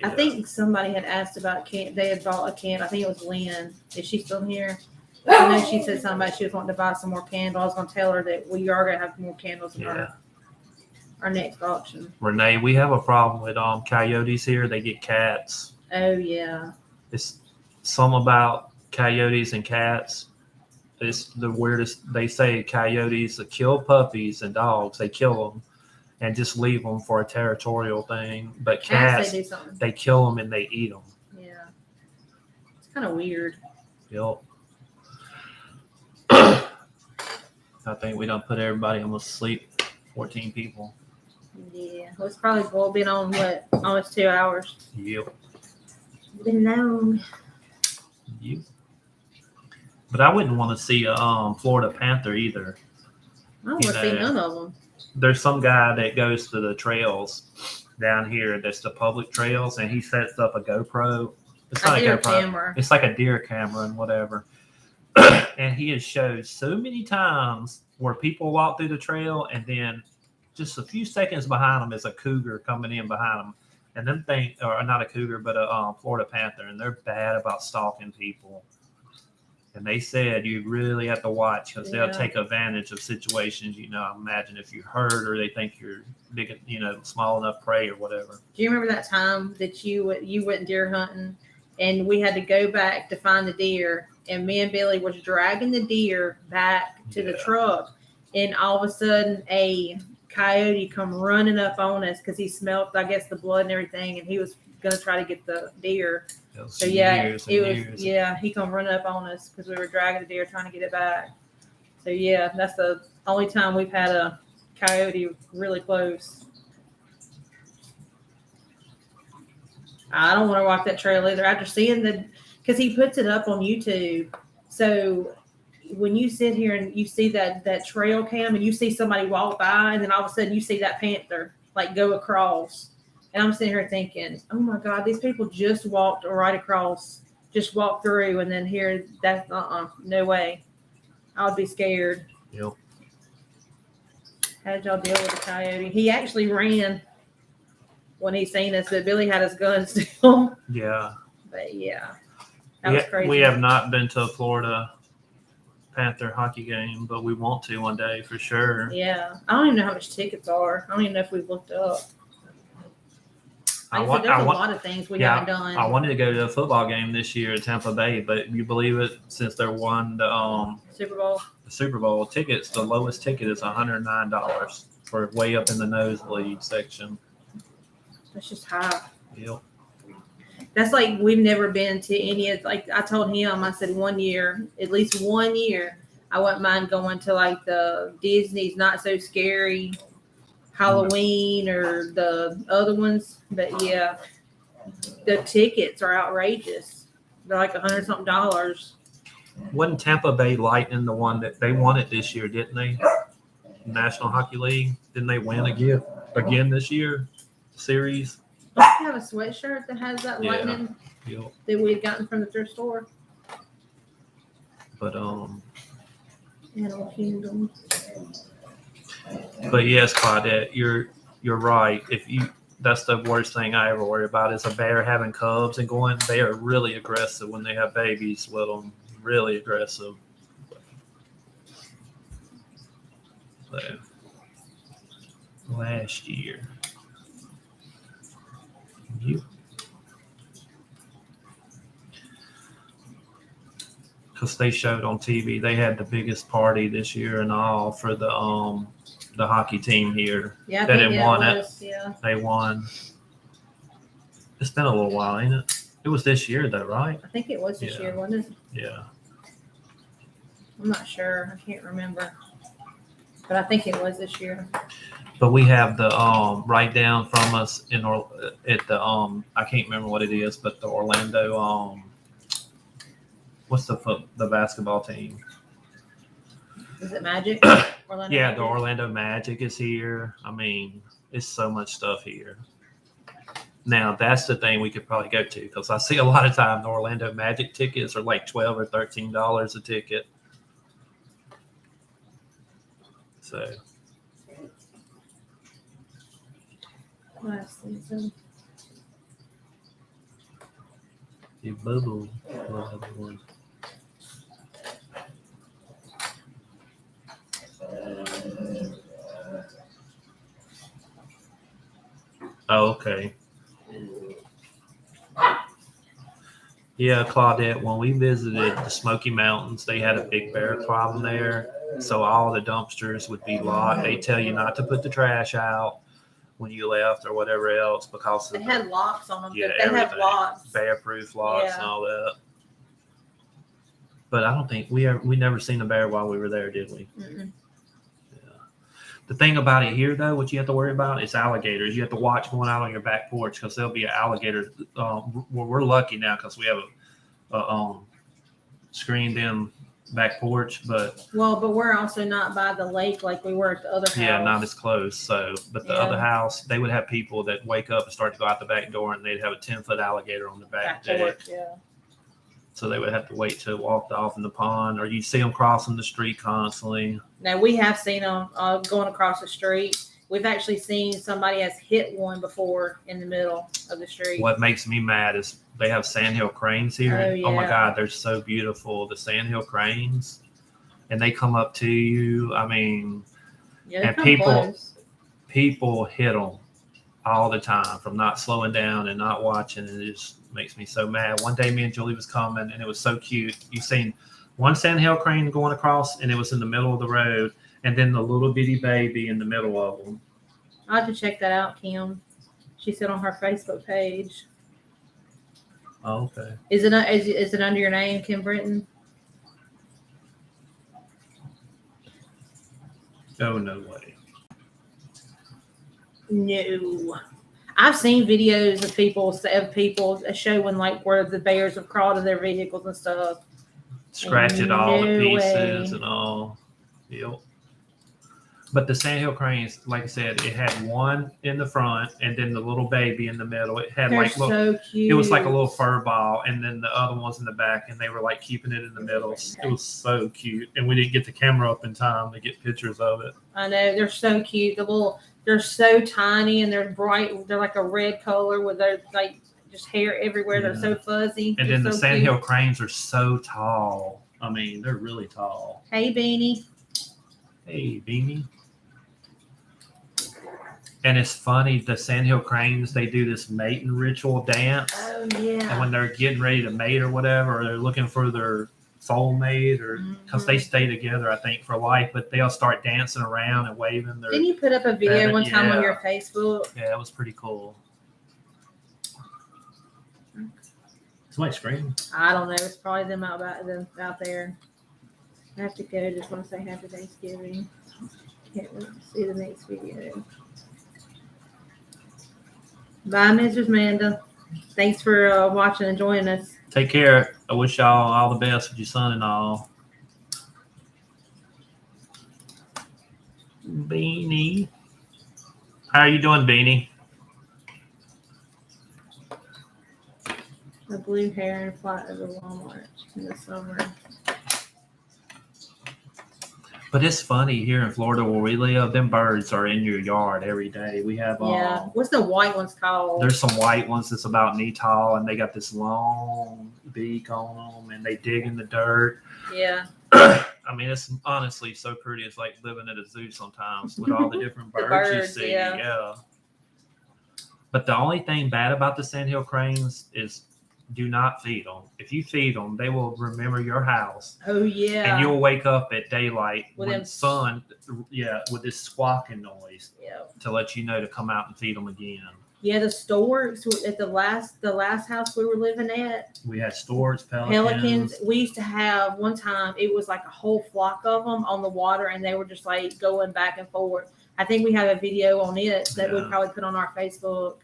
B: I think somebody had asked about they had bought a can. I think it was Lynn. Is she still here? I know she said something about she was wanting to buy some more candles. I was going to tell her that we are going to have more candles in our next auction.
A: Renee, we have a problem with coyotes here. They get cats.
B: Oh, yeah.
A: It's some about coyotes and cats. It's the weirdest. They say coyotes kill puppies and dogs. They kill them and just leave them for a territorial thing. But cats, they kill them and they eat them.
B: Yeah. It's kind of weird.
A: Yep. I think we done put everybody almost asleep. 14 people.
B: Yeah. Well, it's probably been on, almost 2 hours.
A: Yep.
B: Been long.
A: Yep. But I wouldn't want to see a Florida Panther either.
B: I don't want to see none of them.
A: There's some guy that goes to the trails down here. That's the public trails, and he sets up a GoPro. It's not a GoPro camera. It's like a deer camera and whatever. And he has showed so many times where people walk through the trail, and then just a few seconds behind them is a cougar coming in behind them. And them things, or not a cougar, but a Florida Panther, and they're bad about stalking people. And they said you really have to watch because they'll
B: Yeah.
A: take advantage of situations. Imagine if you're hurt or they think you're big, small enough prey or whatever.
B: Do you remember that time that you went deer hunting and we had to go back to find the deer, and me and Billy was dragging the deer back to the truck, and all of a sudden a coyote come running up on us because he smelled, I guess, the blood and everything, and he was gonna try to get the deer. So he come running up on us because we were dragging the deer trying to get it back. So yeah, that's the only time we've had a coyote really close. I don't want to walk that trail either after seeing because he puts it up on YouTube. So when you sit here and you see that trail cam and you see somebody walk by and then all of a sudden you see that panther like go across. And I'm sitting here thinking, oh my God, these people just walked right across, just walked through, and then here, that's no way. I would be scared.
A: Yep.
B: How did y'all deal with the coyote? He actually ran when he seen us, but Billy had his gun still.
A: Yeah.
B: But yeah, that was crazy.
A: We have not been to a Florida Panther hockey game, but we want to one day for sure.
B: Yeah. I don't even know how much tickets are. I don't even know if we've looked up. There's a lot of things we haven't done.
A: I wanted to go to a football game this year at Tampa Bay, but you believe it, since they won the Super Bowl tickets, the lowest ticket is $109 for way up in the nosebleed section.
B: That's just high.
A: Yep.
B: That's like we've never been to any of, like I told him, I said at least 1 year, I wouldn't mind going to like the Disney's Not So Scary Halloween or the other ones. But yeah, the tickets are outrageous. They're like $100-something.
A: Wasn't Tampa Bay Lightning the one that they won it this year, didn't they? National Hockey League. Didn't they win again this year? Series.
B: Don't you have a sweatshirt that has that lightning that we had gotten from the thrift store?
A: But
B: Animal Kingdom.
A: But yes, Claudette, you're right. That's the worst thing I ever worry about is a bear having cubs and going. They are really aggressive when they have babies with them. Really aggressive. So, last year, because they showed on TV, they had the biggest party this year and all for the hockey team here.
B: Yeah,
A: that it won it.
B: Yeah.
A: They won. It's been a little while, ain't it? It was this year, though, right?
B: I think it was this year, wasn't it?
A: Yeah.
B: I'm not sure. I can't remember. But I think it was this year.
A: But we have the right down from us at the I can't remember what it is, but the Orlando what's the basketball team?
B: Is it Magic?
A: Orlando Magic? The Orlando Magic is here. I mean, it's so much stuff here. Now, that's the thing we could probably go to because I see a lot of time the Orlando Magic tickets are like $12 or $13 a ticket. So.
B: Last season.
A: The bubble. Oh, okay. Yeah, Claudette, when we visited the Smoky Mountains, they had a big bear problem there. So all the dumpsters would be locked. They tell you not to put the trash out when you left or whatever else because
B: they had locks on them.
A: Yeah,
B: they have locks.
A: Bear-proof locks and all that. But I don't think we never seen a bear while we were there, did we?
B: Mm-mm.
A: The thing about it here, though, what you have to worry about is alligators. You have to watch going out on your back porch because there'll be an alligator. We're lucky now because we have a screened-in back porch, but
B: we're also not by the lake like we were at the other house.
A: Yeah, not as close. So, but the other house, they would have people that wake up and start to go out the back door, and they'd have a 10-foot alligator on the back deck.
B: Porch, yeah.
A: So they would have to wait to walk off in the pond, or you see them crossing the street constantly.
B: Now we have seen them going across the street, We've actually seen somebody has hit one before in the middle of the street.
A: What makes me mad is they have sandhill cranes here.
B: Oh, yeah.
A: Oh my God, they're so beautiful. The sandhill cranes, and they come up to you. I mean,
B: Yeah,
A: and
B: close.
A: people hit them all the time from not slowing down and not watching. And it just makes me so mad. One day, me and Julie was coming, and it was so cute. You seen one sandhill crane going across, and it was in the middle of the road, and then the little bitty baby in the middle of them.
B: I'll have to check that out, Kim. She said on her Facebook page.
A: Oh, okay.
B: Is it under your name, Kim Britton?
A: Oh, no way.
B: No. I've seen videos of people showing like where the bears have crawled in their vehicles and stuff.
A: Scratch it all to
B: No
A: pieces
B: way.
A: and all. Yep. But the sandhill cranes, like I said, it had one in the front and then the little baby in the middle. It had
B: They're
A: like
B: so cute.
A: it was like a little fur ball, and then the other ones in the back, and they were like keeping it in the middle. It was so cute, and we didn't get the camera up in time to get pictures of it.
B: I know, they're so cute. They're so tiny and they're bright. They're like a red color with their like just hair everywhere.
A: Yeah.
B: They're so fuzzy.
A: And
B: they're
A: then the
B: so
A: sandhill
B: cute.
A: cranes are so tall. I mean, they're really tall.
B: Hey, Beanie.
A: Hey, Beanie. And it's funny, the sandhill cranes, they do this mating ritual dance.
B: Oh, yeah.
A: And when they're getting ready to mate or whatever, or they're looking for their soulmate, or because they stay together, I think, for life, but they'll start dancing around and waving their.
B: Didn't you put up a video one time on
A: Yeah.
B: your Facebook?
A: Yeah, it was pretty cool. Somebody screaming?
B: I don't know. It's probably them out there. I have to go. Just want to say happy Thanksgiving. Can't wait to see the next video. Bye, Mrs. Amanda. Thanks for watching and joining us.
A: Take care. I wish y'all all the best with your son and all. Beanie. How are you doing, Beanie?
B: The blue heron fly over Walmart in the summer.
A: But it's funny here in Florida where we live, them birds are in your yard every day. We have
B: Yeah. What's the white ones called?
A: There's some white ones that's about knee tall, and they got this long beak on them, and they dig in the dirt.
B: Yeah.
A: I mean, it's honestly so pretty. It's like living at a zoo sometimes with all the different birds, you see. Yeah. But the only thing bad about the sandhill cranes is do not feed them. If you feed them, they will remember your house.
B: Oh, yeah.
A: And you'll wake up at daylight with this squawking noise to let you know to come out and feed them again.
B: Yeah, the storks at the last house we were living at.
A: We had storks,
B: pelicans. We used to have one time. It was like a whole flock of them on the water, and they were just like going back and forth. I think we have a video on it that we probably put on our Facebook.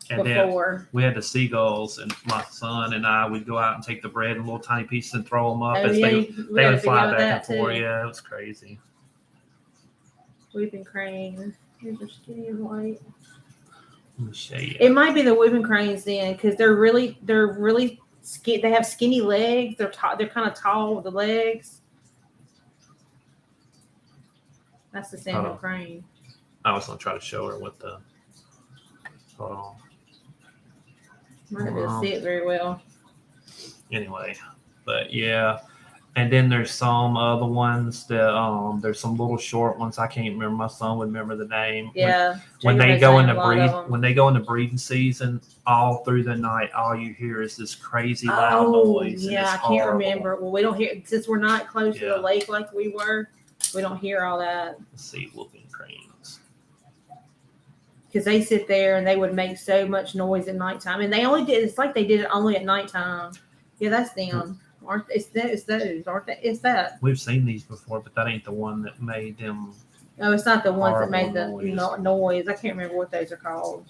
A: And
B: before.
A: Then we had the seagulls, and my son and I would go out and take the bread in little tiny pieces and throw them up as they would fly back and forth. Yeah, it was crazy.
B: Whooping crane. Here's a skinny and white.
A: Let me show you.
B: It might be the whooping cranes then, because they're really skinny. They have skinny legs. They're kind of tall with the legs. That's the sandhill crane.
A: I was gonna try to show her what the. Hold on.
B: Might not be able to see it very well.
A: Anyway, but yeah, and then there's some other ones that there's some little short ones. I can't remember. My son would remember the name.
B: Yeah.
A: When they go into breeding season, all through the night, all you hear is this crazy loud noise.
B: Yeah, I can't remember. Well, we don't hear since we're not close to the lake like we were. We don't hear all that.
A: Let's see, whooping cranes.
B: Because they sit there and they would make so much noise at nighttime, and it's like they did it only at nighttime. Yeah, that's them. It's those, aren't they? It's that.
A: We've seen these before, but that ain't the one that made them.
B: No, it's not the ones that made the noise. I can't remember what those are called.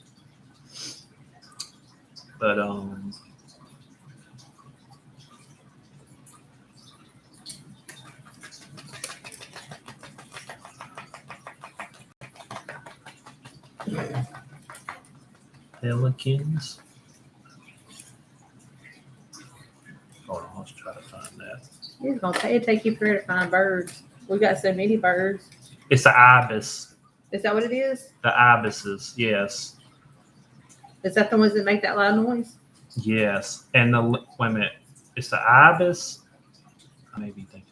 A: But pelicans. Hold on, let's try to find that.
B: It's gonna take you forever to find birds. We got so many birds.
A: It's an ibis.
B: Is that what it is?
A: The ibises, yes.
B: Is that the ones that make that loud noise?
A: Yes. And wait a minute. It's the ibis. I may be thinking.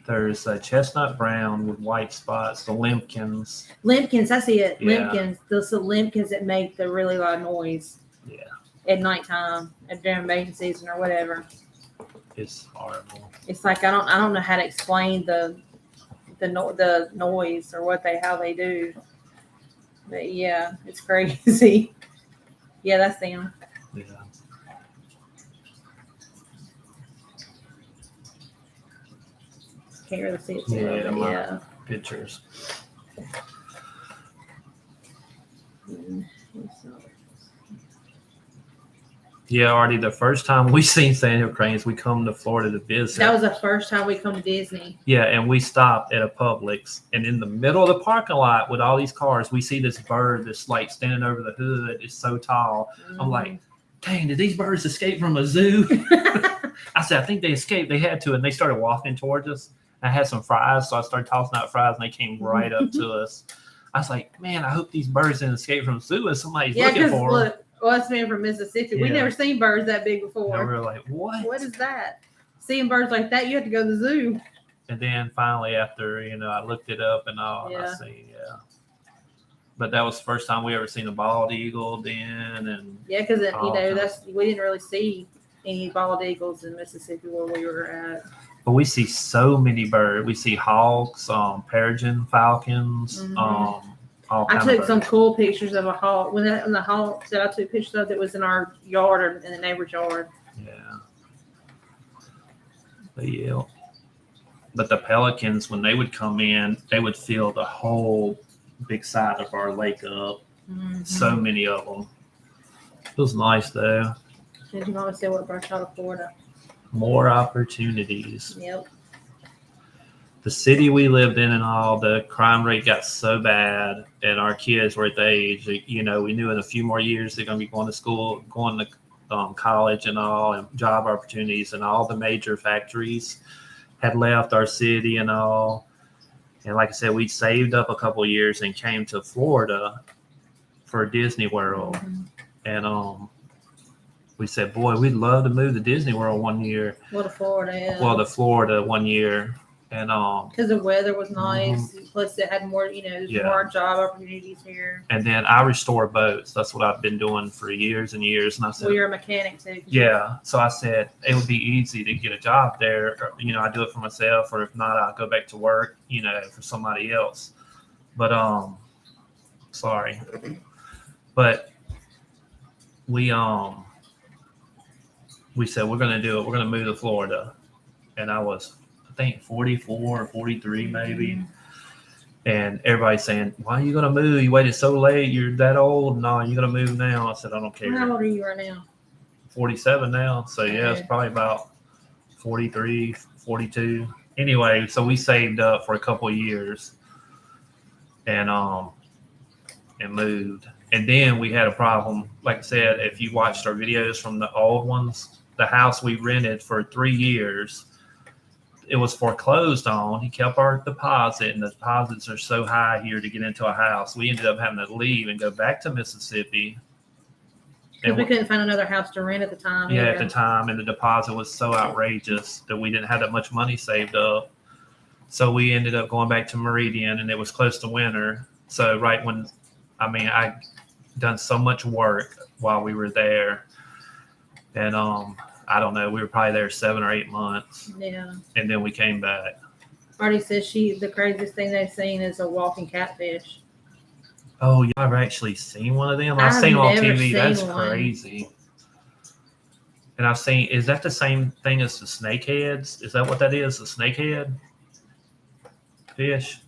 A: There's a chestnut brown with white spots, the limpkins.
B: Limpkins, I see it.
A: Yeah.
B: Limpkins. Those are limpkins that make the really loud noise.
A: Yeah.
B: At nighttime, during mating season or whatever.
A: It's horrible.
B: It's like I don't know how to explain the noise or how they do. But yeah, it's crazy. Yeah, that's them.
A: Yeah.
B: Can't really see it.
A: Yeah. Pictures. Yeah, Artie, the first time we seen sandhill cranes, we come to Florida to visit.
B: That was the first time we come to Disney.
A: Yeah, and we stopped at a Publix, and in the middle of the parking lot with all these cars, we see this bird that's like standing over the hood. It's so tall. Mm-hmm. I'm like, dang, did these birds escape from a zoo? I said, I think they escaped. They had to, and they started walking towards us. I had some fries, so I started tossing out fries, and they came right up to us. I was like, man, I hope these birds didn't escape from the zoo, and somebody's looking for them.
B: Us being from Mississippi, we never seen birds that big before.
A: And we were like, what?
B: What is that? Seeing birds like that, you have to go to the zoo.
A: And then finally, after, I looked it up and all, and I seen, But that was the first time we ever seen a bald eagle then. And
B: yeah, because, we didn't really see any bald eagles in Mississippi where we were at.
A: But we see so many birds. We see hawks, peregrine falcons,
B: I took some cool pictures of a hawk. When the hawk that I took pictures of, that was in our yard or in the neighbor's yard.
A: Yeah. But the pelicans, when they would come in, they would fill the whole big side of our lake up. Mm-hmm. So many of them. It was nice, though.
B: Did you want to say what brought you out of Florida?
A: More opportunities.
B: Yep.
A: The city we lived in and all, the crime rate got so bad, and our kids were at the age, we knew in a few more years they're going to be going to school, going to college and all, and job opportunities, and all the major factories had left our city and all. And like I said, we saved up a couple of years and came to Florida for Disney World. Mm-hmm. And we said, boy, we'd love to move to Disney World one year.
B: Well, to Florida, yeah.
A: Well, to Florida one year. And
B: because the weather was nice, plus it had more, more job opportunities here.
A: And then I restore boats. That's what I've been doing for years and years. And I said,
B: well, you're a mechanic too.
A: Yeah. So I said it would be easy to get a job there. Or, I do it for myself, or if not, I'll go back to work, for somebody else. But sorry. But we said we're gonna do it. We're gonna move to Florida, and I was, I think 44 or 43 maybe. And everybody's saying, why are you going to move? You waited so late. You're that old. No, you're going to move now. I said, I don't care.
B: How old are you right now?
A: 47 now. So yeah, it's probably about 43, 42. Anyway, so we saved up for a couple of years and moved. And then we had a problem. Like I said, if you watched our videos from the old ones, the house we rented for 3 years, it was foreclosed on. He kept our deposit, and the deposits are so high here to get into a house. We ended up having to leave and go back to Mississippi.
B: Because we couldn't find another house to rent at the time.
A: Yeah, at the time, and the deposit was so outrageous that we didn't have that much money saved up. So we ended up going back to Meridian, and it was close to winter. So right when, I done so much work while we were there, and I don't know, we were probably there 7 or 8 months.
B: Yeah.
A: And then we came back.
B: Artie says the craziest thing they've seen is a walking catfish.
A: Oh, y'all have actually seen one of them? I've seen them on TV. That's crazy. And I've seen, is that the same thing as the snakeheads? Is that what that is? The snakehead fish?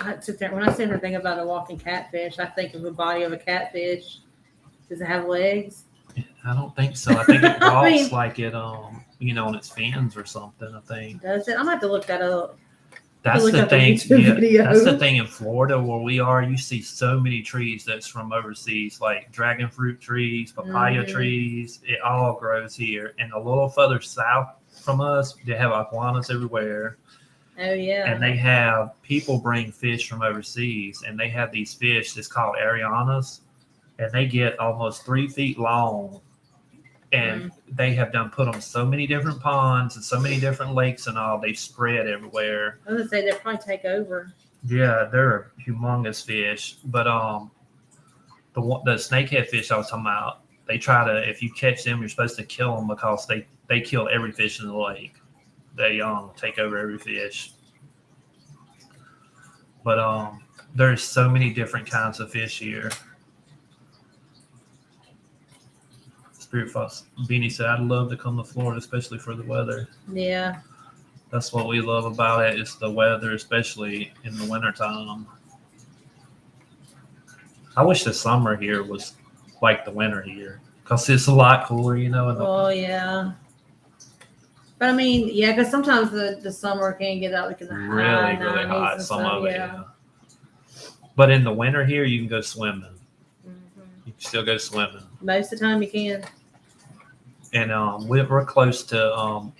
B: When I sit there and think about a walking catfish, I think of the body of a catfish. Does it have legs?
A: I don't think so. I think it walks like it, on its fins or something, I think.
B: Does it? I'm going to have to look that up.
A: That's
B: Look
A: the
B: up the
A: thing.
B: YouTube
A: Yeah,
B: video.
A: that's the thing in Florida where we are. You see so many trees that's from overseas, like dragon fruit trees, papaya trees. It all grows here. And a little further south from us, they have iguanas everywhere.
B: Oh yeah.
A: And they have people bring fish from overseas, and they have these fish that's called arianas, and they get almost 3 feet long. And they have put them so many different ponds and so many different lakes and all. They spread everywhere.
B: I was gonna say they'll probably take over.
A: Yeah, they're humongous fish. But the snakehead fish I was talking about, they try to, if you catch them, you're supposed to kill them because they kill every fish in the lake. They take over every fish. But there's so many different kinds of fish here. Spirit Fox Beanie said, I'd love to come to Florida, especially for the weather.
B: Yeah.
A: That's what we love about it, is the weather, especially in the wintertime. I wish the summer here was like the winter here, because it's a lot cooler,
B: Oh, yeah. But I mean, yeah, because sometimes the summer can get out like in the
A: really,
B: high
A: really
B: 90s
A: hot.
B: and
A: Some
B: stuff,
A: of it, yeah. But in the winter here, you can go swimming. You can still go swimming.
B: Most of the time you can.
A: And we're close to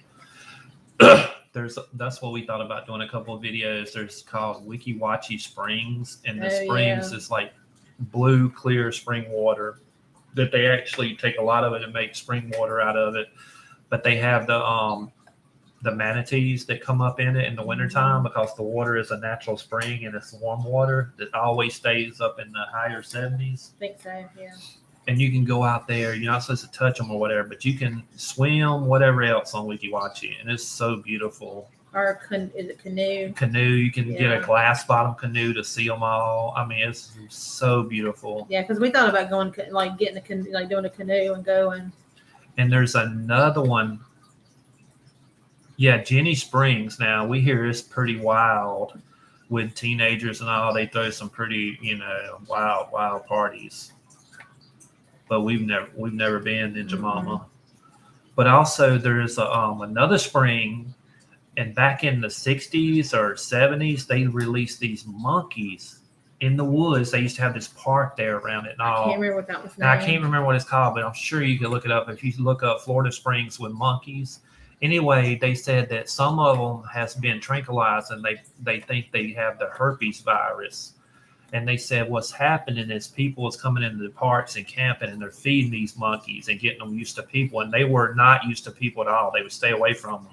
A: that's what we thought about doing a couple of videos. There's called Weeki Wachee Springs, and the springs is like blue clear spring water that they actually take a lot of it and make spring water out of it. But they have the manatees that come up in it in the wintertime because the water is a natural spring and it's warm water that always stays up in the higher 70s.
B: I think so, yeah.
A: And you can go out there. You're not supposed to touch them or whatever, but you can swim, whatever else on Weeki Wachee, and it's so beautiful.
B: Or is it canoe?
A: Canoe, you can get a glass bottom canoe to see them all. I mean, it's so beautiful.
B: Yeah, because we thought about going, like getting a canoe, like doing a canoe and going.
A: And there's another one. Yeah, Jenny Springs. Now we hear it's pretty wild with teenagers and all. They throw some pretty, wild parties. But we've never been in Jamama. But also there's another spring, and back in the 60s or 70s, they released these monkeys in the woods. They used to have this park there around it and all.
B: I can't remember what that was.
A: Now, I can't remember what it's called, but I'm sure you can look it up if you look up Florida Springs with monkeys. Anyway, they said that some of them has been tranquilized, and they think they have the herpes virus. And they said what's happening is people is coming into the parks and camping, and they're feeding these monkeys and getting them used to people. And they were not used to people at all. They would stay away from them.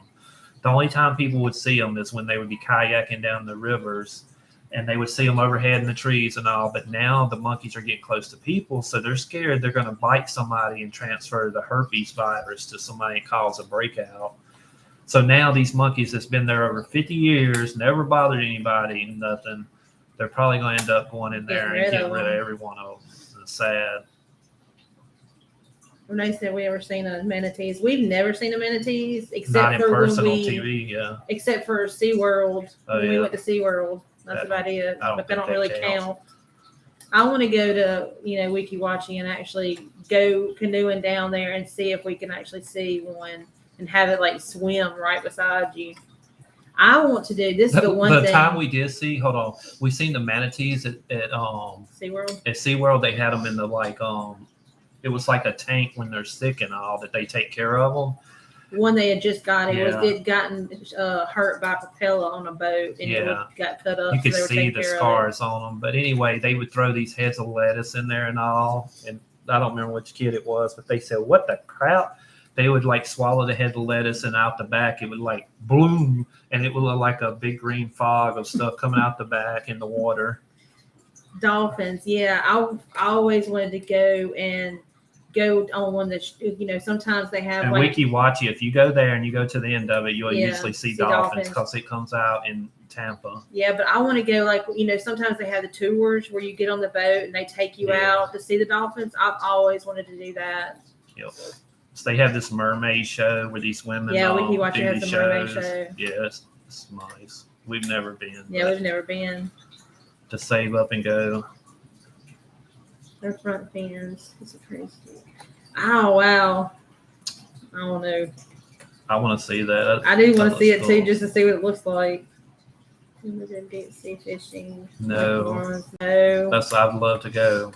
A: The only time people would see them is when they would be kayaking down the rivers, and they would see them overhead in the trees and all. But now the monkeys are getting close to people, so they're scared they're going to bite somebody and transfer the herpes virus to somebody and cause a breakout. So now these monkeys that's been there over 50 years, never bothered anybody, nothing. They're probably going to end up going in there and getting rid of every one of them. It's sad.
B: When they said we ever seen a manatees, we've never seen a manatees except
A: not in
B: for
A: person
B: when
A: on TV, yeah.
B: Except for SeaWorld. When we went to SeaWorld. That's about it. But they don't really count. I want to go to, Weeki Wachee and actually go canoeing down there and see if we can actually see one and have it like swim right beside you. I want to do this. The one thing. The
A: time we did see, hold on, we seen the manatees at
B: SeaWorld.
A: At SeaWorld, they had them in the it was like a tank when they're sick and all that they take care of them.
B: One they had just got it gotten hurt by a propeller on a boat and it got cut up.
A: You could see the scars on them. But anyway, they would throw these heads of lettuce in there and all. And I don't remember which kid it was, but they said, "What the crap?" They would like swallow the head of lettuce, and out the back it would like bloom, and it would look like a big green fog of stuff coming out the back in the water.
B: Dolphins, yeah. I always wanted to go on one that sometimes they have. And
A: Weeki Wachee, if you go there and you go to the end of it, you'll usually see dolphins because it comes out in Tampa.
B: Yeah, but I want to go sometimes they have the tours where you get on the boat and they take you out to see the dolphins. I've always wanted to do that.
A: Yep. So they have this mermaid show where these women.
B: Yeah, Weeki Wachee has the mermaid show.
A: Yeah, it's nice. We've never been.
B: Yeah, we've never been.
A: To save up and go.
B: Their front fins. It's crazy. Oh wow! I don't know.
A: I want to see that.
B: I do want to see it too, just to see what it looks like. We did deep sea fishing.
A: No.
B: No.
A: I'd love to go.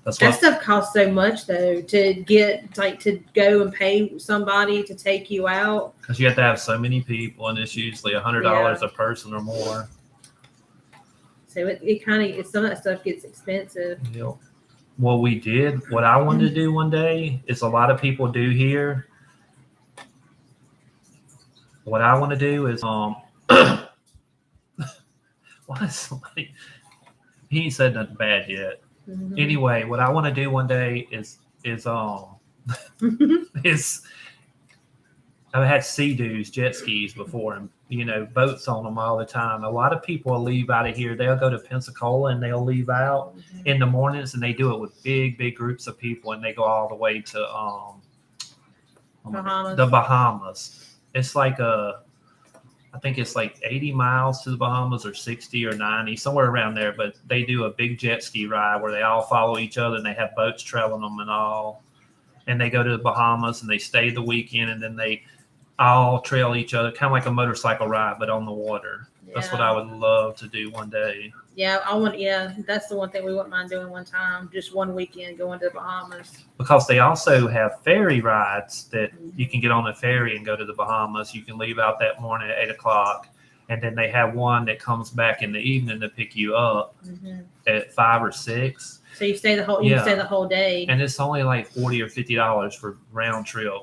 B: That stuff costs so much though to get to go and pay somebody to take you out.
A: Because you have to have so many people, and it's usually $100 a person or more.
B: So it kind of some of that stuff gets expensive.
A: Yep. What I wanted to do one day is a lot of people do here. What I want to do is why is somebody? He ain't said nothing bad yet.
B: Mm-hmm.
A: Anyway, what I want to do one day is is I've had sea-doos, jet skis before, and boats on them all the time. A lot of people will leave out of here. They'll go to Pensacola and they'll leave out in the mornings, and they do it with big groups of people, and they go all the way to the Bahamas. It's like I think it's like 80 miles to the Bahamas, or 60 or 90, somewhere around there. But they do a big jet ski ride where they all follow each other, and they have boats trailing them and all. And they go to the Bahamas and they stay the weekend, and then they all trail each other, kind of like a motorcycle ride, but on the water. Yeah. That's what I would love to do one day.
B: Yeah, that's the one thing we wouldn't mind doing one time, just one weekend going to the Bahamas.
A: Because they also have ferry rides that you can get on a ferry and go to the Bahamas. You can leave out that morning at 8 o'clock, and then they have one that comes back in the evening to pick you up at 5 or 6.
B: So you stay the whole day,
A: and it's only like $40 or $50 for round trip.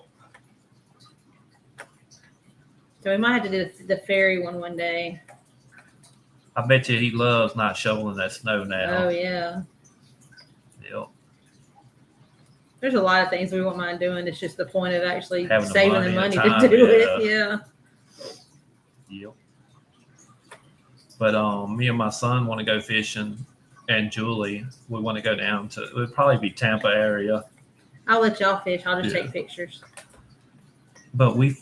B: So we might have to do the ferry one day.
A: I bet you he loves not shoveling that snow now.
B: Oh, yeah.
A: Yep.
B: There's a lot of things we won't mind doing. It's just the point of actually
A: having
B: saving the money to do it. Yeah.
A: Yep. But me and my son want to go fishing, and Julie, we want to go down to, it would probably be Tampa area.
B: I'll let y'all fish. I'll just take pictures.
A: But we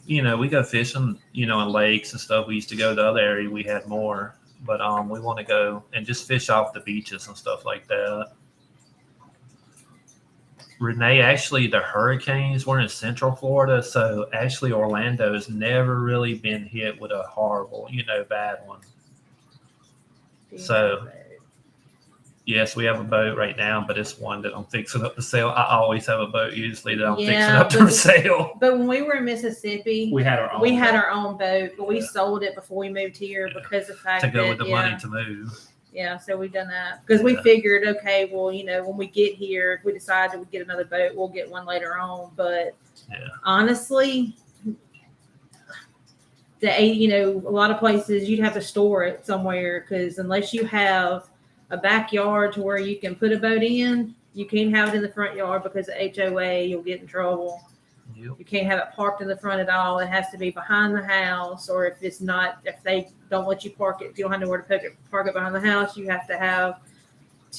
A: go fishing, in lakes and stuff. We used to go to the other area. We had more. But we want to go and just fish off the beaches and stuff like that. Renee, actually, the hurricanes were in Central Florida, so actually Orlando has never really been hit with a horrible, bad one. So, yes, we have a boat right now, but it's one that I'm fixing up to sell. I always have a boat usually that I'm fixing up to sale.
B: But when we were in Mississippi,
A: we had our own
B: boat, but we sold it before we moved here because of the fact
A: to go with the money to move.
B: Yeah, so we've done that because we figured, okay, well, when we get here, if we decide to get another boat, we'll get one later on. But honestly, a lot of places you'd have to store it somewhere, because unless you have a backyard to where you can put a boat in, you can't have it in the front yard because of HOA, you'll get in trouble. Yep. You can't have it parked in the front at all. It has to be behind the house, or if they don't let you park it, if you don't have nowhere to park it behind the house, you have to have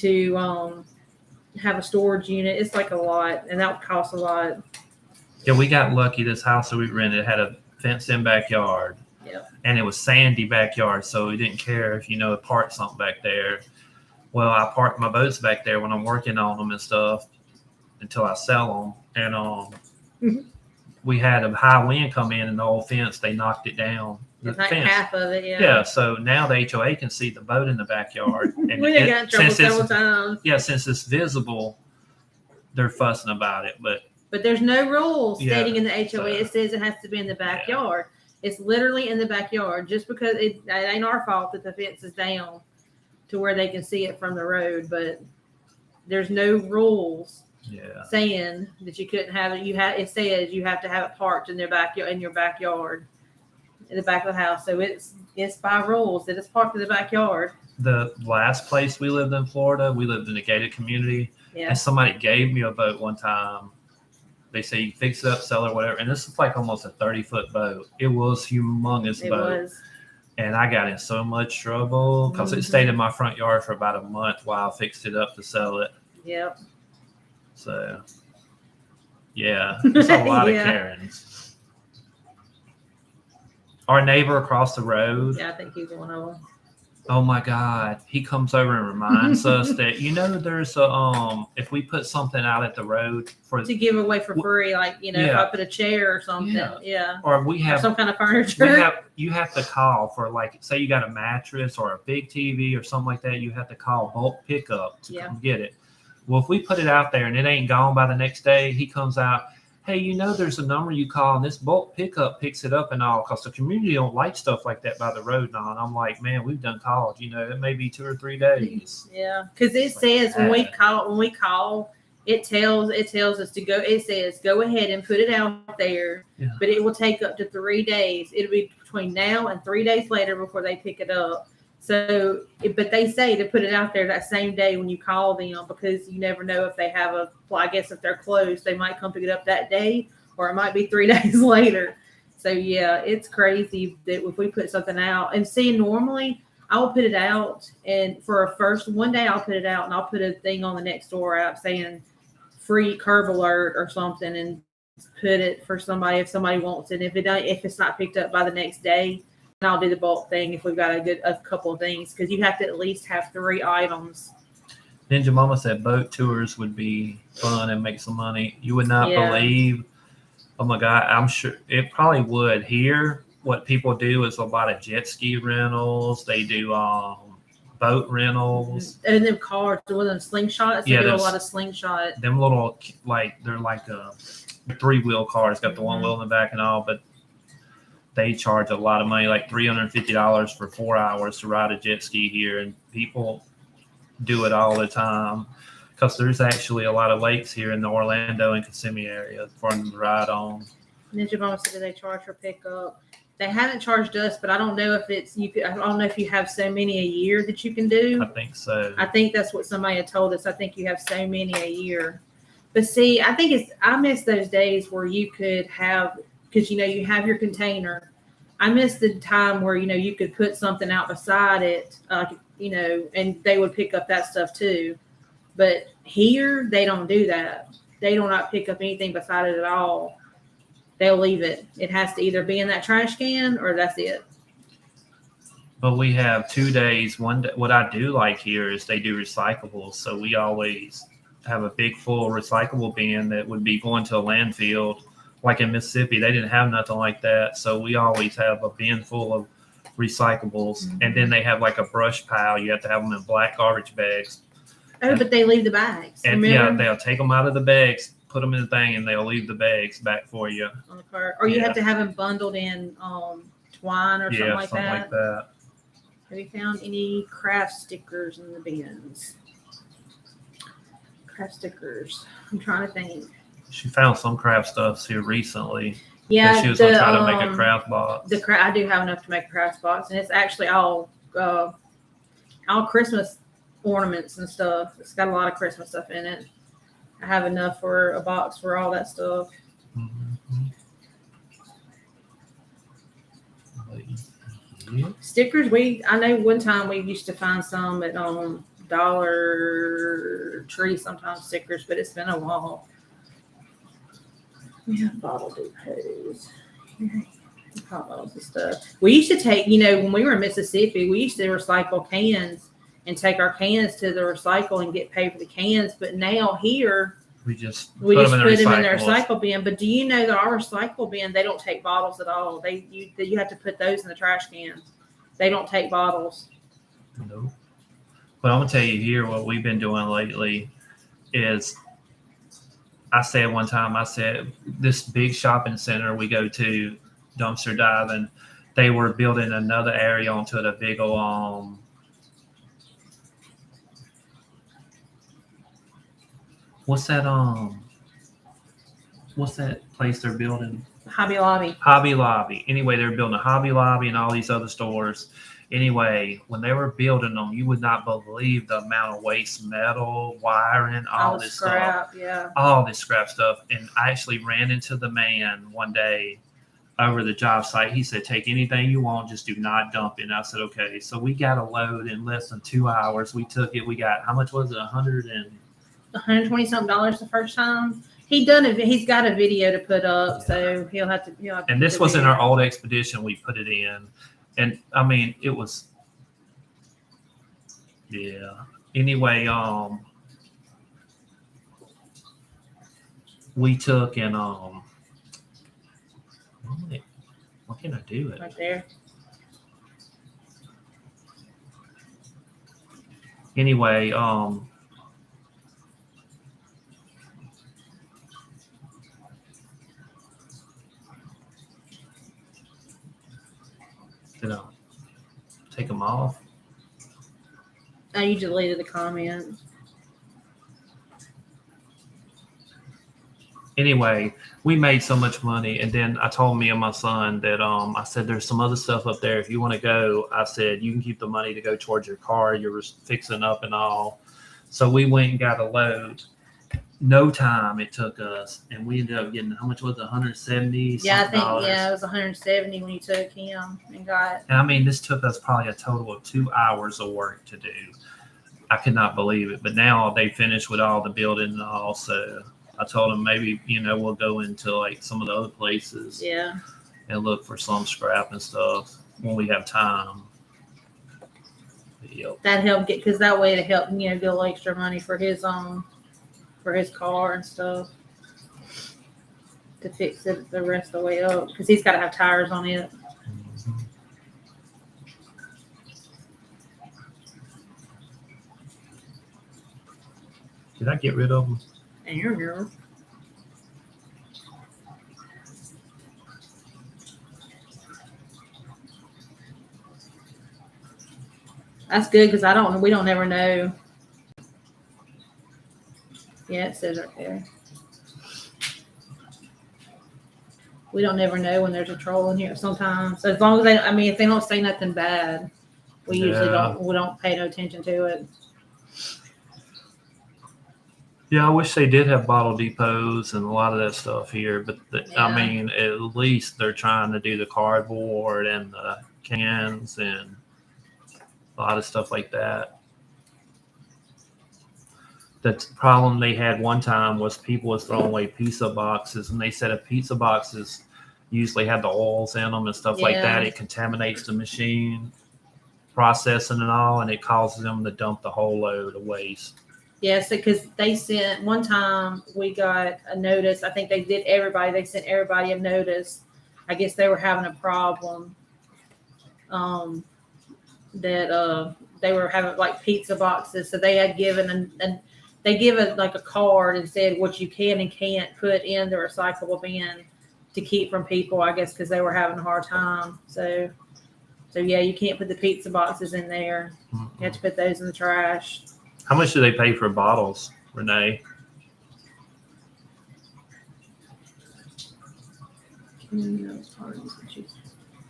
B: a storage unit. It's like a lot, and that would cost a lot.
A: Yeah, we got lucky. This house that we rented had a fenced-in backyard.
B: Yep. And
A: it was sandy backyard, so we didn't care if parked something back there. Well, I park my boats back there when I'm working on them and stuff until I sell them. And we had a high wind come in, and the old fence, they knocked it down. The
B: like
A: fence.
B: Half of it, yeah.
A: Yeah, so now the HOA can see the boat in the backyard. And
B: we got in trouble several times.
A: Yeah, since it's visible, they're fussing about it. But
B: there's no rule stating in the HOA it says it has to be in the backyard. Yeah. It's literally in the backyard. Just because it ain't our fault that the fence is down to where they can see it from the road, but there's no rules saying that you couldn't have it. It says you have to have it parked in your backyard, in the back of the house. So it's by rules that it's parked in the backyard.
A: The last place we lived in Florida, we lived in a gated community, and somebody gave me a boat one time. They say you fix it up, sell it, whatever, and this is like almost a 30-foot boat. It was humongous boat. Was. And I got in so much trouble because it stayed in my front yard for about a month while I fixed it up to sell it.
B: Yep.
A: So, there's a lot of Karens. Our neighbor across the road.
B: Yeah, I think he's one of them.
A: Oh my God. He comes over and reminds us that, there's a, if we put something out at the road
B: to give away for free, like, if I put a chair or something. Yeah.
A: Or we have
B: or some kind of furniture.
A: You have to call for, like, say you got a mattress or a big TV or something like that. You have to call bulk pickup to come get it. Well, if we put it out there and it ain't gone by the next day, he comes out. Hey, there's a number you call and this bulk pickup picks it up and all, because the community don't like stuff like that by the road and all. And I'm like, man, we've done calls, it may be 2 or 3 days.
B: Yeah. Cause it says when we call, it tells us to go, it says, go ahead and put it out there, but it will take up to 3 days. It'll be between now and 3 days later before they pick it up. So, but they say to put it out there that same day when you call them, because you never know if they have I guess if they're closed, they might come pick it up that day, or it might be 3 days later. So yeah, it's crazy that if we put something out and see, normally I'll put it out, and for one day I'll put it out and I'll put a thing on the Nextdoor app saying free curb alert or something, and put it for somebody if somebody wants it. If it's not picked up by the next day, I'll do the bulk thing if we've got a couple of things, because you have to at least have 3 items.
A: Ninja Mama said boat tours would be fun and make some money. You would not believe. Oh my God, I'm sure it probably would. Here, what people do is a lot of jet ski rentals. They do boat rentals.
B: And then cars, with them slingshots. They do a lot of slingshot.
A: Them little, they're like a 3-wheel cars, got the 1 wheel in the back and all, but they charge a lot of money, like $350 for 4 hours to ride a jet ski here. And people do it all the time, because there's actually a lot of lakes here in the Orlando and Kissimmee area for them to ride on.
B: Ninja Mama said they charge for pickup. They haven't charged us, but I don't know if I don't know if you have so many a year that you can do.
A: I think so.
B: I think that's what somebody had told us. I think you have so many a year. But see, I miss those days where you could have, because you have your container. I miss the time where you could put something out beside it, and they would pick up that stuff too. But here they don't do that. They do not pick up anything beside it at all. They'll leave it. It has to either be in that trash can or that's it.
A: But we have 2 days. One day, what I do like here is they do recyclables. So we always have a big full recyclable bin that would be going to a landfill. Like in Mississippi, they didn't have nothing like that. So we always have a bin full of recyclables. Mm-hmm. And then they have like a brush pile. You have to have them in black garbage bags.
B: Oh, but they leave the bags.
A: And they'll take them out of the bags, put them in the thing, and they'll leave the bags back for you.
B: On the cart. Or you have to have them bundled in twine or something like that.
A: Yeah, something like that.
B: Have you found any craft stickers in the bins? Craft stickers. I'm trying to think.
A: She found some craft stuff here recently.
B: Yeah,
A: she was going to try to make a craft box.
B: I do have enough to make a craft box, and it's actually all Christmas ornaments and stuff. It's got a lot of Christmas stuff in it. I have enough for a box for all that stuff.
A: Mm-hmm. Yeah.
B: Stickers, I know one time we used to find some at Dollar Tree, sometimes stickers, but it's been a while. We have bottle depots. Hot bottles and stuff. We used to take, when we were in Mississippi, we used to recycle cans and take our cans to the recycle and get paid for the cans. But now here,
A: we just
B: put them in their recycle bin. But do you know that our recycle bin, they don't take bottles at all. You have to put those in the trash can. They don't take bottles.
A: No. But I'm gonna tell you here what we've been doing lately is. I said one time, this big shopping center we go to, dumpster diving, they were building another area onto it, a big old, what's that place they're building?
B: Hobby Lobby.
A: Hobby Lobby. Anyway, they were building a Hobby Lobby and all these other stores. Anyway, when they were building them, you would not believe the amount of waste metal, wiring, all this
B: scrap,
A: stuff.
B: Yeah.
A: All this scrap stuff. And I actually ran into the man one day over the job site. He said, take anything you want, just do not dump it. And I said, okay. So we got a load in less than 2 hours. We took it. We got, how much was it?
B: $120 something the first time. He's got a video to put up, so he'll have to.
A: And this was in our old expedition. We put it in. And I mean, it was Yeah. Anyway, we took and why can't I do it?
B: Right there.
A: Anyway, did I take them off?
B: Oh, you deleted the comment.
A: Anyway, we made so much money, and then I told me and my son that I said there's some other stuff up there. If you want to go, I said you can keep the money to go towards your car you're fixing up and all. So we went and got a load. No time it took us, and we ended up getting, how much was it? 170.
B: Yeah, I think
A: dollars.
B: yeah, it was 170 when you took him and got.
A: And I mean, this took us probably a total of 2 hours of work to do. I could not believe it. But now they finished with all the building and all, so I told them maybe, we'll go into like some of the other places and look for some scrap and stuff when we have time. Yep.
B: That helped because that way to help get a little extra money for his car and stuff to fix it the rest of the way up because he's got to have tires on it.
A: Mm-hmm. Did I get rid of them?
B: There. That's good because we don't ever know. Yeah, it says right there. We don't ever know when there's a troll in here sometimes. So as long as if they don't say nothing bad, we usually don't pay no attention to it.
A: Yeah, I wish they did have bottle depots and a lot of that stuff here, but I mean, at least they're trying to do the cardboard and the cans and a lot of stuff like that. The problem they had one time was people was throwing away pizza boxes, and they said if pizza boxes usually have the oils in them and stuff like that, it contaminates the machine processing and all, and it causes them to dump the whole load of waste.
B: Yes, because they sent one time we got a notice. I think they did everybody. They sent everybody a notice. I guess they were having a problem. That they were having like pizza boxes, so they had given and they give it like a card and said what you can and can't put in the recyclable bin to keep from people. I guess because they were having a hard time. So yeah, you can't put the pizza boxes in there. Mm-hmm. You have to put those in the trash.
A: How much do they pay for bottles, Renee?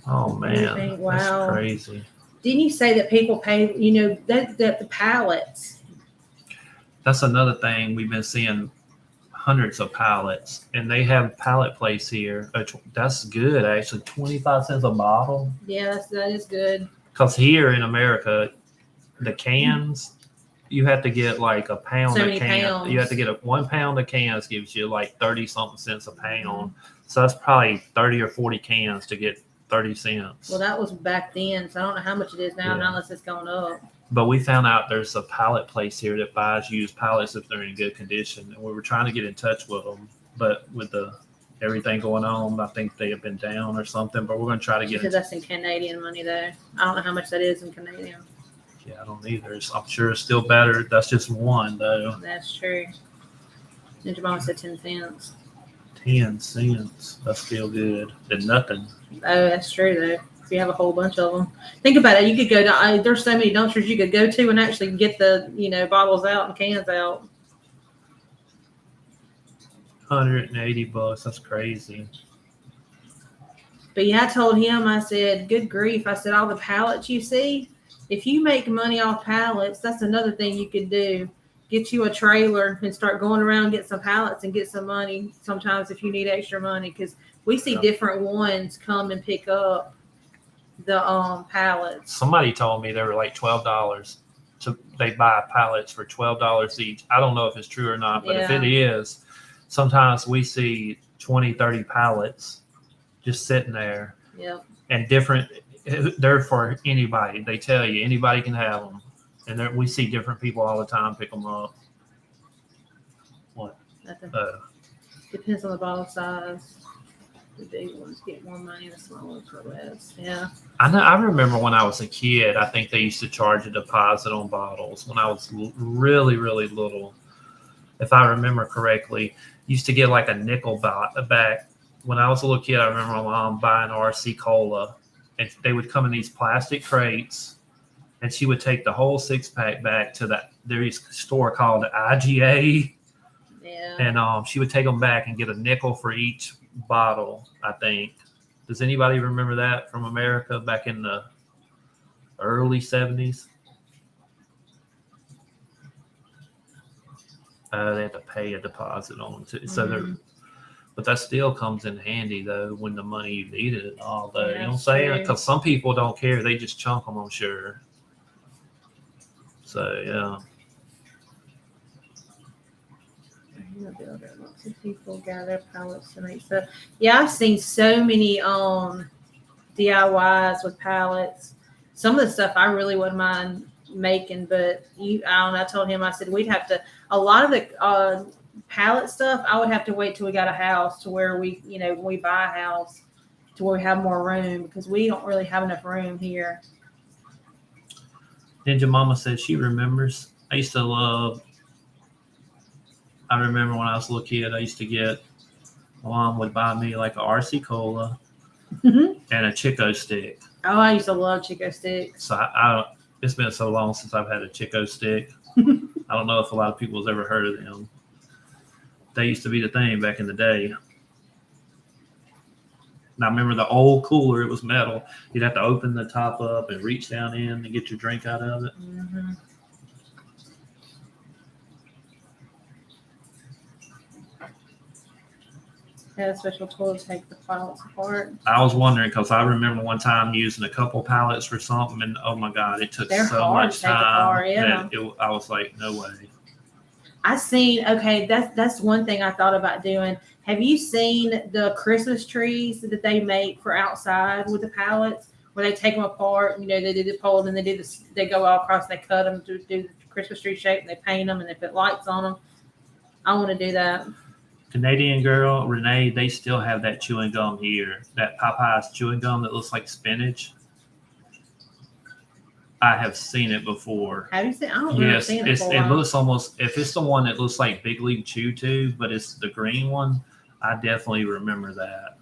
A: Oh man, wow, that's crazy.
B: Didn't you say that people pay? That the pallets.
A: That's another thing we've been seeing. Hundreds of pallets, and they have pallet place here. That's good, actually. 25 cents a bottle.
B: Yeah, that is good.
A: Because here in America, the cans. You have to get like a pound of cans. You have to get 1 pound of cans gives you like 30 something cents a pound. Mm-hmm. So that's probably 30 or 40 cans to get 30 cents.
B: Well, that was back then, so I don't know how much it is now, unless it's going up.
A: But we found out there's a pallet place here that buys used pallets if they're in good condition, and we were trying to get in touch with them, but with everything going on, I think they have been down or something. But we're going to try to get.
B: Because that's in Canadian money, though. I don't know how much that is in Canadian.
A: Yeah, I don't either. I'm sure it's still better. That's just one, though.
B: That's true. And your mom said 10 cents.
A: 10 cents. That's still good. Than nothing.
B: Oh, that's true, though. If you have a whole bunch of them. Think about it. You could go to, there's so many dumpsters you could go to and actually get the, bottles out and cans out.
A: $180. That's crazy.
B: But yeah, I told him, I said, good grief. I said, all the pallets you see, if you make money off pallets, that's another thing you could do. Get you a trailer and start going around, get some pallets and get some money sometimes if you need extra money. Because we see different ones come and pick up the pallets.
A: Somebody told me they were like $12. So they buy pallets for $12 each. I don't know if it's true or not, but if it is, sometimes we see 20, 30 pallets just sitting there.
B: Yeah.
A: And they're for anybody. They tell you anybody can have them. And there, we see different people all the time pick them up. What?
B: Nothing. Depends on the bottle size. The big ones get more money, the small ones for less. Yeah.
A: I remember when I was a kid, I think they used to charge a deposit on bottles when I was really, really little. If I remember correctly, used to get like a nickel back. When I was a little kid, I remember my mom buying RC Cola, and they would come in these plastic crates, and she would take the whole 6-pack back to there's a store called IGA.
B: Yeah.
A: And she would take them back and get a nickel for each bottle, I think. Does anybody remember that from America back in the early 70s? They had to pay a deposit on them too. So but that still comes in handy though when the money you need it and all that. You know what I'm saying? Because some people don't care; they just chunk them, I'm sure. So yeah.
B: Lots of people gather pallets to make stuff. Yeah, I've seen so many DIYs with pallets. Some of the stuff I really wouldn't mind making, but I told him, I said we'd have to. A lot of the pallet stuff, I would have to wait till we got a house to where we, when we buy a house, to where we have more room, because we don't really have enough room here.
A: Ninja Mama said she remembers. I remember when I was a little kid, I used to get, my mom would buy me like a RC Cola and a Chico stick.
B: Oh, I used to love Chico sticks.
A: So it's been so long since I've had a Chico stick. I don't know if a lot of people has ever heard of them. They used to be the thing back in the day. And I remember the old cooler, it was metal. You'd have to open the top up and reach down in to get your drink out of it.
B: Mm-hmm. Had a special tool to take the pallets apart.
A: I was wondering because I remember one time using a couple pallets for something, and oh my god, it took so much time. I was like, no way.
B: That's one thing I thought about doing. Have you seen the Christmas trees that they make for outside with the pallets, where they take them apart? They do the pole, and they go all across, and they cut them to do the Christmas tree shape, and they paint them, and they put lights on them. I want to do that.
A: Canadian girl, Renee, they still have that chewing gum here. That Popeye's chewing gum that looks like spinach. I have seen it before.
B: Have you seen it? I don't remember seeing it before.
A: It looks almost, if it's the one that looks like Big League Chew Tube, but it's the green one, I definitely remember that.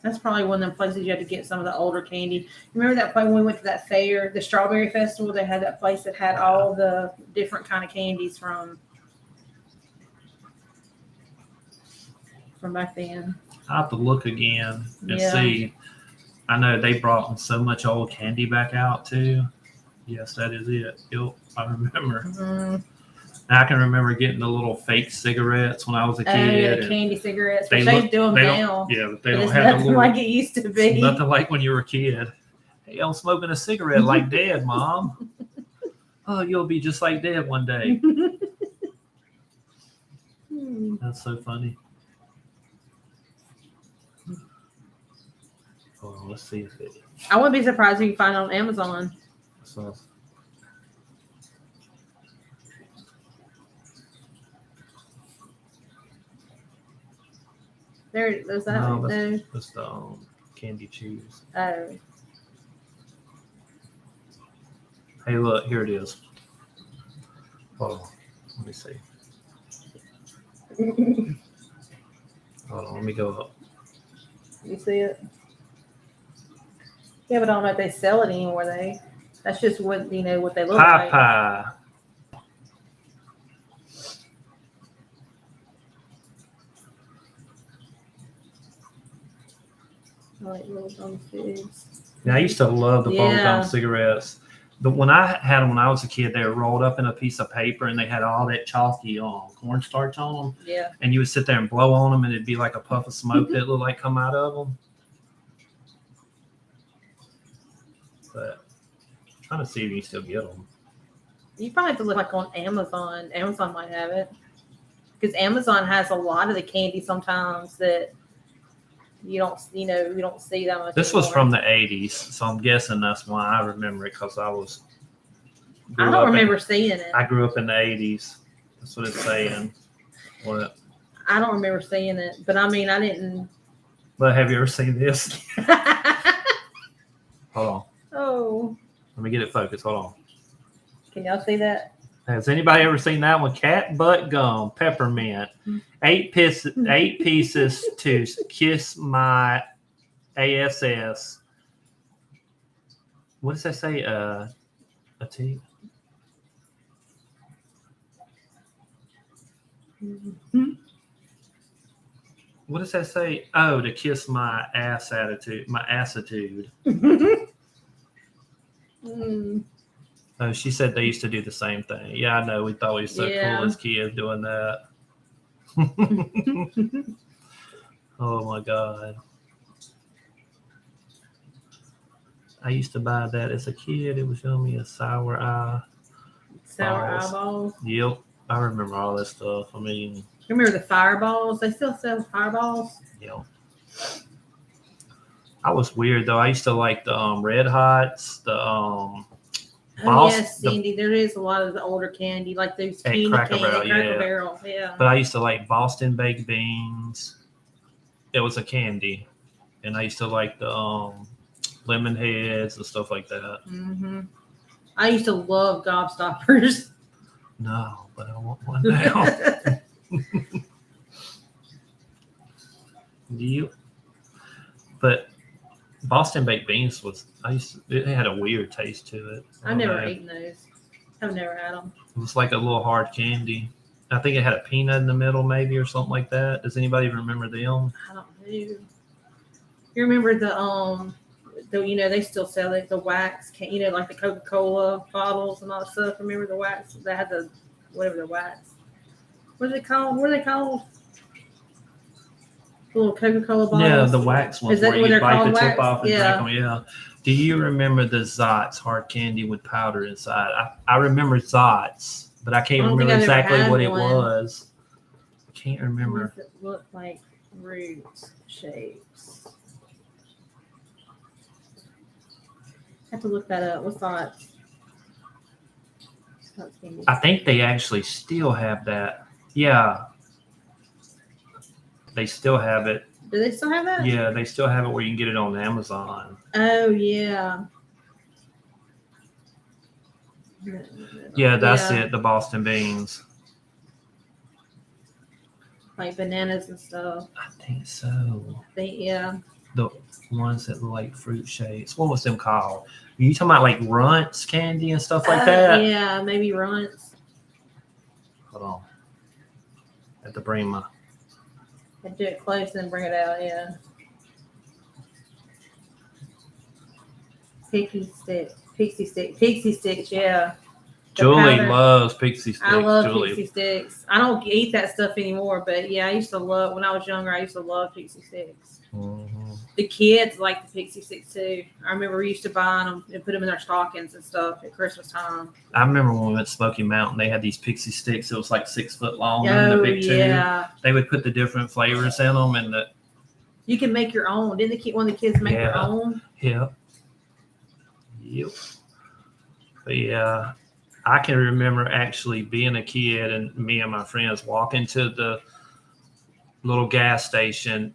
B: That's probably one of them places you had to get some of the older candy. Remember that place when we went to that fair, the Strawberry Festival? They had that place that had all the different kind of candies from back then.
A: I'll have to look again and see. I know they brought so much old candy back out too. Yes, that is it. Yep, I remember.
B: Mm-hmm.
A: I can remember getting the little fake cigarettes when I was a kid.
B: Oh, yeah, the candy cigarettes. They do them now.
A: Yeah, but they
B: don't
A: have
B: nothing like it used to be.
A: Nothing like when you were a kid. Hey, I'm smoking a cigarette like Dad, Mom. Oh, you'll be just like Dad one day. That's so funny. Oh, let's see if it.
B: I wouldn't be surprised if you find it on Amazon.
A: So.
B: There's that.
A: No, that's the candy chews.
B: Oh.
A: Hey, look, here it is. Oh, let me see. Hold on, let me go up.
B: You see it? Yeah, but I don't know if they sell it anymore. That's just what what they look like.
A: Pie.
B: I like little gum figs.
A: Yeah, I used to love the bubblegum cigarettes. But when I had them when I was a kid, they were rolled up in a piece of paper and they had all that chalky cornstarch on them.
B: Yeah.
A: And you would sit there and blow on them and it'd be like a puff of smoke that looked like come out of them. But I'm trying to see if you can still get them.
B: You probably have to look like on Amazon. Amazon might have it. Because Amazon has a lot of the candy sometimes that you don't see that much.
A: This was from the 80s, so I'm guessing that's why I remember it, because I was
B: I don't remember seeing it.
A: I grew up in the 80s. That's what it's saying. What?
B: I don't remember seeing it, but I mean, I didn't.
A: But have you ever seen this? Hold on.
B: Oh.
A: Let me get it focused. Hold on.
B: Can y'all see that?
A: Has anybody ever seen that one? Cat butt gum, peppermint, 8 pieces to kiss my ass. What does that say? A T. What does that say? Oh, to kiss my ass attitude, my assitude. Oh, she said they used to do the same thing. Yeah, I know. We thought we were so cool as kids doing that. Oh my God. I used to buy that as a kid. It was yummy as sour eye.
B: Sour eyeballs.
A: Yep. I remember all that stuff. I mean,
B: remember the fireballs? They still sell fireballs?
A: Yeah. I was weird though. I used to like the Red Hots, the
B: yes, Cindy. There is a lot of the older candy, like those candy
A: Cracker Barrel,
B: Barrel. Yeah.
A: But I used to like Boston baked beans. It was a candy, and I used to like the lemon heads and stuff like that.
B: Mm-hmm. I used to love Gobstoppers.
A: No, but I want one now. You, but Boston baked beans it had a weird taste to it.
B: I've never eaten those. I've never had them.
A: It was like a little hard candy. I think it had a peanut in the middle, maybe, or something like that. Does anybody remember them?
B: I don't know. You remember they still sell it, the wax, like the Coca-Cola bottles and all that stuff. Remember the wax that had the wax. What are they called? The little Coca-Cola bottles.
A: Yeah, the wax ones where you bite the tip off and drink them. Yeah. Do you remember the Zots hard candy with powder inside? I remember Zots, but I can't remember exactly what it was. I can't remember.
B: What does it look like? Root shapes. I have to look that up. What's Zots?
A: I think they actually still have that. Yeah. They still have it.
B: Do they still have that?
A: Yeah, they still have it where you can get it on Amazon.
B: Oh, yeah.
A: Yeah, that's it. The Boston beans.
B: Like bananas and stuff.
A: I think so.
B: Yeah.
A: The ones that look like fruit shapes. What was them called? Are you talking about like Runts candy and stuff like that?
B: Yeah, maybe Runts.
A: Hold on. I have to bring my...
B: And do it close and then bring it out, yeah. Pixie sticks, yeah.
A: Julie loves pixie sticks.
B: I love pixie sticks. I don't eat that stuff anymore, but yeah, I used to love, when I was younger, I used to love pixie sticks. Mm-hmm. The kids like the pixie sticks too. I remember we used to buy them and put them in their stockings and stuff at Christmas time.
A: I remember when we went to Smoky Mountain, they had these pixie sticks. It was like 6 foot long and the big tube. They would put the different flavors in them, and
B: you can make your own. Didn't one of the kids make their own?
A: Yeah. Yep. But yeah, I can remember actually being a kid and me and my friends walking to the little gas station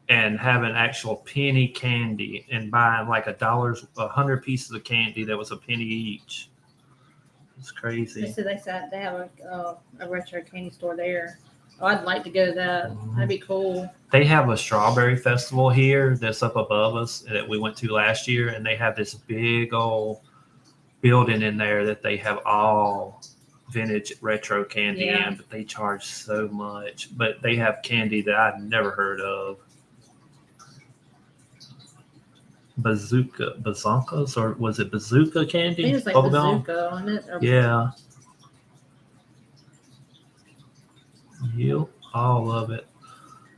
A: and having actual penny candy and buying like $100 pieces of candy that was a penny each. It's crazy.
B: They have a retro candy store there. Oh, I'd like to go to that. That'd be cool.
A: They have a strawberry festival here that's up above us that we went to last year, and they have this big old building in there that they have all vintage retro candy in, but they charge so much. But they have candy that I've never heard of. Bazookas, or was it bazooka candy?
B: I think it's like bazooka, wasn't it?
A: Yeah. Yep, all of it.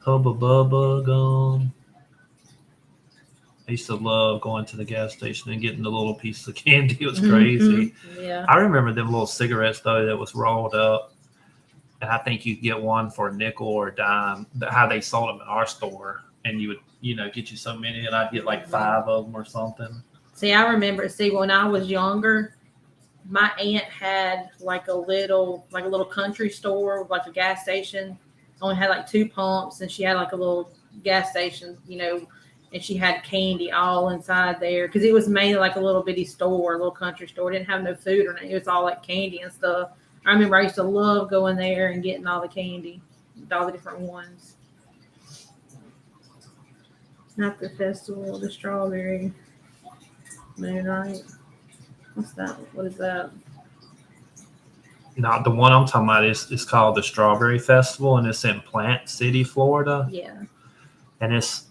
A: Hubba Bubba gum. I used to love going to the gas station and getting the little piece of candy. It was crazy.
B: Yeah.
A: I remember them little cigarettes though that was rolled up, and I think you could get one for a nickel or a dime. How they sold them in our store, and you would, get you so many, and I'd get like 5 of them or something.
B: See, I remember. When I was younger, my aunt had like a little country store with like a gas station. Only had like 2 pumps, and she had like a little gas station, and she had candy all inside there because it was mainly like a little bitty store, a little country store. It didn't have no food or anything. It was all like candy and stuff. I remember I used to love going there and getting all the candy, all the different ones. Not the festival, the strawberry moonlight. What's that? What is that?
A: Not the one I'm talking about. It's called the Strawberry Festival, and it's in Plant City, Florida.
B: Yeah.
A: And it's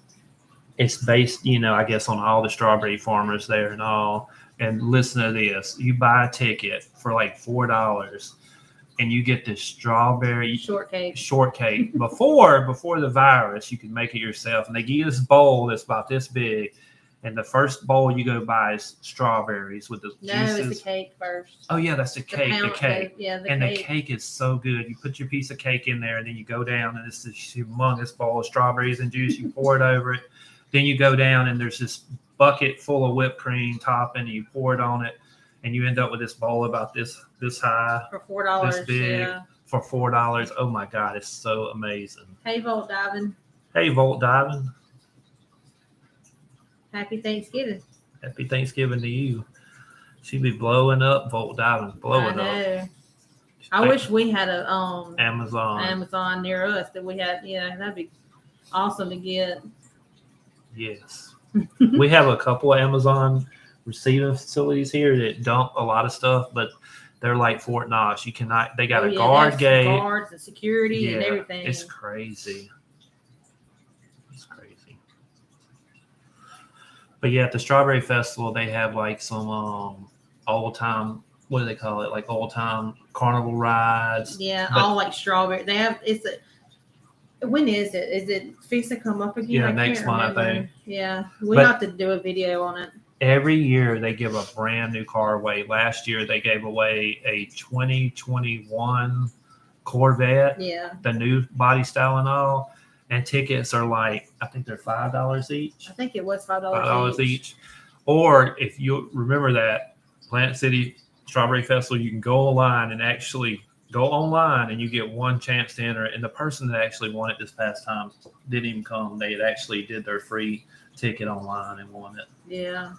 A: based, I guess, on all the strawberry farmers there and all. And listen to this: you buy a ticket for like $4, and you get this strawberry shortcake. Before the virus, you could make it yourself, and they give you this bowl that's about this big. And the first bowl you go buy is strawberries with the juices.
B: No, it's the cake first.
A: Oh, yeah, that's the cake. The cake.
B: The
A: cake is so good. You put your piece of cake in there, and then you go down, and it's this humongous bowl of strawberries and juice. You pour it over it. Then you go down, and there's this bucket full of whipped cream topping, and you pour it on it, and you end up with this bowl about this high.
B: For $4.
A: This big. Yeah. For $4. Oh, my God. It's so amazing.
B: Hey, Volt Diving.
A: Hey, Volt Diving.
B: Happy Thanksgiving.
A: Happy Thanksgiving to you. She be blowing up, Volt Diving, blowing up.
B: I wish we had a
A: Amazon
B: near us that we had. Yeah, that'd be awesome to get.
A: Yes. We have a couple of Amazon receiving facilities here that dump a lot of stuff, but they're like Fort Knox. You cannot. They got a guard gate,
B: guards and security and everything.
A: It's crazy. But yeah, at the Strawberry Festival, they have like some old time. What do they call it? Like old time carnival rides.
B: Yeah, all like strawberry. They have. When is it? Is it fixing to come up again?
A: Yeah, next month, I think.
B: Yeah, we have to do a video on it.
A: Every year they give a brand new car away. Last year they gave away a 2021 Corvette.
B: Yeah.
A: The new body style and all. And tickets are like, I think they're $5 each.
B: I think it was $5
A: $5 each. Or if you remember that Plant City Strawberry Festival, you can go online and you get one chance to enter it. And the person that actually won it this past time didn't even come. They had actually did their free ticket online and won it.
B: Yeah.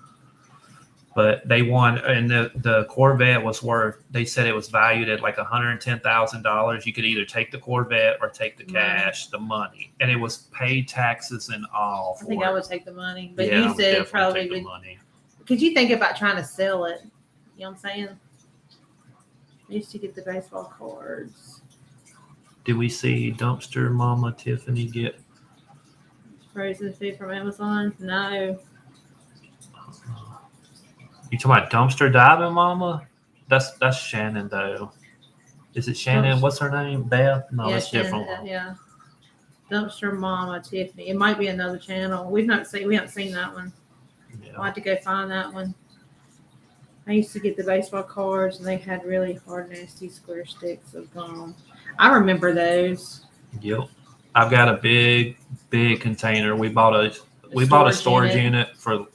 A: But they won, and the Corvette was worth, they said it was valued at like $110,000. You could either take the Corvette or take the cash, the money. And it was paid taxes and all.
B: I think I would take the money. But you said probably would. Money. Could you think about trying to sell it? You know what I'm saying? I used to get the baseball cards.
A: Did we see Dumpster Mama Tiffany get
B: frozen food from Amazon? No.
A: You talking about Dumpster Diving Mama? That's Shannon though. Is it Shannon? What's her name? Beth? No, that's different one.
B: Yeah. Dumpster Mama Tiffany. It might be another channel. We haven't seen that one. Yeah. I'll have to go find that one. I used to get the baseball cards, and they had really hard, nasty square sticks of gum. I remember those.
A: Yep. I've got a big container. We bought a storage unit for.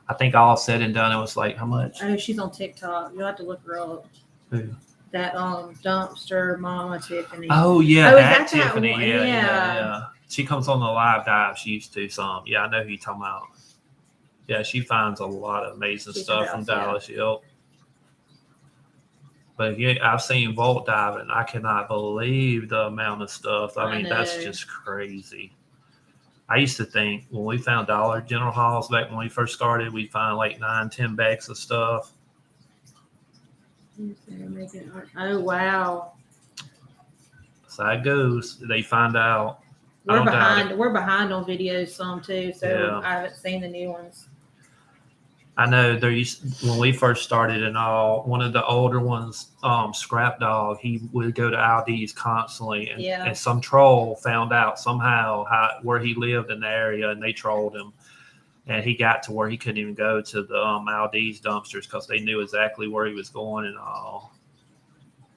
A: I think all said and done, it was like how much?
B: Oh, she's on TikTok. You'll have to look her up.
A: Who?
B: That Dumpster Mama Tiffany.
A: Oh yeah, that Tiffany. Yeah. She comes on the live dive. She used to some. Yeah, I know who you're talking about. Yeah, she finds a lot of amazing stuff from Dallas. Yep. But yeah, I've seen Volt Diving. I cannot believe the amount of stuff. I mean, that's just crazy. I used to think when we found Dollar General hauls back when we first started, we'd find like 9-10 bags of stuff.
B: Oh, wow.
A: So it goes. They find out.
B: We're behind on videos some too, so I haven't seen the new ones.
A: I know when we first started and all, one of the older ones, Scrap Dog, he would go to Aldi's constantly, and some troll found out somehow where he lived in the area, and they trolled him, and he got to where he couldn't even go to the Aldi's dumpsters because they knew exactly where he was going and all.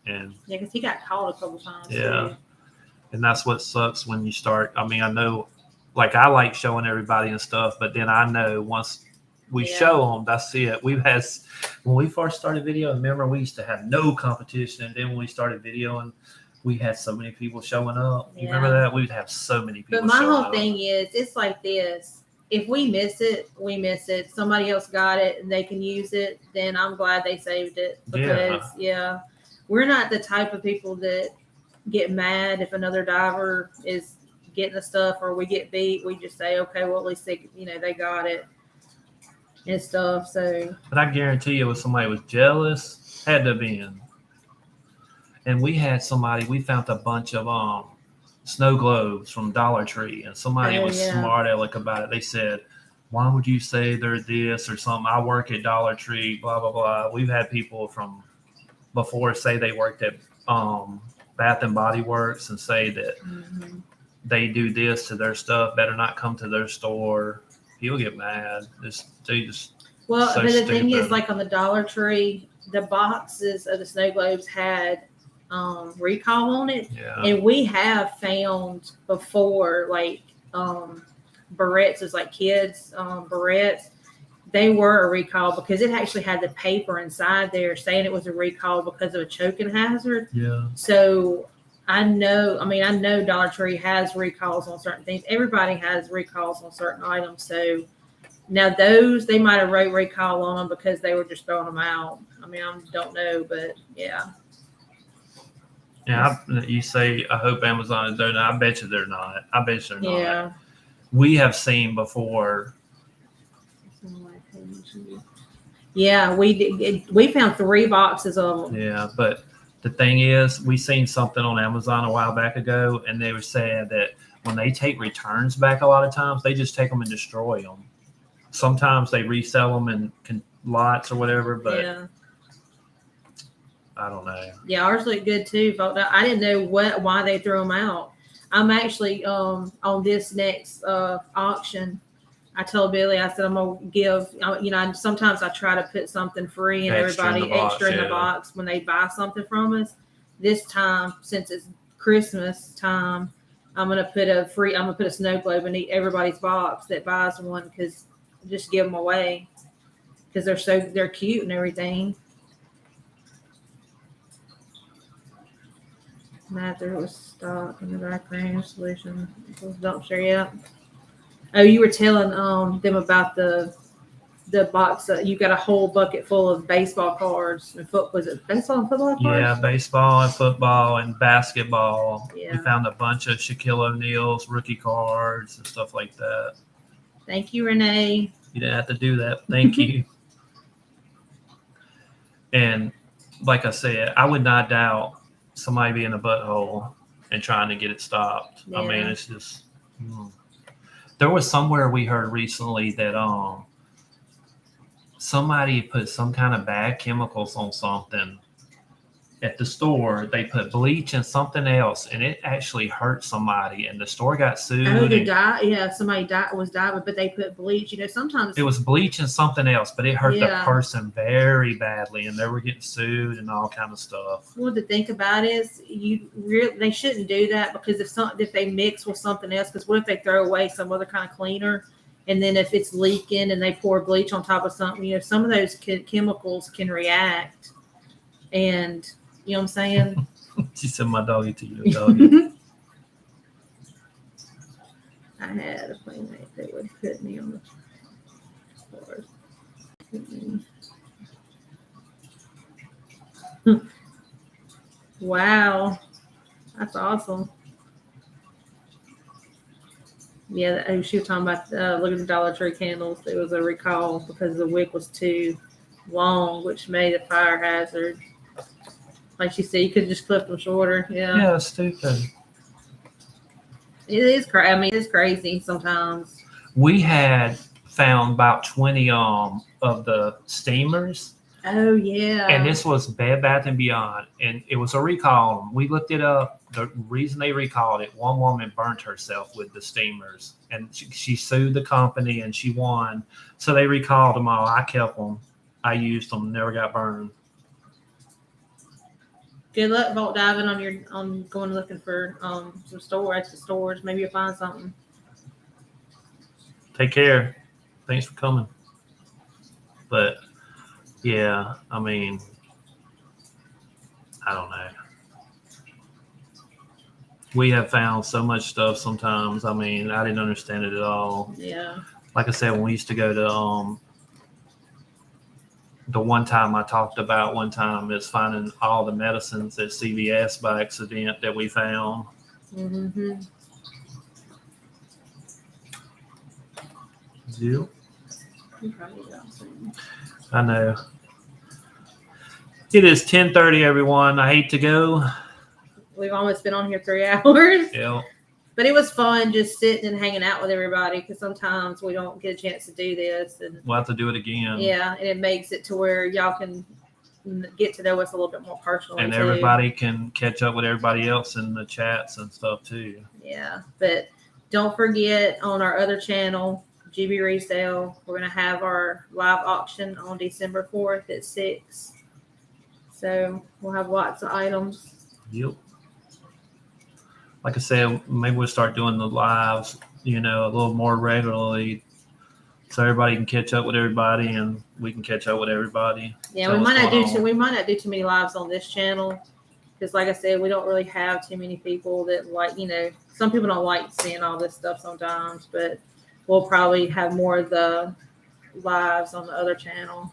A: And
B: yeah, because he got caught a couple times.
A: Yeah, too. And that's what sucks when you start. I mean, I know, like I like showing everybody and stuff, but then I know once we show them. That's it. We've had, when we first started videoing, remember we used to have no competition. And then when we started videoing, we had so many people showing up. You remember that? We'd have so many people.
B: But my whole thing is, it's like this. If we miss it, we miss it. Somebody else got it and they can use it, then I'm glad they saved it. Because, we're not the type of people that get mad if another diver is getting the stuff or we get beat. We just say, okay, well, at least they got it and stuff. So, but
A: I guarantee you, if somebody was jealous, had to be in. And we had somebody, we found a bunch of snow globes from Dollar Tree, and somebody was smart aleck about it. They said, why would you say they're this or something? I work at Dollar Tree, blah, blah, blah. We've had people from before say they worked at Bath and Body Works and say that they do this to their stuff, better not come to their store. He'll get mad. But
B: the thing is, like on the Dollar Tree, the boxes of the snow globes had recall on it, and we have found before, like barrettes, is like kids barrettes. They were a recall because it actually had the paper inside there saying it was a recall because of a choking hazard. Yeah. So I know Dollar Tree has recalls on certain things. Everybody has recalls on certain items. So now those, they might have wrote recall on them because they were just throwing them out. I mean, I don't know, but yeah.
A: Yeah, you say, I hope Amazon is doing it. I bet you they're not. Not.
B: Yeah.
A: We have seen before.
B: Yeah, we did. We found 3 boxes of them.
A: Yeah, but the thing is, we seen something on Amazon a while back ago, and they were saying that when they take returns back, a lot of times they just take them and destroy them. Sometimes they resell them in lots or whatever, but I don't know.
B: Yeah, ours look good too. I didn't know why they threw them out. I'm actually on this next auction. I told Billy, I said, I'm going to give, sometimes I try to put something free and everybody extra in the box when they buy something from us. This time, since it's Christmas time, I'm going to put a snow globe in everybody's box that buys one, because just give them away because they're cute and everything. Mather was stock in the background solution. Don't share yet. Oh, you were telling them about the box. You got a whole bucket full of baseball cards and was it baseball and football cards?
A: Yeah, baseball and football and basketball. Yeah. We found a bunch of Shaquille O'Neal's rookie cards and stuff like that.
B: Thank you, Renee.
A: You didn't have to do that. Thank you. And like I said, I would not doubt somebody being a butthole and trying to get it stopped. Yeah. I mean, it's just. There was somewhere we heard recently that somebody put some kind of bad chemicals on something at the store. They put bleach and something else, and it actually hurt somebody, and the store got sued.
B: Oh, they died? Yeah, somebody was diving, but they put bleach. Sometimes
A: it was bleach and something else, but it hurt the person very badly, and they were getting sued and all kind of stuff.
B: Well, to think about is they shouldn't do that, because if they mix with something else, because what if they throw away some other kind of cleaner, and then if it's leaking and they pour bleach on top of something, some of those chemicals can react, and. You know what I'm saying?
A: She said, my doggy to your doggy.
B: I had a playmate that would put me on the floor. Wow. That's awesome. Yeah, she was talking about look at the Dollar Tree candles. It was a recall because the wick was too long, which made a fire hazard. Like she said, you could just clip them shorter. Yeah.
A: Yeah, stupid.
B: It is crazy. I mean, it's crazy sometimes.
A: We had found about 20 of the steamers.
B: Oh yeah.
A: And this was Bed Bath & Beyond, and it was a recall. We looked it up. The reason they recalled it, one woman burnt herself with the steamers, and she sued the company and she won. So they recalled them all. I kept them. I used them. Never got burned.
B: Good luck vault diving on going looking for some stores. Maybe you'll find something.
A: Take care. Thanks for coming. But yeah, I mean, I don't know. We have found so much stuff sometimes. I mean, I didn't understand it at all.
B: Yeah.
A: Like I said, when we used to go to the one time I talked about one time is finding all the medicines at CVS by accident that we found.
B: Mm-hmm.
A: Yeah. I know. It is 10:30, everyone. I hate to go.
B: We've almost been on here 3 hours.
A: Yeah.
B: But it was fun just sitting and hanging out with everybody because sometimes we don't get a chance to do this. And
A: we'll have to do it again.
B: Yeah, and it makes it to where y'all can get to know us a little bit more personally.
A: And everybody can catch up with everybody else in the chats and stuff too.
B: Yeah, but don't forget on our other channel, Jubi Resale, we're going to have our live auction on December 4th at 6. So we'll have lots of items.
A: Yep. Like I said, maybe we'll start doing the lives, a little more regularly, so everybody can catch up with everybody, and we can catch up with everybody.
B: Yeah, we might not do too many lives on this channel because, like I said, we don't really have too many people that like. Some people don't like seeing all this stuff sometimes, but we'll probably have more of the lives on the other channel.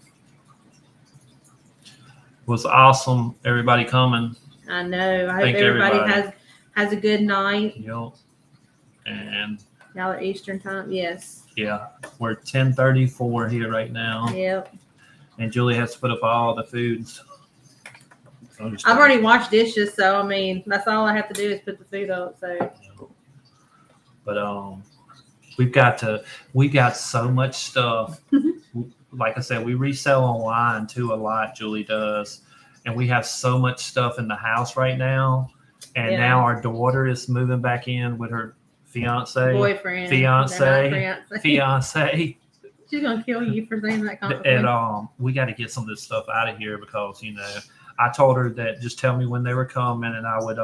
A: It was awesome, everybody coming.
B: I know. I hope everybody has a good night.
A: Yep. And
B: y'all are Eastern time, yes.
A: Yeah, we're 10:34 here right now.
B: Yep.
A: And Julie has to put up all the foods.
B: I've already washed dishes, so I mean that's all I have to do is put the food up. So.
A: But we got so much stuff. Like I said, we resell online too a lot. Julie does, and we have so much stuff in the house right now. And now our daughter is moving back in with her
B: boyfriend,
A: fiance.
B: She's gonna kill you for saying that comment.
A: And we got to get some of this stuff out of here because I told her that just tell me when they were coming, and I would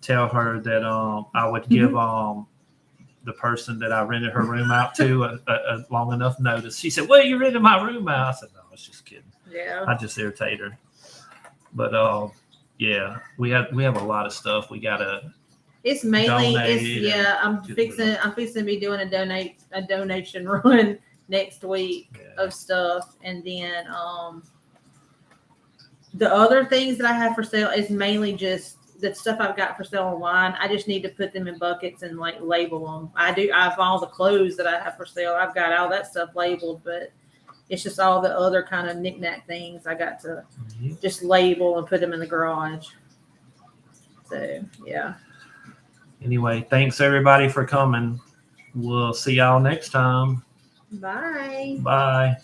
A: tell her that I would give the person that I rented her room out to a long enough notice. She said, "Well, you rented my room out." I said, "No, I was just kidding."
B: Yeah,
A: I just irritate her, but yeah, we have a lot of stuff we gotta.
B: It's mainly I'm fixing to be doing a donation run next week of stuff, and then the other things that I have for sale is mainly just the stuff I've got for sale online. I just need to put them in buckets and like label them. I have all the clothes that I have for sale. I've got all that stuff labeled, but it's just all the other kind of knickknack things I got to just label and put them in the garage. So, yeah.
A: Anyway, thanks everybody for coming. We'll see y'all next time.
B: Bye.
A: Bye.